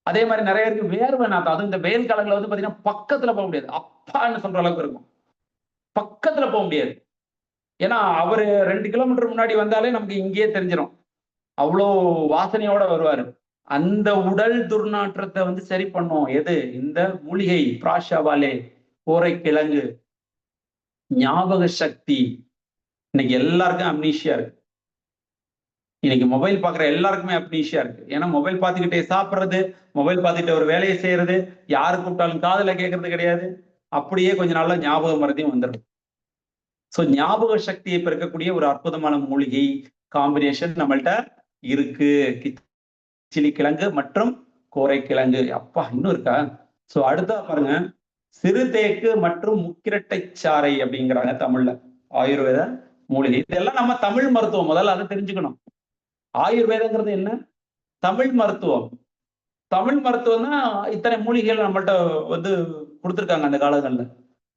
அதே மாதிரி நிறைய பேருக்கு வேர்வை நாத்தம், அதுவும் இந்த வெயில் காலங்களில் வந்து பாத்தீங்கன்னா பக்கத்துல போக முடியாது. அப்பான்னு சொல்ற அளவுக்கு இருக்கும். பக்கத்துல போக முடியாது. ஏன்னா அவரு 2 கிலோமீட்டர் முன்னாடி வந்தாலே நமக்கு இங்கேயே தெரிஞ்சிடும். அவ்வளோ வாசனையோட வருவாரு. அந்த உடல் துர்நாற்றத்தை வந்து சரி பண்ணும் எது? இந்த மூலிகை பிராஷாவாலே, கோரைக்கிழங்கு, ஞாபக சக்தி. இன்னைக்கு எல்லாருக்கும் அம்னீஷியா இருக்கு. இன்னைக்கு மொபைல் பாக்குற எல்லாருக்குமே அம்னீஷியா இருக்கு. ஏன்னா மொபைல் பார்த்துக்கிட்டே சாப்பிடுறது, மொபைல் பார்த்துக்கிட்டே ஒரு வேலையை செய்யறது, யாரு கூப்பிட்டாலும் காதுல கேட்கறது கிடையாது. அப்படியே கொஞ்ச நாள்ல ஞாபக மறதியும் வந்துடும். சோ ஞாபக சக்தியை பெருக்கக்கூடிய ஒரு அற்புதமான மூலிகை காம்பினேஷன் நம்மள்ட்ட இருக்கு. கிச்சிலி கிழங்கு மற்றும் கோரைக்கிழங்கு. அப்பா இன்னும் இருக்கா? சோ அடுத்தா பாருங்க, சிறுதேக்கு மற்றும் முக்கிரட்டை சாறை அப்படிங்கிறாங்க தமிழ்ல. ஆயுர்வேத மூலிகை. இதெல்லாம் நம்ம தமிழ் மருத்துவம். முதல்ல அதை தெரிஞ்சுக்கணும். ஆயுர்வேதங்கிறது என்ன? தமிழ் மருத்துவம். தமிழ் மருத்துவம் தான் இத்தனை மூலிகைகள் நம்மள்ட்ட வந்து கொடுத்துருக்காங்க அந்த காலங்கள்ல.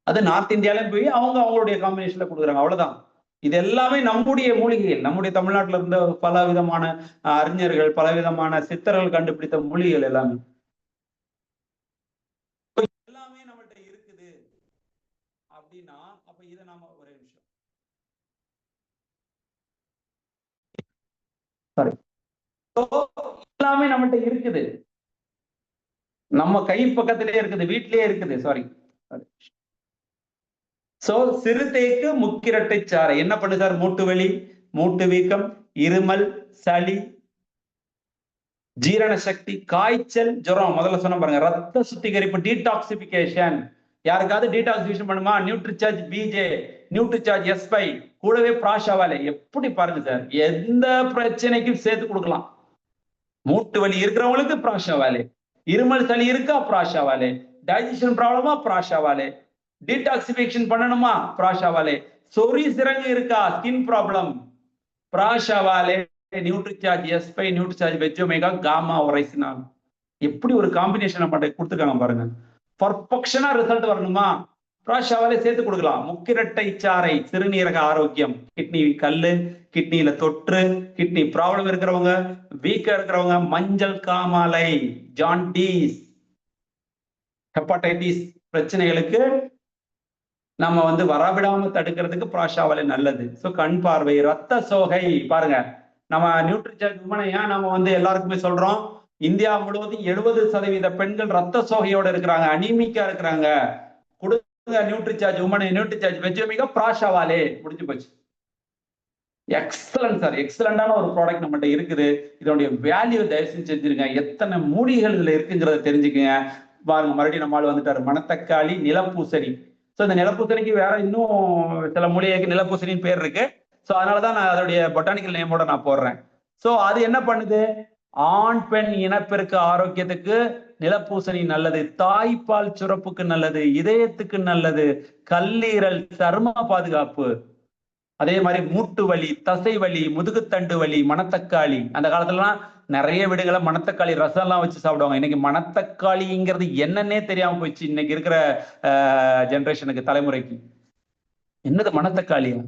அது நார்த் இந்தியாலையும் போய் அவங்களுடைய காம்பினேஷன்ல கொடுக்குறாங்க. அவ்வளவுதான். இது எல்லாமே நம்முடைய மூலிகைகள். நம்முடைய தமிழ்நாட்டுல இருந்த பல விதமான அறிஞர்கள், பல விதமான சித்தர்கள் கண்டுபிடித்த மூலிகைகள் எல்லாமே நம்மள்ட்ட இருக்குது அப்படின்னா, அப்ப இதை நாம ஒரே நிமிஷம் சாரி எல்லாமே நம்மள்ட்ட இருக்குது. நம்ம கை பக்கத்திலே இருக்குது, வீட்டிலேயே இருக்குது. சாரி. சோ சிறுதேக்கு முக்கிரட்டை சாறை என்ன பண்ணுதார்? மூட்டு வலி, மூட்டு வீக்கம், இருமல், சளி, ஜீரண சக்தி, காய்ச்சல், ஜுரம். முதல்ல சொன்ன பாருங்க, ரத்த சுத்திகரிப்பு, டீடாக்சிபிகேஷன். யாருக்காவது டீடாக்சிபிகேஷன் பண்ணுமா? நியூட்ரிசார்ஜ் பிஜே, நியூட்ரிசார்ஜ் S5, கூடவே பிராஷாவாலே. எப்படி பாருங்க சார், எந்த பிரச்சனைக்கும் சேர்த்து கொடுக்கலாம். மூட்டு வலி இருக்கிறவங்களுக்கு பிராஷாவாலே, இருமல் சளி இருக்கா பிராஷாவாலே, டைஜஷன் ப்ராப்ளமா பிராஷாவாலே, டீடாக்சிபிகேஷன் பண்ணணுமா பிராஷாவாலே, சொறி சிறங்கு இருக்கா ஸ்கின் ப்ராப்ளம் பிராஷாவாலே, Nutricharge S5, Nutricharge veg omega, gamma oryzanol. எப்படி ஒரு காம்பினேஷன் நம்ம கொடுத்துருக்காங்க பாருங்க. பர்ஃபெக்ஷனா ரிசல்ட் வரணுமா? பிராஷாவாலே சேர்த்து கொடுக்கலாம். முக்கிரட்டை சாறை சிறுநீரக ஆரோக்கியம், கிட்னி கல்லு, கிட்னியில தொற்று, கிட்னி ப்ராப்ளம் இருக்கிறவங்க, வீக்கா இருக்கிறவங்க, மஞ்சள் காமாலை, ஜாண்டிஸ், ஹெப்பாடைட்டிஸ் பிரச்சனைகளுக்கு நம்ம வந்து வரவிடாம தடுக்கிறதுக்கு பிராஷாவாலே நல்லது. ஸோ கண் பார்வை, ரத்த சோகை. பாருங்க, நம்ம நியூட்ரிசார்ஜ் உமனை ஏன் நம்ம வந்து எல்லாருக்குமே சொல்றோம், இந்தியா முழுவதும் 70% பெண்கள் ரத்த சோகையோட இருக்கிறாங்க, அனீமிக்கா இருக்கிறாங்க. கொடுங்க நியூட்ரிசார்ஜ் உமனை, நியூட்ரிசார்ஜ் வெஜ்ஜோமேகா, பிராஷாவாலே. முடிஞ்சு போச்சு. எக்ஸலன்ட் சார், எக்ஸலண்டான ஒரு ப்ராடக்ட் நம்மகிட்ட இருக்குது. இதனுடைய வேல்யூ தயவு செஞ்சிருங்க. எத்தனை மூலிகைகள் இதுல இருக்குங்கிறத தெரிஞ்சுக்கங்க. பாருங்க, மறுபடியும் நம்மளால வந்துட்டாரு. மணத்தக்காளி, நிலப்பூசணி. ஸோ இந்த நிலப்பூசணிக்கு வேற இன்னும் சில மூலிகைக்கு நிலப்பூசணின்னு பேர் இருக்கு. ஸோ அதனாலதான் நான் அதோடைய பொட்டானிக்கல் நேமோட நான் போடுறேன். ஸோ அது என்ன பண்ணுது? ஆண் பெண் இனப்பெருக்க ஆரோக்கியத்துக்கு நிலப்பூசணி நல்லது, தாய்ப்பால் சுரப்புக்கு நல்லது, இதயத்துக்கு நல்லது, கல்லீரல், சரும பாதுகாப்பு. அதே மாதிரி மூட்டு வலி, தசை வலி, முதுகுத்தண்டு வலி, மணத்தக்காளி. அந்த காலத்துலலாம் நிறைய வீடுகளை மணத்தக்காளி ரசம் எல்லாம் வச்சு சாப்பிடுவாங்க. இன்னைக்கு மணத்தக்காளிங்கிறது என்னன்னே தெரியாம போயிடுச்சு இன்னைக்கு இருக்கிற ஜெனரேஷனுக்கு, தலைமுறைக்கு. என்னது மணத்தக்காளியா?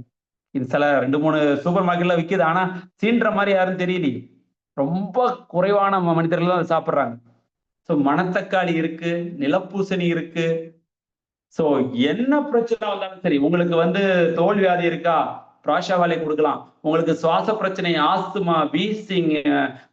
இது சில 2-3 சூப்பர் மார்க்கெட்ல விற்கிது. ஆனா சீன்ற மாதிரி யாரும் தெரியலையே. ரொம்ப குறைவான மனிதர்கள் தான் அதை சாப்பிட்றாங்க. ஸோ மணத்தக்காளி இருக்கு, நிலப்பூசணி இருக்கு. சோ என்ன பிரச்சனை வந்தாலும் சரி, உங்களுக்கு வந்து தோல் வியாதி இருக்கா, பிராஷாவாலே கொடுக்கலாம். உங்களுக்கு சுவாச பிரச்சனை, ஆஸ்துமா, வீசிங்,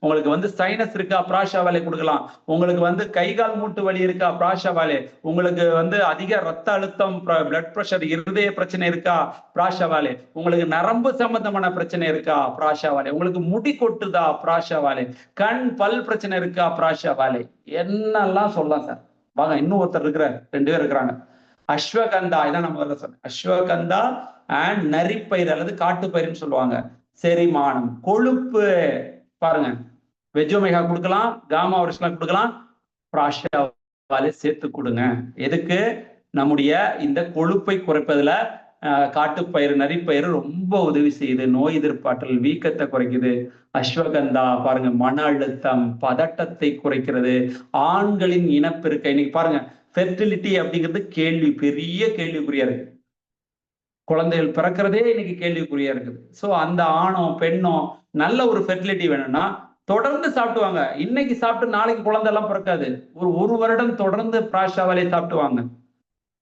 உங்களுக்கு வந்து சைனஸ் இருக்கா, பிராஷாவாலே கொடுக்கலாம். உங்களுக்கு வந்து கை கால் மூட்டு வலி இருக்கா, பிராஷாவாலே. உங்களுக்கு வந்து அதிக ரத்த அழுத்தம், பிளட் பிரஷர், இருதய பிரச்சனை இருக்கா, பிராஷாவாலே. உங்களுக்கு நரம்பு சம்பந்தமான பிரச்சனை இருக்கா, பிராஷாவாலே. உங்களுக்கு முடி கொட்டுதா, பிராஷாவாலே. கண் பல் பிரச்சனை இருக்கா, பிராஷாவாலே. என்னெல்லாம் சொல்லலாம் சார். வாங்க, இன்னும் ஒருத்தர் இருக்கிற 2 பேர் இருக்கிறாங்க. அஸ்வகந்தா, இதான் நம்ம சொன்னேன். அஸ்வகந்தா அண்ட் நரிப்பயிர் அல்லது காட்டுப்பயிர்னு சொல்லுவாங்க. செரிமானம், கொழுப்பு. பாருங்க, வெஜ்ஜோமேகா கொடுக்கலாம், காமா ஒரிஜினல் கொடுக்கலாம், பிராஷாவாலே சேர்த்து கொடுங்க. எதுக்கு? நம்முடைய இந்த கொழுப்பை குறைப்பதுல காட்டுப்பயிர், நரிப்பயிர் ரொம்ப உதவி செய்யுது. நோய் எதிர்ப்பாற்றல், வீக்கத்தை குறைக்குது. அஸ்வகந்தா பாருங்க, மன அழுத்தம், பதட்டத்தை குறைக்கிறது. ஆண்களின் இனப்பெருக்கை, இன்னைக்கு பாருங்க, ஃபெர்டிலிட்டி அப்படிங்கிறது கேள்வி, பெரிய கேள்விக்குறியா இருக்கு. குழந்தைகள் பிறக்கிறதே இன்னைக்கு கேள்விக்குறியா இருக்குது. ஸோ அந்த ஆணோ பெண்ணோ நல்ல ஒரு ஃபெர்டிலிட்டி வேணும்னா தொடர்ந்து சாப்பிட்டுவாங்க. இன்னைக்கு சாப்பிட்டு நாளைக்கு குழந்தை எல்லாம் பிறக்காது. ஒரு வருடம் தொடர்ந்து பிராஷாவலை சாப்பிட்டுவாங்க.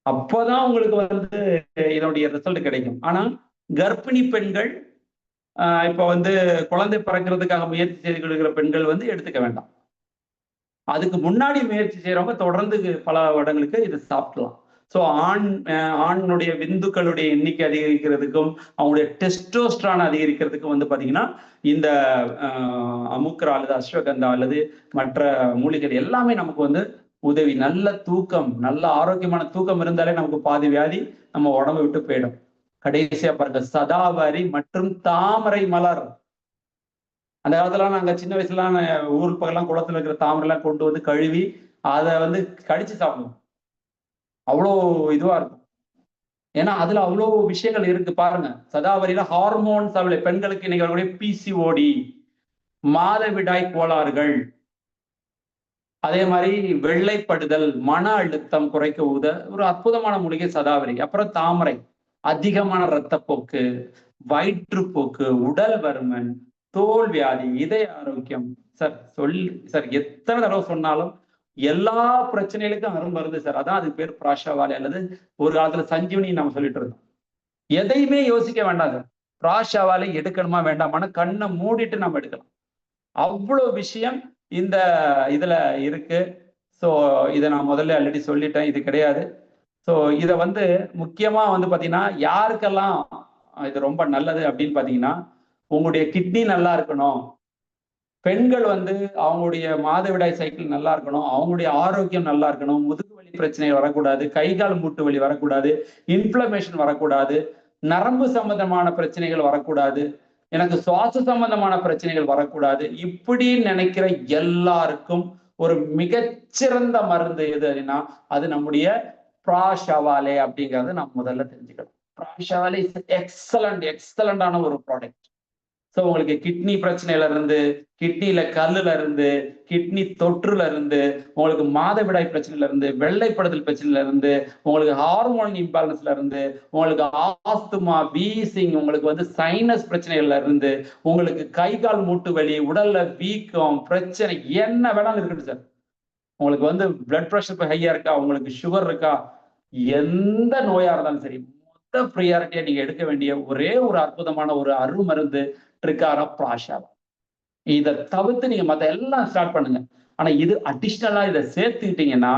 அப்போதான் உங்களுக்கு வந்து இதனுடைய ரிசல்ட் கிடைக்கும். ஆனா கர்ப்பிணி பெண்கள் இப்ப வந்து குழந்தை பிறக்கிறதுக்காக முயற்சி செய்து கொள்கிற பெண்கள் வந்து எடுத்துக்க வேண்டாம். அதுக்கு முன்னாடி முயற்சி செய்யறவங்க தொடர்ந்து பல வருடங்களுக்கு இது சாப்பிடலாம். ஸோ ஆணுடைய விந்துக்களுடைய எண்ணிக்கை அதிகரிக்கிறதுக்கும் அவங்களுடைய டெஸ்டோஸ்ட்ரான் அதிகரிக்கிறதுக்கும் வந்து பாத்தீங்கன்னா இந்த அமுக்ரா அல்லது அஸ்வகந்தா அல்லது மற்ற மூலிகைகள் எல்லாமே நமக்கு வந்து உதவி. நல்ல தூக்கம், நல்ல ஆரோக்கியமான தூக்கம் இருந்தாலே நமக்கு பாதி வியாதி நம்ம உடம்பு விட்டு போயிடும். கடைசியா பாருங்க, சதாவரி மற்றும் தாமரை மலர். அந்த காலத்துல நாங்க சின்ன வயசுல ஊர் பக்கம்லாம் குளத்துல இருக்கிற தாமரை எல்லாம் கொண்டு வந்து கழுவி அதை வந்து கடிச்சு சாப்பிடுவோம். அவ்வளோ இதுவா இருக்கும். ஏன்னா அதுல அவ்வளோ விஷயங்கள் இருக்கு பாருங்க. சதாவரியில ஹார்மோன்ஸ் அவளை பெண்களுக்கு இன்னைக்கு பிசிஓடி, மாதவிடாய் கோளாறுகள், அதே மாதிரி வெள்ளைப்படுதல், மன அழுத்தம் குறைக்க ஒரு அற்புதமான மூலிகை சதாவரி. அப்புறம் தாமரை, அதிகமான இரத்தப்போக்கு, வயிற்றுப்போக்கு, உடல் பருமன், தோல் வியாதி, இதய ஆரோக்கியம். சார் எத்தனை தடவை சொன்னாலும் எல்லா பிரச்சனைகளுக்கும் அருமருந்து சார். அதான் அதுக்கு பேர் பிராஷாவாலை அல்லது ஒரு காலத்துல சஞ்சீவனி நம்ம சொல்லிட்டு இருந்தோம். எதையுமே யோசிக்க வேண்டாம் சார். பிராஷாவாலை எடுக்கணுமா வேண்டாமான்னு கண்ணை மூடிட்டு நம்ம எடுக்கலாம். அவ்வளவு விஷயம் இந்த இதுல இருக்கு. ஸோ இதை நான் முதல்ல ஆல்ரெடி சொல்லிட்டேன், இது கிடையாது. ஸோ இதை வந்து முக்கியமா வந்து பாத்தீங்கன்னா யாருக்கெல்லாம் இது ரொம்ப நல்லது அப்படின்னு பாத்தீங்கன்னா, உங்களுடைய கிட்னி நல்லா இருக்கணும், பெண்கள் வந்து அவங்களுடைய மாதவிடாய் சைக்கிள் நல்லா இருக்கணும், அவங்களுடைய ஆரோக்கியம் நல்லா இருக்கணும், முதுகு வலி பிரச்சனை வரக்கூடாது, கை கால் மூட்டு வலி வரக்கூடாது, இன்ஃப்ளமேஷன் வரக்கூடாது, நரம்பு சம்பந்தமான பிரச்சனைகள் வரக்கூடாது, எனக்கு சுவாச சம்பந்தமான பிரச்சனைகள் வரக்கூடாது, இப்படி நினைக்கிற எல்லாருக்கும் ஒரு மிகச்சிறந்த மருந்து எது அப்படின்னா அது நம்முடைய பிராஷாவாலே அப்படிங்கறத நம்ம முதல்ல தெரிஞ்சுக்கணும். பிராஷாவாலே எக்ஸலண்டான ஒரு ப்ராடக்ட். ஸோ உங்களுக்கு கிட்னி பிரச்சனையில இருந்து, கிட்னியில கல்லுல இருந்து, கிட்னி தொற்றுல இருந்து, உங்களுக்கு மாதவிடாய் பிரச்சனையில இருந்து, வெள்ளைப்படுதல் பிரச்சனையில இருந்து, உங்களுக்கு ஹார்மோன் இம்பேலன்ஸ்ல இருந்து, உங்களுக்கு ஆஸ்துமா, வீசிங், உங்களுக்கு வந்து சைனஸ் பிரச்சனைகள்ல இருந்து, உங்களுக்கு கை கால் மூட்டு வலி, உடல்ல வீக்கம் பிரச்சனை என்ன வேணாலும் இருக்கட்டும் சார். உங்களுக்கு வந்து பிளட் ப்ரெஷர் ஹையா இருக்கா, உங்களுக்கு சுகர் இருக்கா, எந்த நோயா இருந்தாலும் சரி, மொத்த ப்ரியாரிட்டியா நீங்க எடுக்க வேண்டிய ஒரே ஒரு அற்புதமான ஒரு அருமருந்து ட்ரிகாரா பிராஷாவா. இதை தவிர்த்து நீங்க மத்த எல்லாம் ஸ்டார்ட் பண்ணுங்க. ஆனா இது அடிஷ்னலா இதை சேர்த்துக்கிட்டீங்கன்னா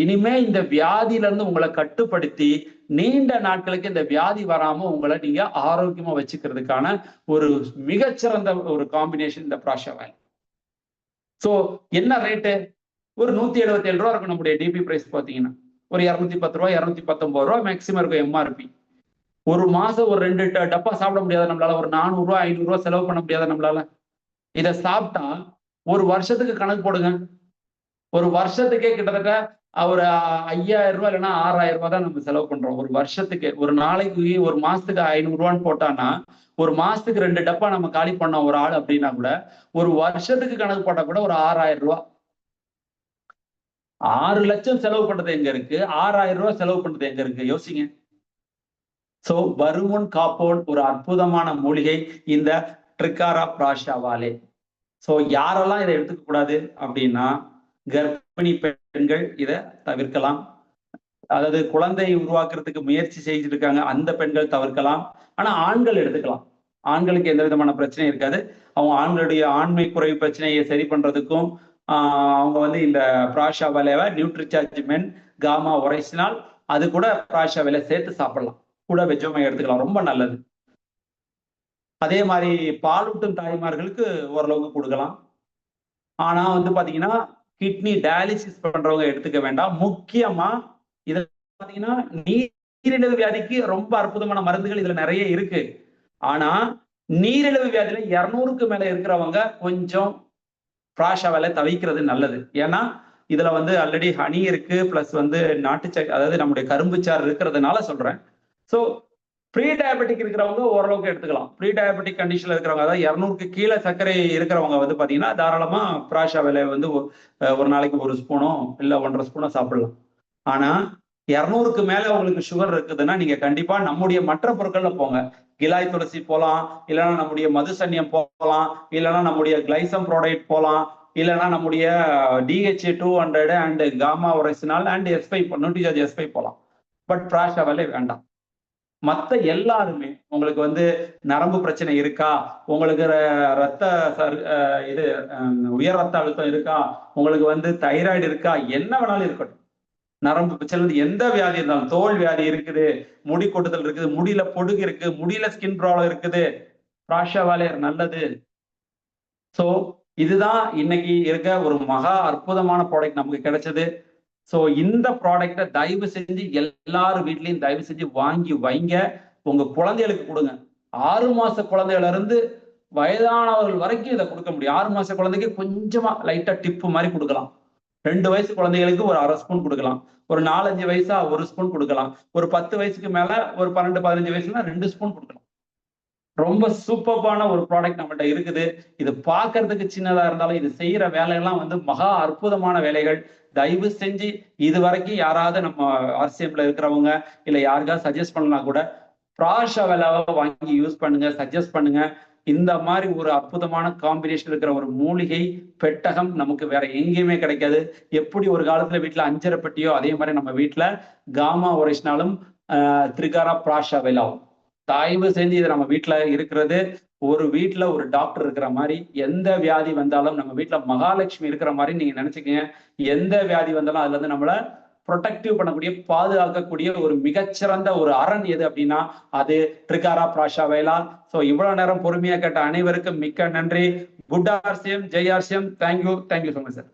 இனிமே இந்த வியாதியில இருந்து உங்களை கட்டுப்படுத்தி நீண்ட நாட்களுக்கு இந்த வியாதி வராம உங்களை நீங்க ஆரோக்கியமா வச்சுக்கிறதுக்கான ஒரு மிகச்சிறந்த ஒரு காம்பினேஷன் இந்த பிராஷாவா. ஸோ என்ன ரேட்டு? ஒரு 177 ரூபா இருக்கும் நம்முடைய டிபி பிரைஸ் பார்த்தீங்கன்னா. ஒரு 210 ரூபா, 219 ரூபா மேக்சிமம் இருக்கும் எம்ஆர்பி. ஒரு மாசம் ஒரு 2 டப்பா சாப்பிட முடியாத நம்மளால, ஒரு 400 ரூபா 500 ரூபா செலவு பண்ண முடியாத நம்மளால. இதை சாப்பிட்டா ஒரு வருஷத்துக்கு கணக்கு போடுங்க. ஒரு வருஷத்துக்கே கிட்டத்தட்ட ஒரு 5000 ரூபாய் இல்லைன்னா 6000 ரூபாய் தான் நம்ம செலவு பண்றோம் ஒரு வருஷத்துக்கு. ஒரு நாளைக்கு ஒரு மாசத்துக்கு 500 ரூபான்னு போட்டான்னா ஒரு மாசத்துக்கு 2 டப்பா நம்ம காலி பண்ணோம் ஒரு ஆள் அப்படின்னா கூட ஒரு வருஷத்துக்கு கணக்கு போட்டா கூட ஒரு 6000 ரூபாய். 6 லட்சம் செலவு பண்றது எங்க இருக்கு, 6000 ரூபாய் செலவு பண்றது எங்க இருக்கு, யோசிங்க. சோ வருமுன் காப்போன் ஒரு அற்புதமான மூலிகை இந்த ட்ரிகாரா பிராஷாவாலே. சோ யாரெல்லாம் இதை எடுத்துக்க கூடாது அப்படின்னா, கர்ப்பிணி பெண்கள் இதை தவிர்க்கலாம். அதாவது குழந்தை உருவாக்குறதுக்கு முயற்சி செஞ்சுட்டு இருக்காங்க அந்த பெண்கள் தவிர்க்கலாம். ஆனா ஆண்கள் எடுத்துக்கலாம். ஆண்களுக்கு எந்த விதமான பிரச்சனையும் இருக்காது. அவங்க ஆண்களுடைய ஆண்மை குறைவு பிரச்சனையை சரி பண்றதுக்கும் அவங்க வந்து இந்த பிராஷாவாலேவை நியூட்ரிசார்ஜ் மென் காமா ஒரைசினால் அது கூட பிராஷாவாலே சேர்த்து சாப்பிடலாம். கூட வெஜ்ஜோமை எடுத்துக்கலாம், ரொம்ப நல்லது. அதே மாதிரி பாலூட்டும் தாய்மார்களுக்கு ஓரளவுக்கு கொடுக்கலாம். ஆனா வந்து பாத்தீங்கன்னா கிட்னி டயாலிசிஸ் பண்றவங்க எடுத்துக்க வேண்டாம். முக்கியமா இதை பாத்தீங்கன்னா நீரிழிவு வியாதிக்கு ரொம்ப அற்புதமான மருந்துகள் இதுல நிறைய இருக்கு. ஆனா நீரிழிவு வியாதியில 200க்கு மேல இருக்கிறவங்க கொஞ்சம் பிராஷாவாலே தவிக்கிறது நல்லது. ஏன்னா இதுல வந்து ஆல்ரெடி ஹனி இருக்கு, பிளஸ் வந்து அதாவது நம்முடைய கரும்புச்சாறு இருக்கிறதுனால சொல்றேன். ஸோ ப்ரீ டயபெட்டிக் இருக்கிறவங்க ஓரளவுக்கு எடுத்துக்கலாம். ப்ரீ டயபெட்டிக் கண்டிஷன்ல இருக்கிறவங்க, அதாவது 200க்கு கீழே சர்க்கரை இருக்கிறவங்க வந்து பாத்தீங்கன்னா தாராளமா பிராஷாவாலே வந்து ஒரு நாளைக்கு 1 ஸ்பூனோ இல்ல 1.5 ஸ்பூனோ சாப்பிடலாம். ஆனா 200க்கு மேல உங்களுக்கு சுகர் இருக்குதுன்னா நீங்க கண்டிப்பா நம்முடைய மற்ற பொருட்கள்ல போங்க. கிலாய் துளசி போலாம், இல்லைன்னா நம்முடைய மதுசன்யம் போகலாம், இல்லைன்னா நம்முடைய கிளைசம் ப்ராடக்ட் போலாம், இல்லைன்னா நம்முடைய DHA 200 and gamma oryzanol and S5 Nutricharge S5 போலாம். பட் பிராஷாவலே வேண்டாம். மத்த எல்லாருமே உங்களுக்கு வந்து நரம்பு பிரச்சனை இருக்கா, உங்களுக்கு ரத்த இது உயர் ரத்த அழுத்தம் இருக்கா, உங்களுக்கு வந்து தைராய்டு இருக்கா, என்ன வேணாலும் இருக்கட்டும், நரம்பு பிரச்சனை எந்த வியாதி இருந்தாலும், தோல் வியாதி இருக்குது, முடி கொட்டுதல் இருக்குது, முடியில பொடுகு இருக்கு, முடியில ஸ்கின் ப்ராப்ளம் இருக்குது, பிராஷாவாலே நல்லது. சோ இதுதான் இன்னைக்கு இருக்க ஒரு மகா அற்புதமான ப்ராடக்ட் நமக்கு கிடைச்சது. சோ இந்த ப்ராடக்டை தயவு செஞ்சு எல்லாரும் வீட்லயும் தயவு செஞ்சு வாங்கி வைங்க. உங்க குழந்தைகளுக்கு கொடுங்க. 6 மாச குழந்தையில இருந்து வயதானவர்கள் வரைக்கும் இதை கொடுக்க முடியும். 6 மாச குழந்தைக்கு கொஞ்சமா லைட்டா டிப்பு மாதிரி கொடுக்கலாம். 2 வயசு குழந்தைகளுக்கு ஒரு 1/2 ஸ்பூன் கொடுக்கலாம். ஒரு 4-5 வயசா 1 ஸ்பூன் கொடுக்கலாம். ஒரு 10 வயசுக்கு மேல ஒரு 12-15 வயசுல 2 ஸ்பூன் கொடுக்கலாம். ரொம்ப சூப்பர்பான ஒரு ப்ராடக்ட் நம்மகிட்ட இருக்குது. இது பார்க்கறதுக்கு சின்னதா இருந்தாலும் இது செய்யற வேலையெல்லாம் வந்து மகா அற்புதமான வேலைகள். தயவு செஞ்சு இது வரைக்கும் யாராவது நம்ம RCMல இருக்கிறவங்க இல்ல யாருக்காவது சஜஸ்ட் பண்ணலாம் கூட பிராஷாவெலாவை வாங்கி யூஸ் பண்ணுங்க, சஜஸ்ட் பண்ணுங்க. இந்த மாதிரி ஒரு அற்புதமான காம்பினேஷன் இருக்கிற ஒரு மூலிகை பெட்டகம் நமக்கு வேற எங்கேயுமே கிடைக்காது. எப்படி ஒரு காலத்துல வீட்டுல அஞ்சரை பெட்டியோ அதே மாதிரி நம்ம வீட்டுல காமா ஒரிஜினாலும் திரிகாரா பிராஷாவெலாவும். தயவு செஞ்சு இது நம்ம வீட்டுல இருக்கிறது. ஒரு வீட்டுல ஒரு டாக்டர் இருக்கிற மாதிரி, எந்த வியாதி வந்தாலும் நம்ம வீட்டுல மகாலட்சுமி இருக்கிற மாதிரி நீங்க நினைச்சுக்கங்க. எந்த வியாதி வந்தாலும் அதுல இருந்து நம்மள ப்ரொடெக்டிவ் பண்ணக்கூடிய, பாதுகாக்கக்கூடிய ஒரு மிகச்சிறந்த ஒரு அரண் எது அப்படின்னா அது திரிகாரா பிராஷாவெலா. சோ இவ்வளவு நேரம் பொறுமையா கேட்ட அனைவருக்கும் மிக்க நன்றி. Good RCM, Jai RCM. Thank you so much sir.